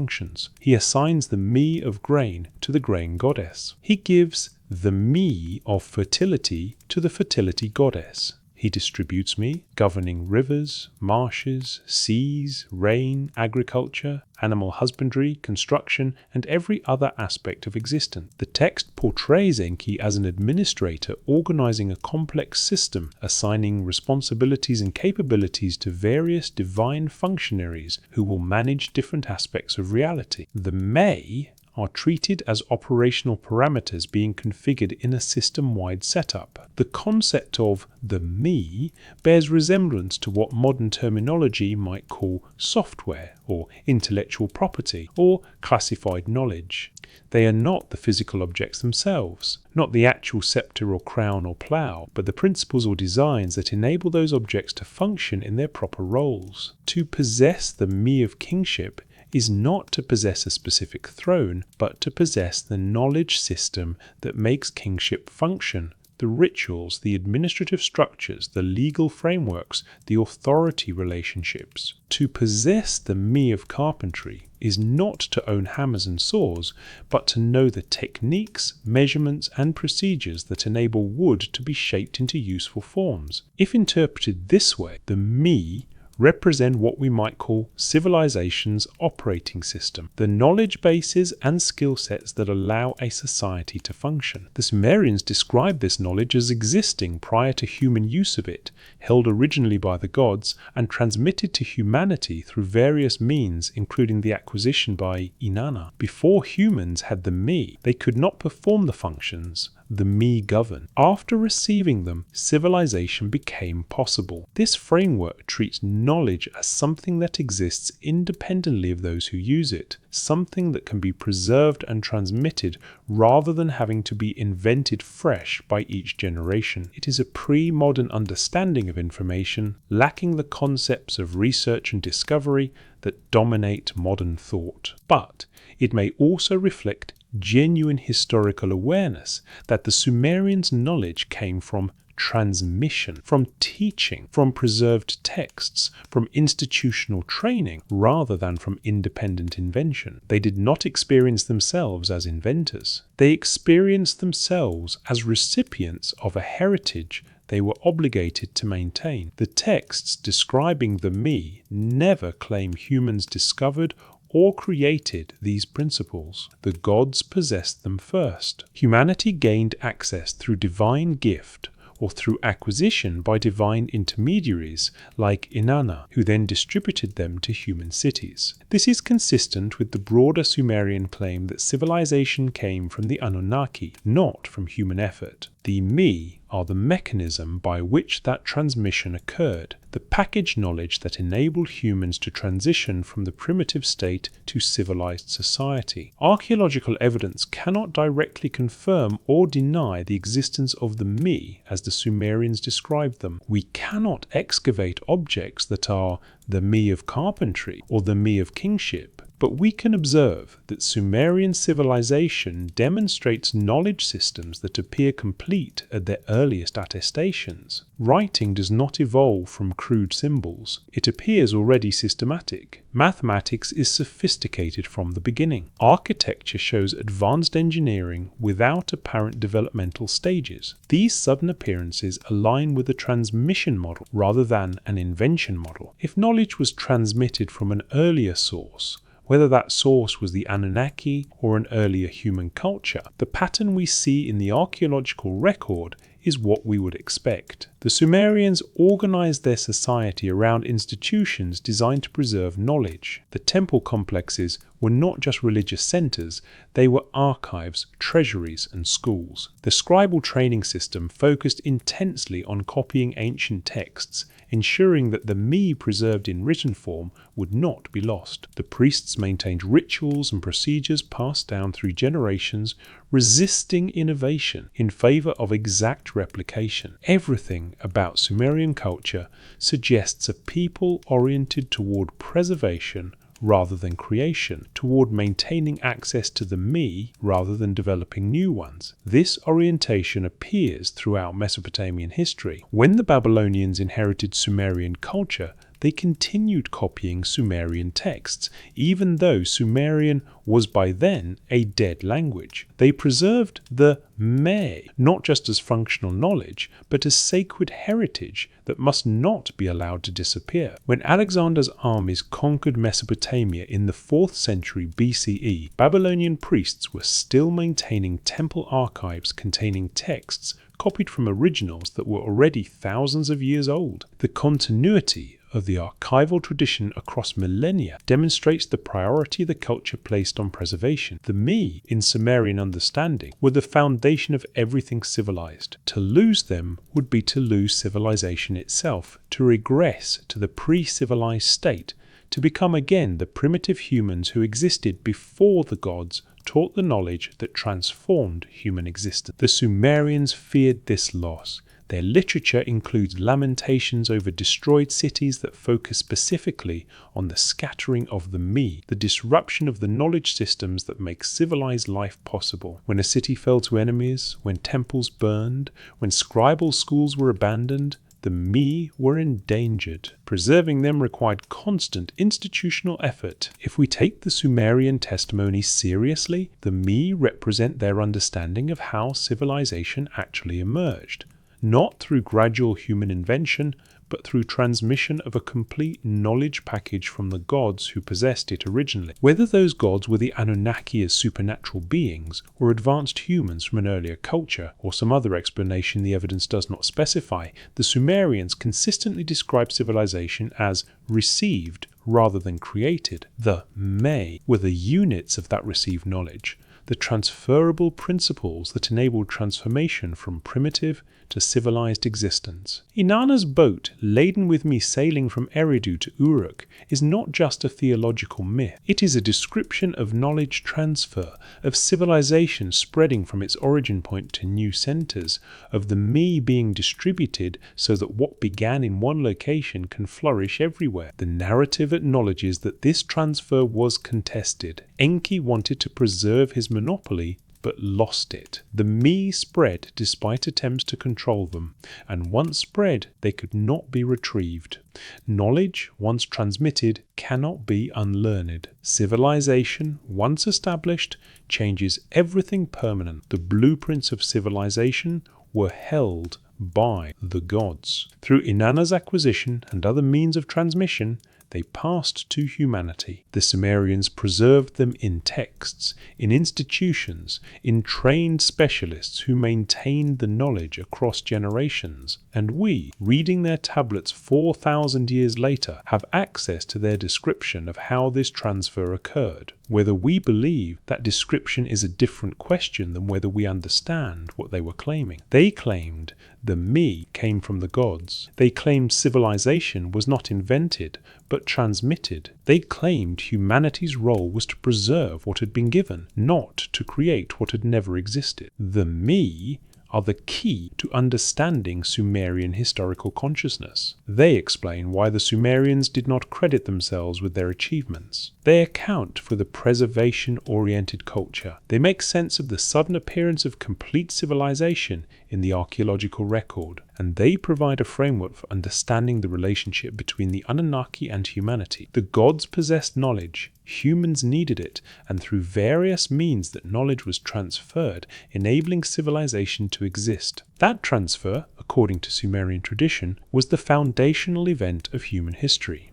He assigns the me of grain to the grain goddess. He gives the me of fertility to the fertility goddess. He distributes me, governing rivers, marshes, seas, rain, agriculture, animal husbandry, construction, and every other aspect of existence. The text portrays Enki as an administrator organizing a complex system, assigning responsibilities and capabilities to various divine functionaries who will manage different aspects of reality. The May are treated as operational parameters being configured in a system-wide setup. The concept of the me bears resemblance to what modern terminology might call software or intellectual property or classified knowledge. They are not the physical objects themselves, not the actual scepter or crown or plough, but the principles or designs that enable those objects to function in their proper roles. To possess the me of kingship is not to possess a specific throne, but to possess the knowledge system that makes kingship function. The rituals, the administrative structures, the legal frameworks, the authority relationships. To possess the me of carpentry is not to own hammers and saws, but to know the techniques, measurements, and procedures that enable wood to be shaped into useful forms. If interpreted this way, the me represent what we might call civilization's operating system, the knowledge bases and skill sets that allow a society to function. The Sumerians described this knowledge as existing prior to human use of it, held originally by the gods, and transmitted to humanity through various means, including the acquisition by Inanna. Before humans had the me, they could not perform the functions the me govern. After receiving them, civilization became possible. This framework treats knowledge as something that exists independently of those who use it, something that can be preserved and transmitted rather than having to be invented fresh by each generation. It is a pre-modern understanding of information, lacking the concepts of research and discovery that dominate modern thought. But it may also reflect genuine historical awareness that the Sumerians' knowledge came from transmission, from teaching, from preserved texts, from institutional training, rather than from independent invention. They did not experience themselves as inventors. They experienced themselves as recipients of a heritage they were obligated to maintain. The texts describing the me never claim humans discovered or created these principles. The gods possessed them first. Humanity gained access through divine gift or through acquisition by divine intermediaries like Inanna, who then distributed them to human cities. This is consistent with the broader Sumerian claim that civilization came from the Anunnaki, not from human effort. The me are the mechanism by which that transmission occurred, the packaged knowledge that enabled humans to transition from the primitive state to civilized society. Archaeological evidence cannot directly confirm or deny the existence of the me as the Sumerians described them. We cannot excavate objects that are the me of carpentry or the me of kingship, but we can observe that Sumerian civilization demonstrates knowledge systems that appear complete at their earliest attestations. Writing does not evolve from crude symbols. It appears already systematic. Mathematics is sophisticated from the beginning. Architecture shows advanced engineering without apparent developmental stages. These sudden appearances align with a transmission model rather than an invention model. If knowledge was transmitted from an earlier source, whether that source was the Anunnaki or an earlier human culture, the pattern we see in the archaeological record is what we would expect. The Sumerians organized their society around institutions designed to preserve knowledge. The temple complexes were not just religious centers, they were archives, treasuries, and schools. The scribal training system focused intensely on copying ancient texts, ensuring that the me preserved in written form would not be lost. The priests maintained rituals and procedures passed down through generations, resisting innovation in favor of exact replication. Everything about Sumerian culture suggests a people oriented toward preservation rather than creation, toward maintaining access to the me rather than developing new ones. This orientation appears throughout Mesopotamian history. When the Babylonians inherited Sumerian culture, they continued copying Sumerian texts, even though Sumerian was by then a dead language. They preserved the me, not just as functional knowledge, but as sacred heritage that must not be allowed to disappear. When Alexander's armies conquered Mesopotamia in the 4th century BCE, Babylonian priests were still maintaining temple archives containing texts copied from originals that were already thousands of years old. The continuity of the archival tradition across millennia demonstrates the priority the culture placed on preservation. The me, in Sumerian understanding, were the foundation of everything civilized. To lose them would be to lose civilization itself, to regress to the pre-civilized state, to become again the primitive humans who existed before the gods taught the knowledge that transformed human existence. The Sumerians feared this loss. Their literature includes lamentations over destroyed cities that focus specifically on the scattering of the me, the disruption of the knowledge systems that make civilized life possible. When a city fell to enemies, when temples burned, when scribal schools were abandoned, the me were endangered. Preserving them required constant institutional effort. If we take the Sumerian testimony seriously, the me represent their understanding of how civilization actually emerged, not through gradual human invention, but through transmission of a complete knowledge package from the gods who possessed it originally. Whether those gods were the Anunnaki as supernatural beings, or advanced humans from an earlier culture, or some other explanation the evidence does not specify, the Sumerians consistently describe civilization as received rather than created. The me were the units of that received knowledge, the transferable principles that enabled transformation from primitive to civilized existence. Inanna's boat, laden with me sailing from Eridu to Uruk, is not just a theological myth. It is a description of knowledge transfer, of civilization spreading from its origin point to new centers, of the me being distributed so that what began in one location can flourish everywhere. The narrative acknowledges that this transfer was contested. Enki wanted to preserve his monopoly, but lost it. The me spread despite attempts to control them, and once spread, they could not be retrieved. Knowledge, once transmitted, cannot be unlearned. Civilization, once established, changes everything permanent. The blueprints of civilization were held by the gods. Through Inanna's acquisition and other means of transmission, they passed to humanity. The Sumerians preserved them in texts, in institutions, in trained specialists who maintained the knowledge across generations. And we, reading their tablets 4,000 years later, have access to their description of how this transfer occurred. Whether we believe that description is a different question than whether we understand what they were claiming. They claimed the me came from the gods. They claimed civilization was not invented, but transmitted. They claimed humanity's role was to preserve what had been given, not to create what had never existed. The me are the key to understanding Sumerian historical consciousness. They explain why the Sumerians did not credit themselves with their achievements. They account for the preservation-oriented culture. They make sense of the sudden appearance of complete civilization in the archaeological record, and they provide a framework for understanding the relationship between the Anunnaki and humanity. The gods possessed knowledge, humans needed it, and through various means that knowledge was transferred, enabling civilization to exist. That transfer, according to Sumerian tradition, was the foundational event of human history.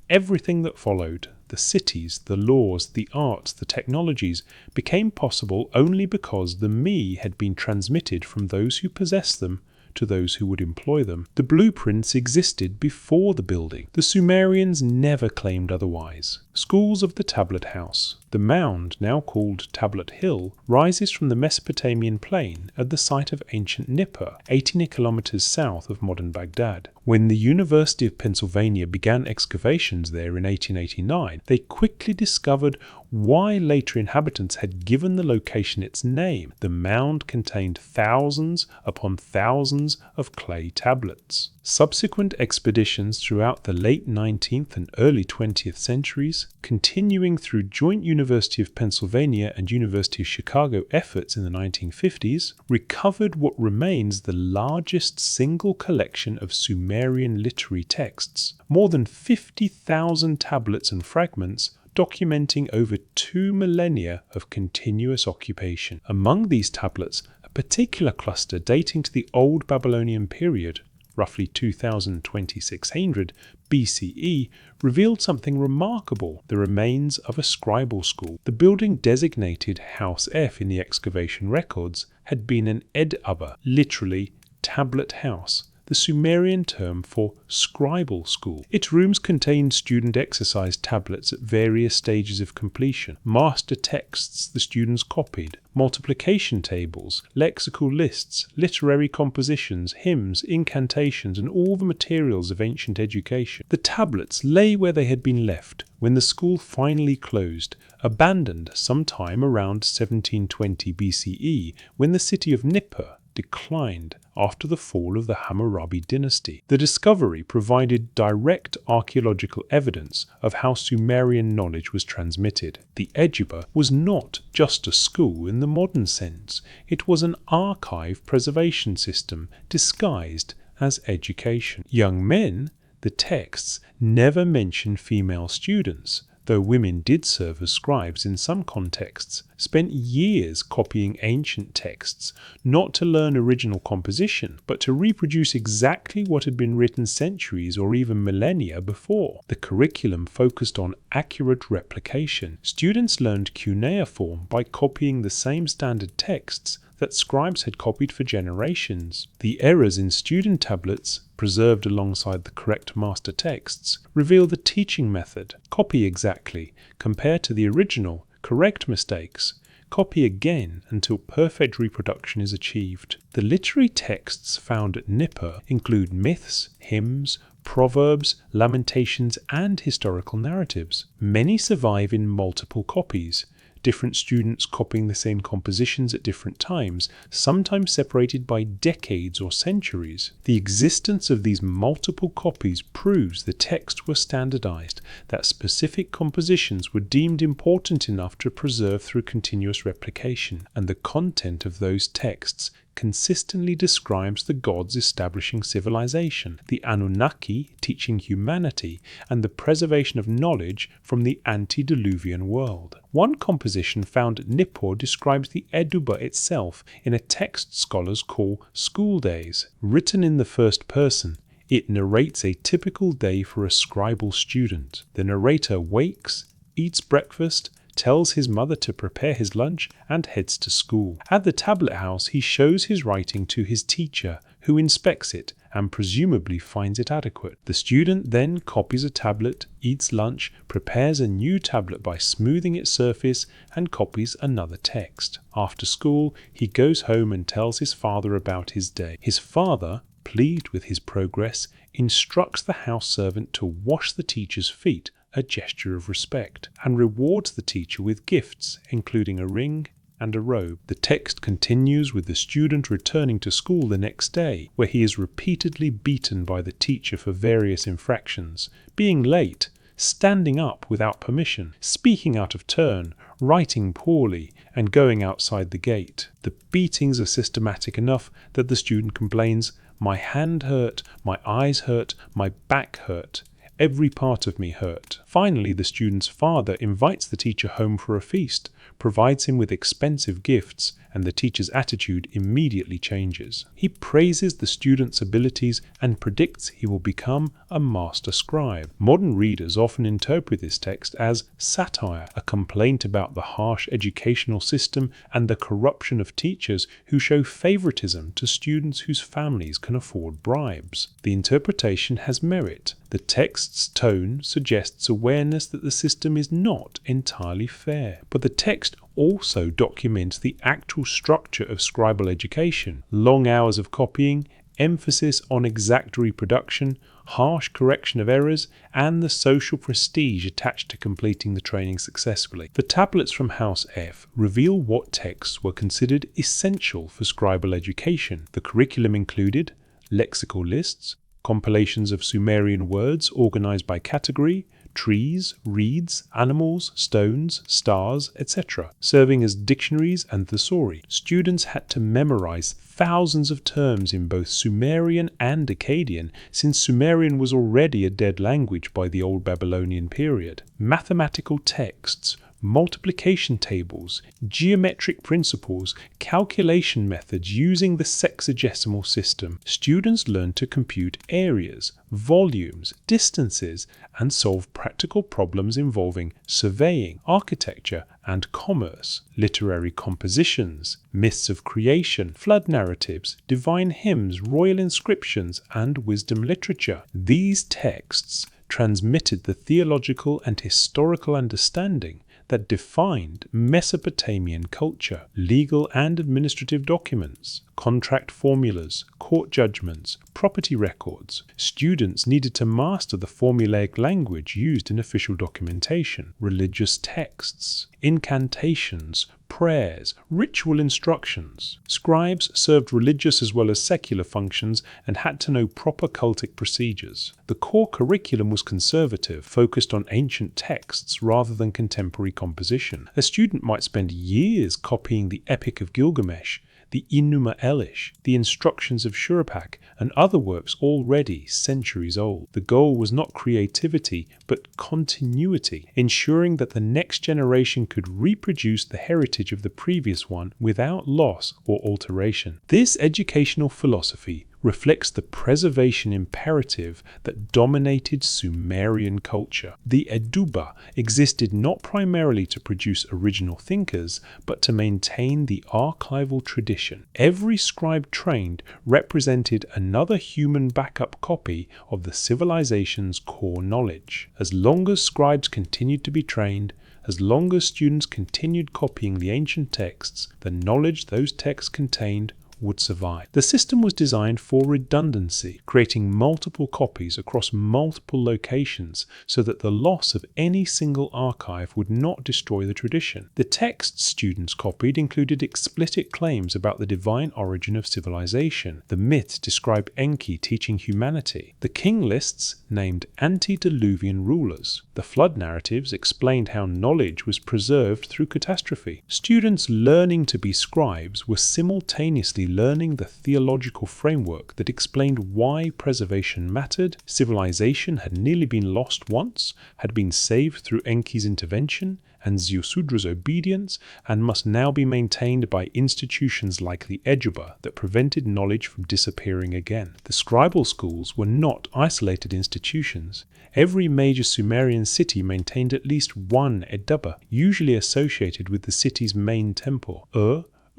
Everything that followed, the cities, the laws, the arts, the technologies, became possible only because the me had been transmitted from those who possessed them to those who would employ them. The blueprints existed before the building. The Sumerians never claimed otherwise. Schools of the Tablet House. The mound, now called Tablet Hill, rises from the Mesopotamian plain at the site of ancient Nippur, 18 kilometers south of modern Baghdad. When the University of Pennsylvania began excavations there in 1889, they quickly discovered why later inhabitants had given the location its name. The mound contained thousands upon thousands of clay tablets. Subsequent expeditions throughout the late 19th and early 20th centuries, continuing through joint University of Pennsylvania and University of Chicago efforts in the 1950s, recovered what remains the largest single collection of Sumerian literary texts, more than 50,000 tablets and fragments, documenting over 2 millennia of continuous occupation. Among these tablets, a particular cluster dating to the Old Babylonian period, roughly 2000-2600 BCE, revealed something remarkable, the remains of a scribal school. The building designated House F in the excavation records had been an edaba, literally tablet house, the Sumerian term for scribal school. Its rooms contained student exercise tablets at various stages of completion, master texts the students copied, multiplication tables, lexical lists, literary compositions, hymns, incantations, and all the materials of ancient education. The tablets lay where they had been left when the school finally closed, abandoned sometime around 1720 BCE, when the city of Nippur, declined after the fall of the Hammurabi dynasty. The discovery provided direct archaeological evidence of how Sumerian knowledge was transmitted. The Ejiba was not just a school in the modern sense, it was an archive preservation system disguised as education. Young men, the texts never mention female students, though women did serve as scribes in some contexts, spent years copying ancient texts, not to learn original composition, but to reproduce exactly what had been written centuries or even millennia before. The curriculum focused on accurate replication. Students learned cuneiform by copying the same standard texts that scribes had copied for generations. The errors in student tablets, preserved alongside the correct master texts, reveal the teaching method. Copy exactly, compare to the original, correct mistakes, copy again until perfect reproduction is achieved. The literary texts found at Nippur include myths, hymns, proverbs, lamentations, and historical narratives. Many survive in multiple copies, different students copying the same compositions at different times, sometimes separated by decades or centuries. The existence of these multiple copies proves the texts were standardized, that specific compositions were deemed important enough to preserve through continuous replication, and the content of those texts consistently describes the gods establishing civilization, the Anunnaki teaching humanity, and the preservation of knowledge from the antediluvian world. One composition found at Nippur describes the Eduba itself in a text scholars call School Days. Written in the first person, it narrates a typical day for a scribal student. The narrator wakes, eats breakfast, tells his mother to prepare his lunch, and heads to school. At the tablet house, he shows his writing to his teacher, who inspects it and presumably finds it adequate. The student then copies a tablet, eats lunch, prepares a new tablet by smoothing its surface, and copies another text. After school, he goes home and tells his father about his day. His father, pleased with his progress, instructs the house servant to wash the teacher's feet, a gesture of respect, and rewards the teacher with gifts, including a ring and a robe. The text continues with the student returning to school the next day, where he is repeatedly beaten by the teacher for various infractions, being late, standing up without permission, speaking out of turn, writing poorly, and going outside the gate. The beatings are systematic enough that the student complains, "My hand hurt, my eyes hurt, my back hurt. Every part of me hurt." Finally, the student's father invites the teacher home for a feast, provides him with expensive gifts, and the teacher's attitude immediately changes. He praises the student's abilities and predicts he will become a master scribe. Modern readers often interpret this text as satire, a complaint about the harsh educational system and the corruption of teachers who show favoritism to students whose families can afford bribes. The interpretation has merit. The text's tone suggests awareness that the system is not entirely fair, but the text also documents the actual structure of scribal education: long hours of copying, emphasis on exact reproduction, harsh correction of errors, and the social prestige attached to completing the training successfully. The tablets from House F reveal what texts were considered essential for scribal education. The curriculum included lexical lists, compilations of Sumerian words organized by category, trees, reeds, animals, stones, stars, etc., serving as dictionaries and thesauri. Students had to memorize thousands of terms in both Sumerian and Akkadian, since Sumerian was already a dead language by the Old Babylonian period. Mathematical texts, multiplication tables, geometric principles, calculation methods using the sexagesimal system. Students learned to compute areas, volumes, distances, and solve practical problems involving surveying, architecture, and commerce. Literary compositions, myths of creation, flood narratives, divine hymns, royal inscriptions, and wisdom literature. These texts transmitted the theological and historical understanding that defined Mesopotamian culture. Legal and administrative documents, contract formulas, court judgments, property records. Students needed to master the formulaic language used in official documentation, religious texts, incantations, prayers, ritual instructions. Scribes served religious as well as secular functions and had to know proper cultic procedures. The core curriculum was conservative, focused on ancient texts rather than contemporary composition. A student might spend years copying the Epic of Gilgamesh, the Enuma Elish, the Instructions of Shuruppak, and other works already centuries old. The goal was not creativity, but continuity, ensuring that the next generation could reproduce the heritage of the previous one without loss or alteration. This educational philosophy reflects the preservation imperative that dominated Sumerian culture. The Eduba existed not primarily to produce original thinkers, but to maintain the archival tradition. Every scribe trained represented another human backup copy of the civilization's core knowledge. As long as scribes continued to be trained, as long as students continued copying the ancient texts, the knowledge those texts contained would survive. The system was designed for redundancy, creating multiple copies across multiple locations so that the loss of any single archive would not destroy the tradition. The texts students copied included explicit claims about the divine origin of civilization. The myths described Enki teaching humanity. The king lists named antediluvian rulers. The flood narratives explained how knowledge was preserved through catastrophe. Students learning to be scribes were simultaneously learning the theological framework that explained why preservation mattered. Civilization had nearly been lost once, had been saved through Enki's intervention and Ziusudra's obedience, and must now be maintained by institutions like the Eduba that prevented knowledge from disappearing again. The scribal schools were not isolated institutions. Every major Sumerian city maintained at least one Eduba, usually associated with the city's main temple.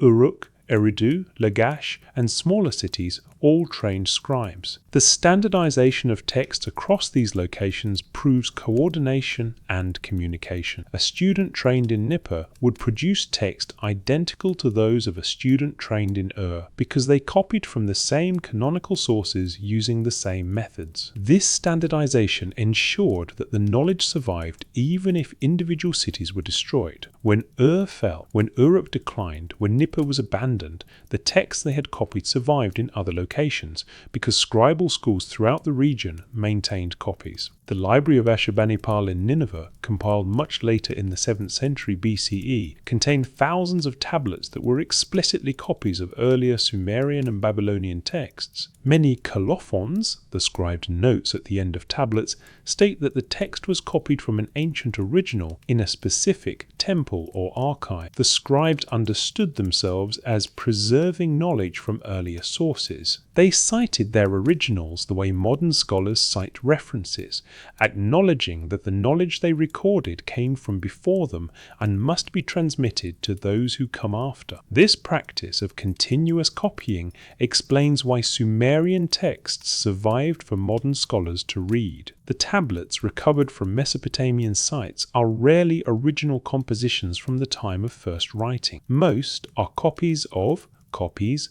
Uruk, Eridu, Lagash, and smaller cities all trained scribes. The standardization of text across these locations proves coordination and communication. A student trained in Nippur would produce text identical to those of a student trained in because they copied from the same canonical sources using the same methods. This standardization ensured that the knowledge survived even if individual cities were destroyed. When fell, when Uruk declined, when Nippur was abandoned, the texts they had copied survived in other locations because scribal schools throughout the region maintained copies. The Library of Ashurbanipal in Nineveh, compiled much later in the 7th century BCE, contained thousands of tablets that were explicitly copies of earlier Sumerian and Babylonian texts. Many colophons, the scribed notes at the end of tablets, state that the text was copied from an ancient original in a specific temple or archive. The scribes understood themselves as preserving knowledge from earlier sources. They cited their originals the way modern scholars cite references, acknowledging that the knowledge they recorded came from before them and must be transmitted to those who come after. This practice of continuous copying explains why Sumerian texts survived for modern scholars to read. The tablets recovered from Mesopotamian sites are rarely original compositions from the time of first writing. Most are copies of copies,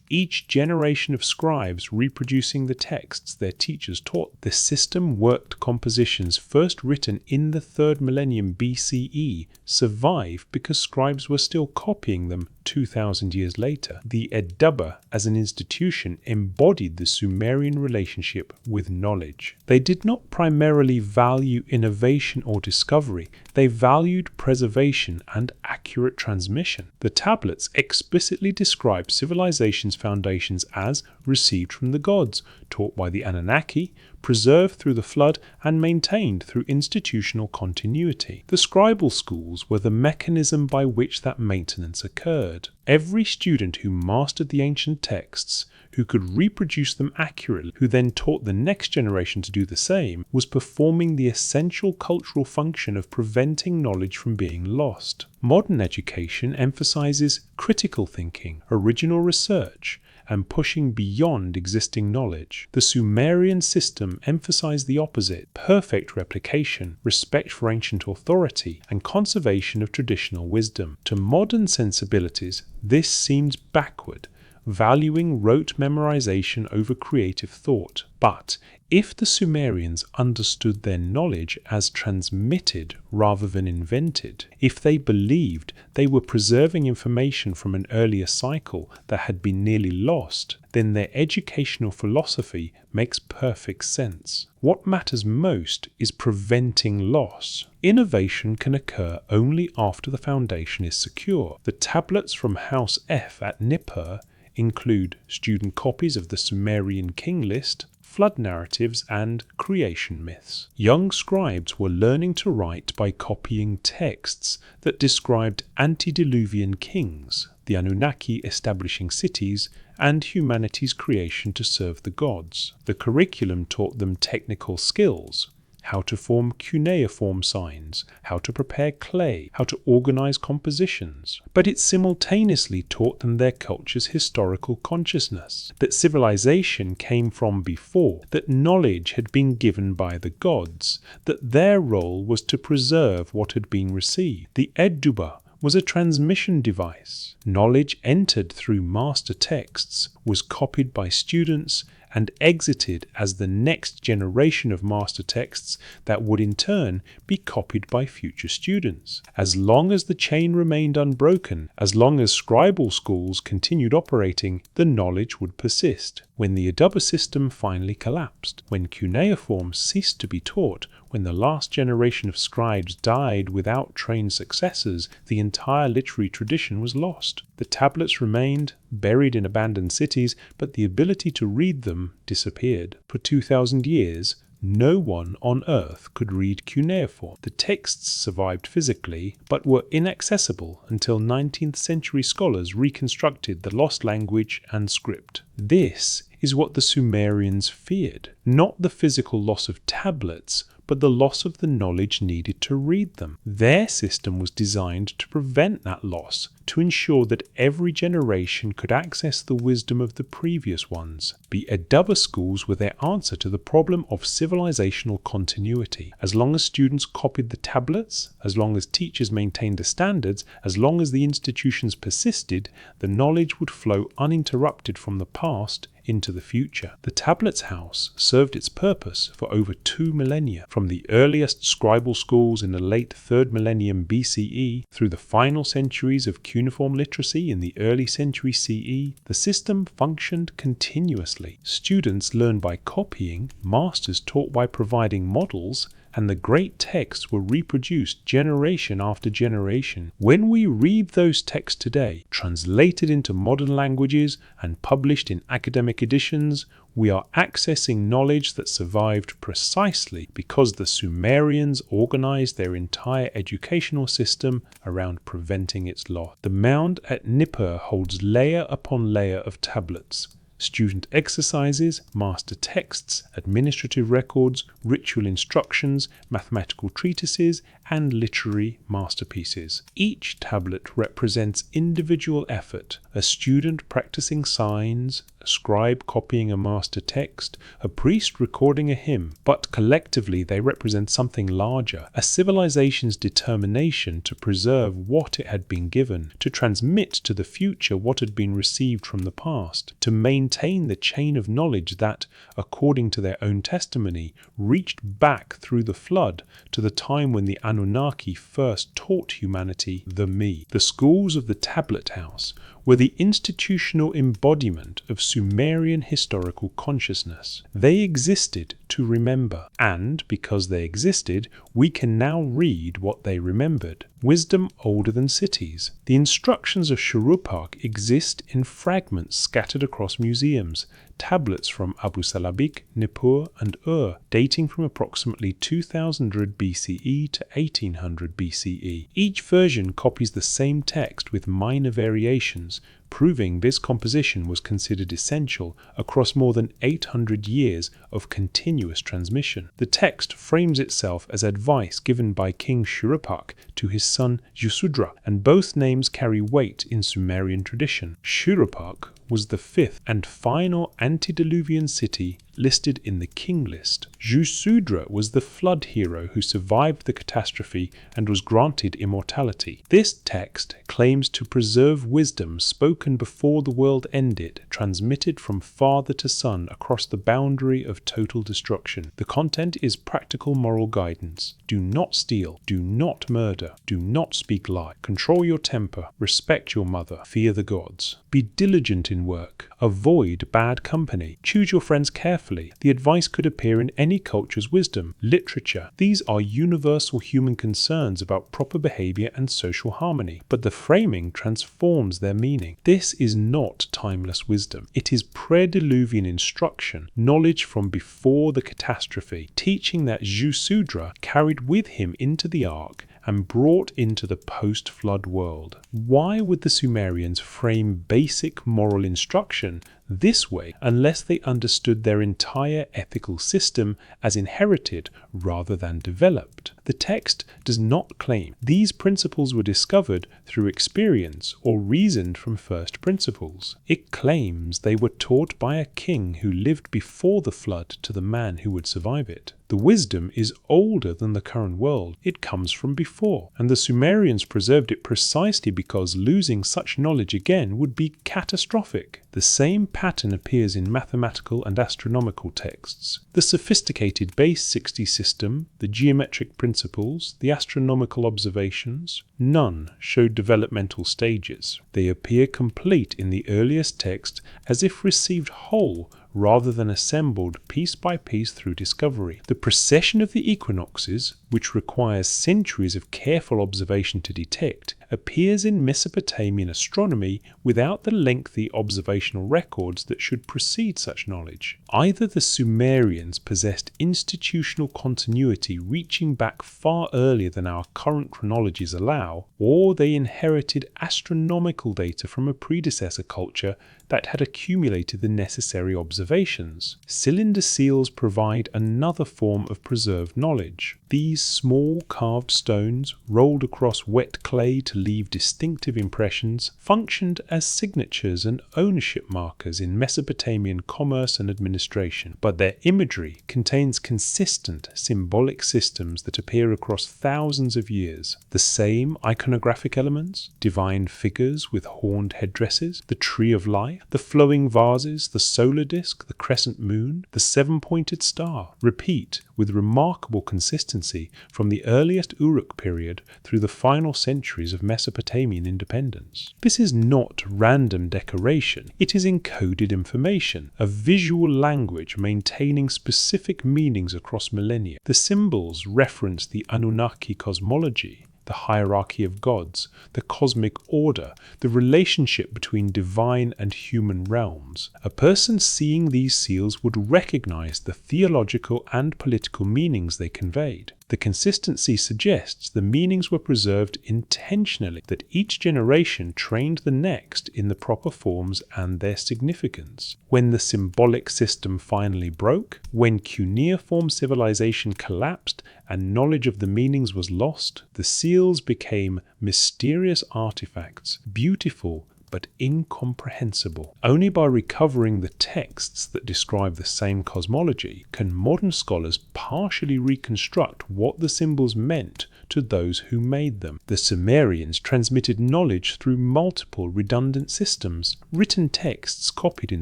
each generation of scribes reproducing the texts their teachers taught. The system worked compositions first written in the 3rd millennium BCE survive because scribes were still copying them 2,000 years later. The Eduba as an institution embodied the Sumerian relationship with knowledge. They did not primarily value innovation or discovery, they valued preservation and accurate transmission. The tablets explicitly describe civilization's foundations as received from the gods, taught by the Anunnaki, preserved through the flood, and maintained through institutional continuity. The scribal schools were the mechanism by which that maintenance occurred. Every student who mastered the ancient texts, who could reproduce them accurately, who then taught the next generation to do the same, was performing the essential cultural function of preventing knowledge from being lost. Modern education emphasizes critical thinking, original research, and pushing beyond existing knowledge. The Sumerian system emphasized the opposite: perfect replication, respect for ancient authority, and conservation of traditional wisdom. To modern sensibilities, this seems backward, valuing rote memorization over creative thought. But if the Sumerians understood their knowledge as transmitted rather than invented, if they believed they were preserving information from an earlier cycle that had been nearly lost, then their educational philosophy makes perfect sense. What matters most is preventing loss. Innovation can occur only after the foundation is secure. The tablets from House F at Nippur include student copies of the Sumerian king list, flood narratives, and creation myths. Young scribes were learning to write by copying texts that described antediluvian kings, the Anunnaki establishing cities, and humanity's creation to serve the gods. The curriculum taught them technical skills: how to form cuneiform signs, how to prepare clay, how to organize compositions. But it simultaneously taught them their culture's historical consciousness, that civilization came from before, that knowledge had been given by the gods, that their role was to preserve what had been received. The Eduba was a transmission device. Knowledge entered through master texts, was copied by students, and exited as the next generation of master texts that would in turn be copied by future students. As long as the chain remained unbroken, as long as scribal schools continued operating, the knowledge would persist. When the Eduba system finally collapsed, when cuneiform ceased to be taught, when the last generation of scribes died without trained successors, the entire literary tradition was lost. The tablets remained, buried in abandoned cities, but the ability to read them disappeared. For 2,000 years, no one on Earth could read cuneiform. The texts survived physically, but were inaccessible until 19th century scholars reconstructed the lost language and script. This is what the Sumerians feared: not the physical loss of tablets, but the loss of the knowledge needed to read them. Their system was designed to prevent that loss, to ensure that every generation could access the wisdom of the previous ones. The Eduba schools were their answer to the problem of civilizational continuity. As long as students copied the tablets, as long as teachers maintained the standards, as long as the institutions persisted, the knowledge would flow uninterrupted from the past into the future. The tablets house served its purpose for over 2 millennia, from the earliest scribal schools in the late 3rd millennium BCE through the final centuries of cuneiform literacy in the early century CE. The system functioned continuously. Students learned by copying, masters taught by providing models, and the great texts were reproduced generation after generation. When we read those texts today, translated into modern languages and published in academic editions, we are accessing knowledge that survived precisely because the Sumerians organized their entire educational system around preventing its loss. The mound at Nippur holds layer upon layer of tablets: student exercises, master texts, administrative records, ritual instructions, mathematical treatises, and literary masterpieces. Each tablet represents individual effort: a student practicing signs, a scribe copying a master text, a priest recording a hymn. But collectively they represent something larger: a civilization's determination to preserve what it had been given, to transmit to the future what had been received from the past, to maintain the chain of knowledge that, according to their own testimony, reached back through the flood to the time when the Anunnaki first taught humanity the me. The schools of the Tablet House were the institutional embodiment of Sumerian historical consciousness. They existed to remember, and because they existed, we can now read what they remembered. Wisdom older than cities. The instructions of Shuruppak exist in fragments scattered across museums, tablets from Abu Salabik, Nippur, and Ur, dating from approximately 2000 BCE to 1800 BCE. Each version copies the same text with minor variations, proving this composition was considered essential across more than 800 years of continuous transmission. The text frames itself as advice given by King Shuruppak to his son Yusudra, and both names carry weight in Sumerian tradition. Shuruppak was the fifth and final antediluvian city listed in the king list. Jusudra was the flood hero who survived the catastrophe and was granted immortality. This text claims to preserve wisdom spoken before the world ended, transmitted from father to son across the boundary of total destruction. The content is practical moral guidance. Do not steal. Do not murder. Do not speak lie. Control your temper. Respect your mother. Fear the gods. Be diligent in work. Avoid bad company. Choose your friends carefully. The advice could appear in any culture's wisdom, literature. These are universal human concerns about proper behavior and social harmony, but the framing transforms their meaning. This is not timeless wisdom. It is pre-Diluvian instruction, knowledge from before the catastrophe, teaching that Jusudra carried with him into the ark and brought into the post-flood world. Why would the Sumerians frame basic moral instruction this way unless they understood their entire ethical system as inherited rather than developed? The text does not claim these principles were discovered through experience or reasoned from first principles. It claims they were taught by a king who lived before the flood to the man who would survive it. The wisdom is older than the current world. It comes from before, and the Sumerians preserved it precisely because losing such knowledge again would be catastrophic. The same pattern appears in mathematical and astronomical texts. The sophisticated base 60 system, the geometric principles, the astronomical observations, none show developmental stages. They appear complete in the earliest text as if received whole rather than assembled piece by piece through discovery. The precession of the equinoxes, which requires centuries of careful observation to detect, appears in Mesopotamian astronomy without the lengthy observational records that should precede such knowledge. Either the Sumerians possessed institutional continuity reaching back far earlier than our current chronologies allow, or they inherited astronomical data from a predecessor culture that had accumulated the necessary observations. Cylinder seals provide another form of preserved knowledge. These small carved stones, rolled across wet clay to leave distinctive impressions, functioned as signatures and ownership markers in Mesopotamian commerce and administration, but their imagery contains consistent symbolic systems that appear across thousands of years. The same iconographic elements, divine figures with horned headdresses, the tree of life, the flowing vases, the solar disk, the crescent moon, the seven-pointed star, repeat with remarkable consistency from the earliest Uruk period through the final centuries of Mesopotamian independence. This is not random decoration, it is encoded information, a visual language maintaining specific meanings across millennia. The symbols reference the Anunnaki cosmology, the hierarchy of gods, the cosmic order, the relationship between divine and human realms. A person seeing these seals would recognize the theological and political meanings they conveyed. The consistency suggests the meanings were preserved intentionally, that each generation trained the next in the proper forms and their significance. When the symbolic system finally broke, when cuneiform civilization collapsed and knowledge of the meanings was lost, the seals became mysterious artifacts, beautiful but incomprehensible. Only by recovering the texts that describe the same cosmology can modern scholars partially reconstruct what the symbols meant to those who made them. The Sumerians transmitted knowledge through multiple redundant systems, written texts copied in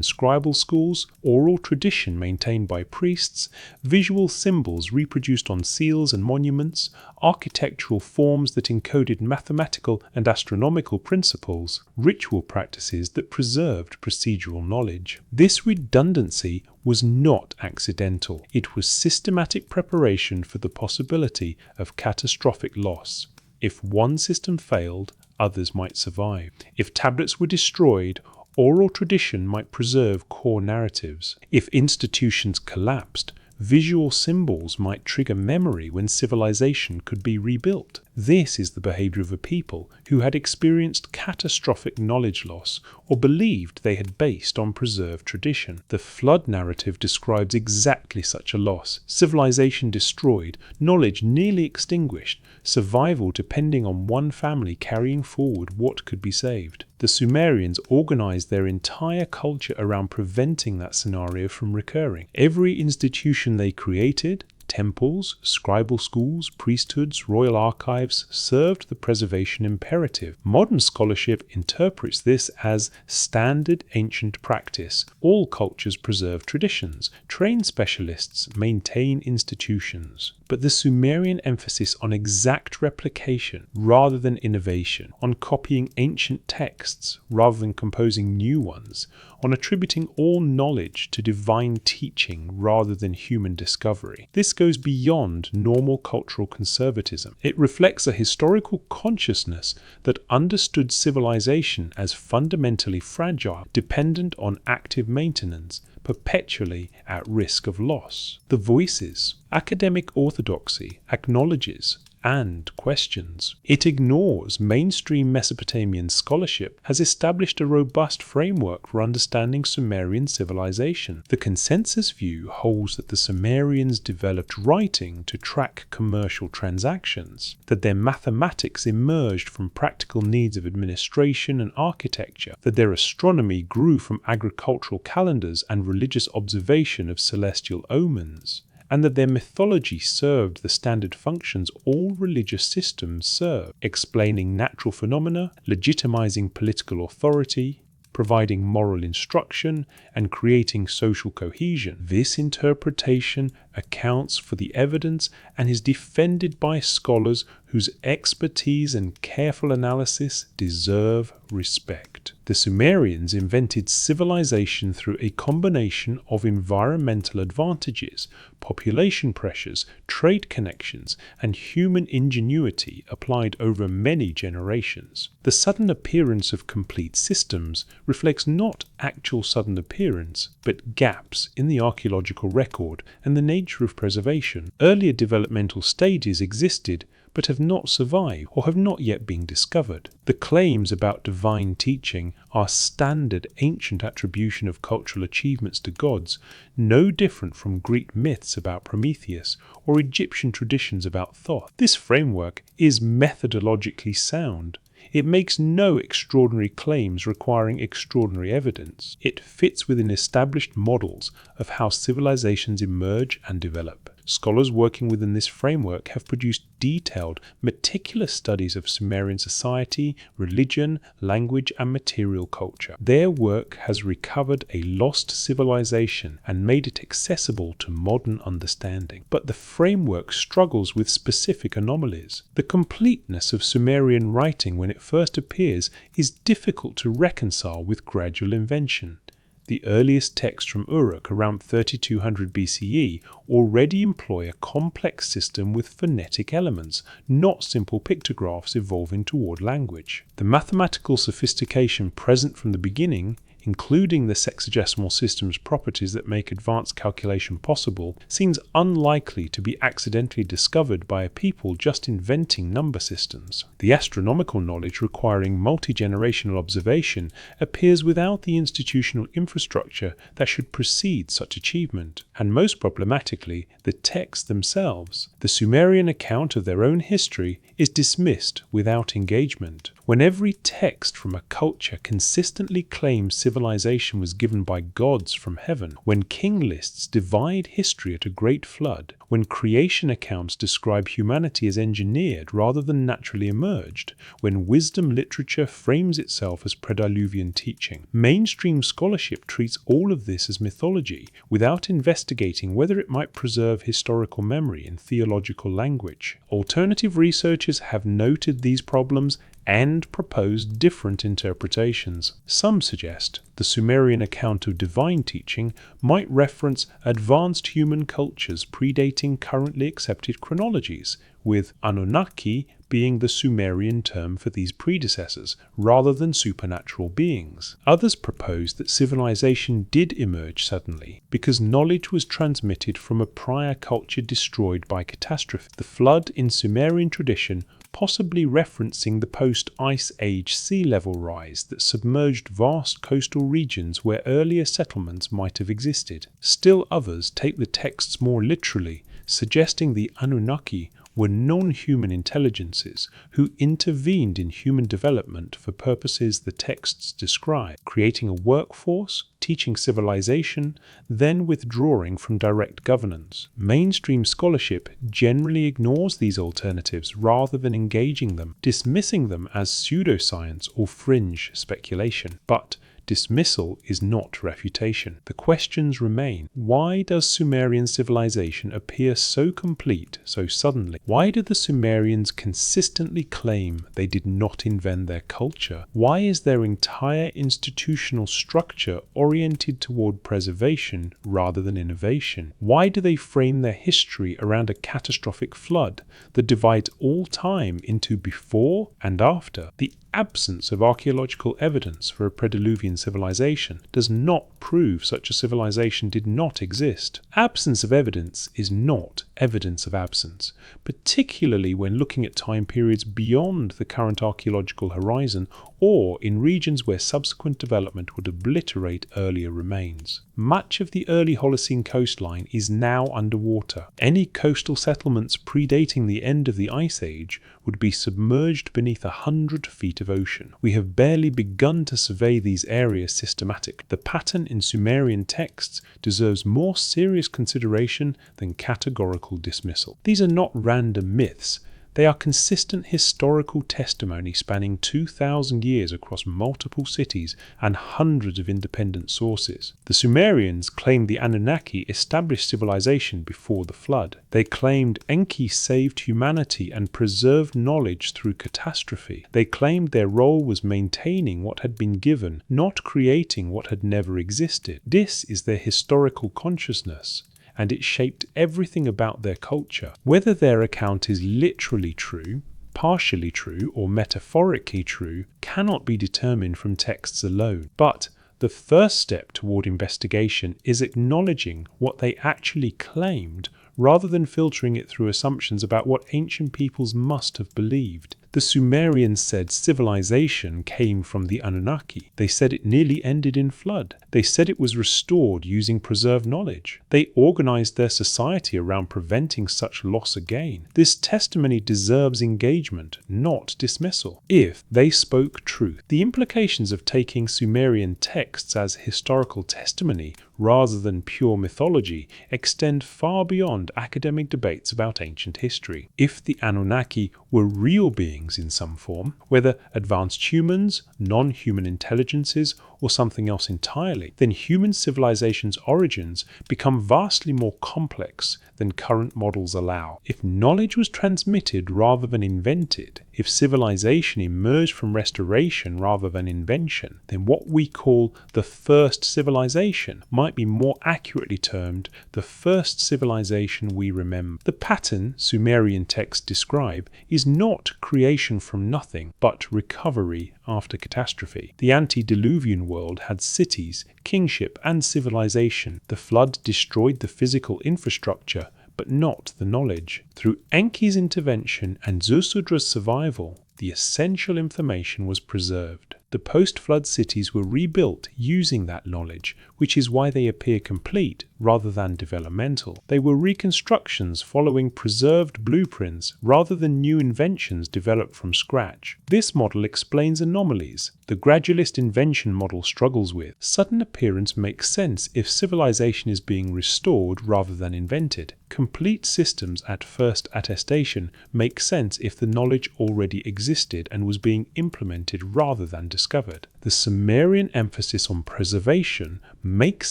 scribal schools, oral tradition maintained by priests, visual symbols reproduced on seals and monuments, architectural forms that encoded mathematical and astronomical principles, ritual practices that preserved procedural knowledge. This redundancy was not accidental. It was systematic preparation for the possibility of catastrophic loss. If one system failed, others might survive. If tablets were destroyed, oral tradition might preserve core narratives. If institutions collapsed, visual symbols might trigger memory when civilization could be rebuilt. This is the behavior of a people who had experienced catastrophic knowledge loss or believed they had based on preserved tradition. The flood narrative describes exactly such a loss: civilization destroyed, knowledge nearly extinguished, survival depending on one family carrying forward what could be saved. The Sumerians organized their entire culture around preventing that scenario from recurring. Every institution they created, temples, scribal schools, priesthoods, royal archives, served the preservation imperative. Modern scholarship interprets this as standard ancient practice. All cultures preserve traditions, train specialists, maintain institutions. But the Sumerian emphasis on exact replication rather than innovation, on copying ancient texts rather than composing new ones, on attributing all knowledge to divine teaching rather than human discovery. This goes beyond normal cultural conservatism. It reflects a historical consciousness that understood civilization as fundamentally fragile, dependent on active maintenance, perpetually at risk of loss. The voices. Academic orthodoxy acknowledges and questions. It ignores mainstream Mesopotamian scholarship, has established a robust framework for understanding Sumerian civilization. The consensus view holds that the Sumerians developed writing to track commercial transactions, that their mathematics emerged from practical needs of administration and architecture, that their astronomy grew from agricultural calendars and religious observation of celestial omens, and that their mythology served the standard functions all religious systems serve, explaining natural phenomena, legitimizing political authority, providing moral instruction, and creating social cohesion. This interpretation accounts for the evidence and is defended by scholars whose expertise and careful analysis deserve respect. The Sumerians invented civilization through a combination of environmental advantages, population pressures, trade connections, and human ingenuity applied over many generations. The sudden appearance of complete systems reflects not actual sudden appearance, but gaps in the archaeological record and the nature of preservation. Earlier developmental stages existed, but have not survived or have not yet been discovered. The claims about divine teaching are standard ancient attribution of cultural achievements to gods, no different from Greek myths about Prometheus or Egyptian traditions about Thoth. This framework is methodologically sound. It makes no extraordinary claims requiring extraordinary evidence. It fits within established models of how civilizations emerge and develop. Scholars working within this framework have produced detailed, meticulous studies of Sumerian society, religion, language, and material culture. Their work has recovered a lost civilization and made it accessible to modern understanding. But the framework struggles with specific anomalies. The completeness of Sumerian writing when it first appears is difficult to reconcile with gradual invention. The earliest texts from Uruk around 3200 BCE already employ a complex system with phonetic elements, not simple pictographs evolving toward language. The mathematical sophistication present from the beginning, including the sexagesimal system's properties that make advanced calculation possible, seems unlikely to be accidentally discovered by a people just inventing number systems. The astronomical knowledge requiring multi-generational observation appears without the institutional infrastructure that should precede such achievement, and most problematically, the texts themselves. The Sumerian account of their own history is dismissed without engagement. When every text from a culture consistently claims civilization was given by gods from heaven, when king lists divide history at a great flood, when creation accounts describe humanity as engineered rather than naturally emerged, when wisdom literature frames itself as prediluvian teaching, mainstream scholarship treats all of this as mythology without investigating whether it might preserve historical memory in theological language. Alternative researchers have noted these problems and proposed different interpretations. Some suggest the Sumerian account of divine teaching might reference advanced human cultures predating currently accepted chronologies, with Anunnaki being the Sumerian term for these predecessors, rather than supernatural beings. Others proposed that civilization did emerge suddenly, because knowledge was transmitted from a prior culture destroyed by catastrophe. The flood in Sumerian tradition possibly referencing the post-Ice Age sea level rise that submerged vast coastal regions where earlier settlements might have existed. Still others take the texts more literally, suggesting the Anunnaki were non-human intelligences who intervened in human development for purposes the texts describe, creating a workforce, teaching civilization, then withdrawing from direct governance. Mainstream scholarship generally ignores these alternatives rather than engaging them, dismissing them as pseudoscience or fringe speculation. But dismissal is not refutation. The questions remain. Why does Sumerian civilization appear so complete so suddenly? Why do the Sumerians consistently claim they did not invent their culture? Why is their entire institutional structure oriented toward preservation rather than innovation? Why do they frame their history around a catastrophic flood that divides all time into before and after? The absence of archaeological evidence for a pre-Diluvian civilization does not prove such a civilization did not exist. Absence of evidence is not evidence of absence, particularly when looking at time periods beyond the current archaeological horizon or in regions where subsequent development would obliterate earlier remains. Much of the early Holocene coastline is now underwater. Any coastal settlements predating the end of the Ice Age would be submerged beneath 100 feet of ocean. We have barely begun to survey these areas systematically. The pattern in Sumerian texts deserves more serious consideration than categorical dismissal. These are not random myths. They are consistent historical testimony spanning 2,000 years across multiple cities and hundreds of independent sources. The Sumerians claimed the Anunnaki established civilization before the flood. They claimed Enki saved humanity and preserved knowledge through catastrophe. They claimed their role was maintaining what had been given, not creating what had never existed. This is their historical consciousness, and it shaped everything about their culture. Whether their account is literally true, partially true, or metaphorically true cannot be determined from texts alone. But the first step toward investigation is acknowledging what they actually claimed rather than filtering it through assumptions about what ancient peoples must have believed. The Sumerians said civilization came from the Anunnaki. They said it nearly ended in flood. They said it was restored using preserved knowledge. They organized their society around preventing such loss again. This testimony deserves engagement, not dismissal. If they spoke truth, the implications of taking Sumerian texts as historical testimony rather than pure mythology extend far beyond academic debates about ancient history. If the Anunnaki were real beings in some form, whether advanced humans, non-human intelligences, or something else entirely, then human civilization's origins become vastly more complex than current models allow. If knowledge was transmitted rather than invented, if civilization emerged from restoration rather than invention, then what we call the first civilization might be more accurately termed the first civilization we remember. The pattern Sumerian texts describe is not creation from nothing, but recovery after catastrophe. The antediluvian world had cities, kingship, and civilization. The flood destroyed the physical infrastructure, but not the knowledge. Through Enki's intervention and Zusudra's survival, the essential information was preserved. The post-flood cities were rebuilt using that knowledge, which is why they appear complete rather than developmental. They were reconstructions following preserved blueprints rather than new inventions developed from scratch. This model explains anomalies the gradualist invention model struggles with. Sudden appearance makes sense if civilization is being restored rather than invented. Complete systems at first attestation make sense if the knowledge already existed and was being implemented rather than discovered. The Sumerian emphasis on preservation makes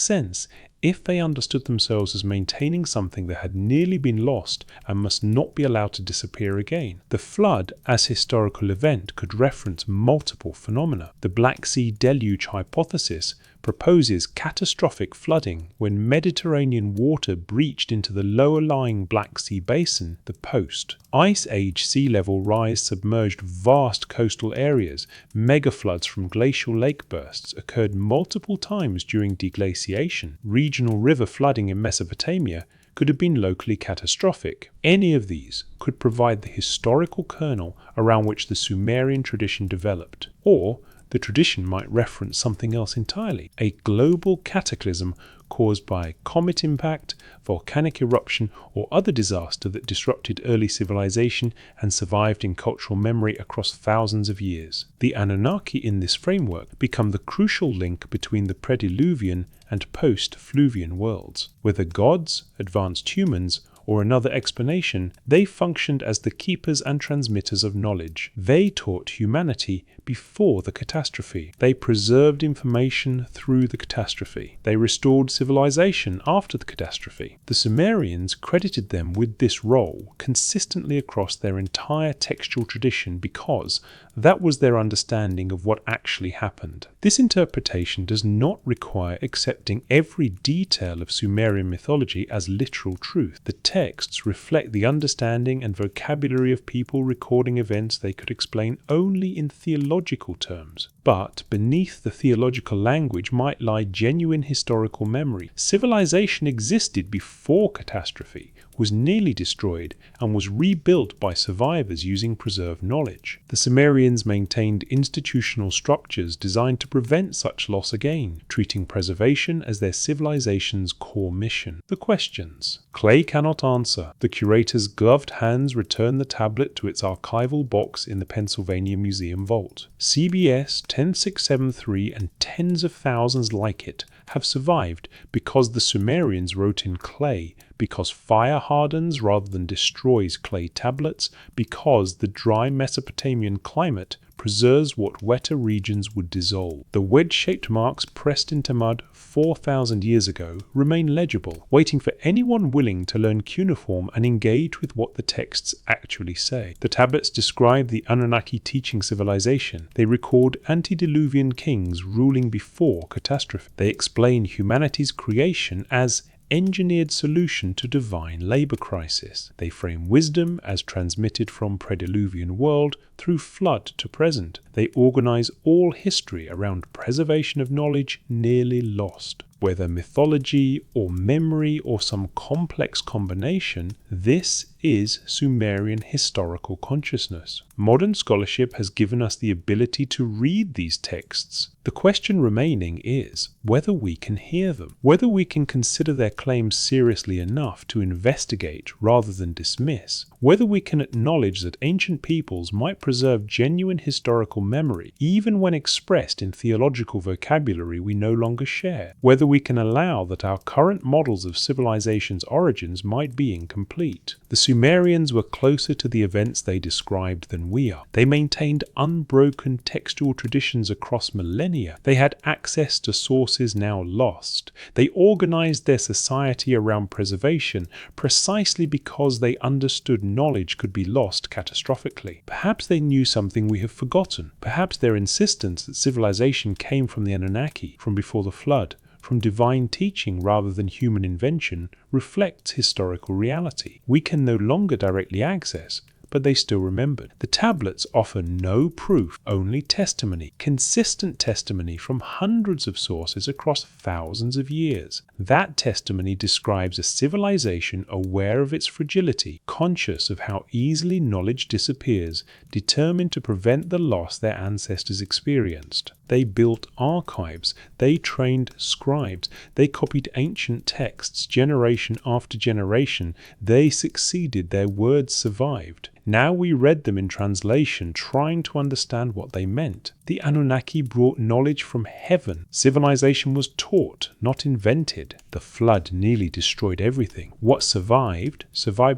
sense if they understood themselves as maintaining something that had nearly been lost and must not be allowed to disappear again. The flood, as historical event, could reference multiple phenomena. The Black Sea deluge hypothesis proposes catastrophic flooding when Mediterranean water breached into the lower-lying Black Sea basin, the Post. Ice Age sea level rise submerged vast coastal areas. Megafloods from glacial lake bursts occurred multiple times during deglaciation. Regional river flooding in Mesopotamia could have been locally catastrophic. Any of these could provide the historical kernel around which the Sumerian tradition developed. Or the tradition might reference something else entirely, a global cataclysm caused by comet impact, volcanic eruption, or other disaster that disrupted early civilization and survived in cultural memory across thousands of years. The Anunnaki in this framework become the crucial link between the pre-Diluvian and post-Fluvian worlds. Whether gods, advanced humans, or another explanation, they functioned as the keepers and transmitters of knowledge. They taught humanity before the catastrophe. They preserved information through the catastrophe. They restored civilization after the catastrophe. The Sumerians credited them with this role consistently across their entire textual tradition because that was their understanding of what actually happened. This interpretation does not require accepting every detail of Sumerian mythology as literal truth. The texts reflect the understanding and vocabulary of people recording events they could explain only in theological terms. But beneath the theological language might lie genuine historical memory. Civilization existed before catastrophe, was nearly destroyed, and was rebuilt by survivors using preserved knowledge. The Sumerians maintained institutional structures designed to prevent such loss again, treating preservation as their civilization's core mission. The questions. Clay cannot answer. The curator's gloved hands return the tablet to its archival box in the Pennsylvania Museum vault. CBS 10673 and tens of thousands like it have survived because the Sumerians wrote in clay, because fire hardens rather than destroys clay tablets, because the dry Mesopotamian climate preserves what wetter regions would dissolve. The wedge-shaped marks pressed into mud 4,000 years ago remain legible, waiting for anyone willing to learn cuneiform and engage with what the texts actually say. The tablets describe the Anunnaki teaching civilization. They record antediluvian kings ruling before catastrophe. They explain humanity's creation as engineered solution to divine labor crisis. They frame wisdom as transmitted from pre-Diluvian world through flood to present. They organize all history around preservation of knowledge nearly lost. Whether mythology or memory or some complex combination, this is Sumerian historical consciousness. Modern scholarship has given us the ability to read these texts. The question remaining is whether we can hear them, whether we can consider their claims seriously enough to investigate rather than dismiss, whether we can acknowledge that ancient peoples might preserve genuine historical memory even when expressed in theological vocabulary we no longer share, whether we can allow that our current models of civilization's origins might be incomplete. The Sumerians were closer to the events they described than we are. They maintained unbroken textual traditions across millennia. They had access to sources now lost. They organized their society around preservation precisely because they understood knowledge could be lost catastrophically. Perhaps they knew something we have forgotten. Perhaps their insistence that civilization came from the Anunnaki, from before the flood, from divine teaching rather than human invention, reflects historical reality. We can no longer directly access, but they still remembered. The tablets offer no proof, only testimony, consistent testimony from hundreds of sources across thousands of years. That testimony describes a civilization aware of its fragility, conscious of how easily knowledge disappears, determined to prevent the loss their ancestors experienced. They built archives, they trained scribes, they copied ancient texts generation after generation, they succeeded, their words survived. Now we read them in translation, trying to understand what they meant. The Anunnaki brought knowledge from heaven. Civilization was taught, not invented. The flood nearly destroyed everything. What survived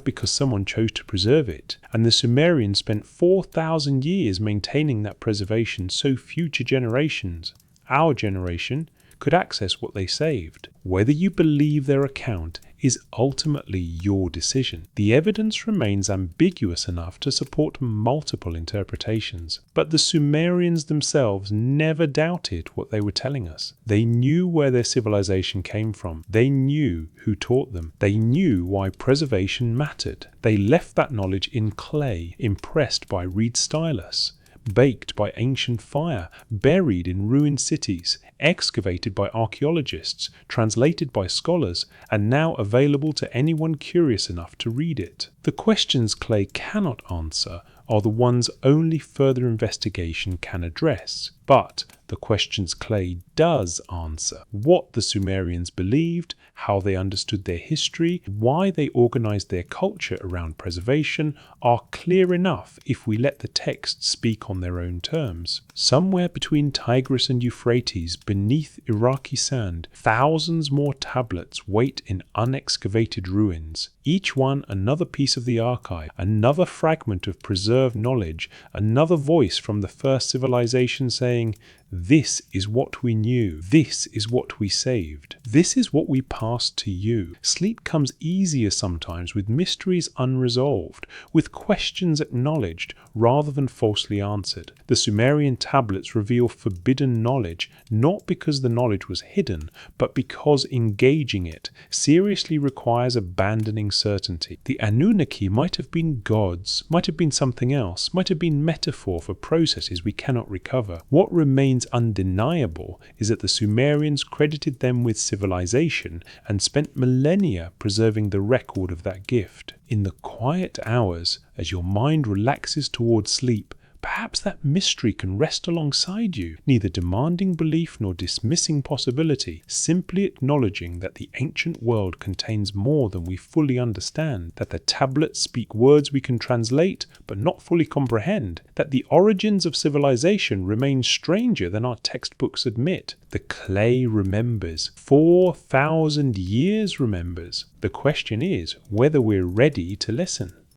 because someone chose to preserve it. And the Sumerians spent 4,000 years maintaining that preservation so future generations, our generation, could access what they saved. Whether you believe their account is ultimately your decision. The evidence remains ambiguous enough to support multiple interpretations, but the Sumerians themselves never doubted what they were telling us. They knew where their civilization came from. They knew who taught them. They knew why preservation mattered. They left that knowledge in clay, impressed by reed stylus, baked by ancient fire, buried in ruined cities, excavated by archaeologists, translated by scholars, and now available to anyone curious enough to read it. The questions clay cannot answer are the ones only further investigation can address. But the questions clay does answer: what the Sumerians believed, how they understood their history, why they organized their culture around preservation, are clear enough if we let the texts speak on their own terms. Somewhere between Tigris and Euphrates, beneath Iraqi sand, thousands more tablets wait in unexcavated ruins. Each one another piece of the archive, another fragment of preserved knowledge, another voice from the first civilization saying, "This is what we knew. This is what we saved. This is what we passed to you." Sleep comes easier sometimes with mysteries unresolved, with questions acknowledged rather than falsely answered. The Sumerian tablets reveal forbidden knowledge, not because the knowledge was hidden, but because engaging it seriously requires abandoning certainty. The Anunnaki might have been gods, might have been something else, might have been metaphor for processes we cannot recover. What remains undeniable is that the Sumerians credited them with civilization and spent millennia preserving the record of that gift. In the quiet hours, as your mind relaxes towards sleep, perhaps that mystery can rest alongside you, neither demanding belief nor dismissing possibility, simply acknowledging that the ancient world contains more than we fully understand, that the tablets speak words we can translate but not fully comprehend, that the origins of civilization remain stranger than our textbooks admit. The clay remembers. 4,000 years remembers. The question is whether we're ready to listen.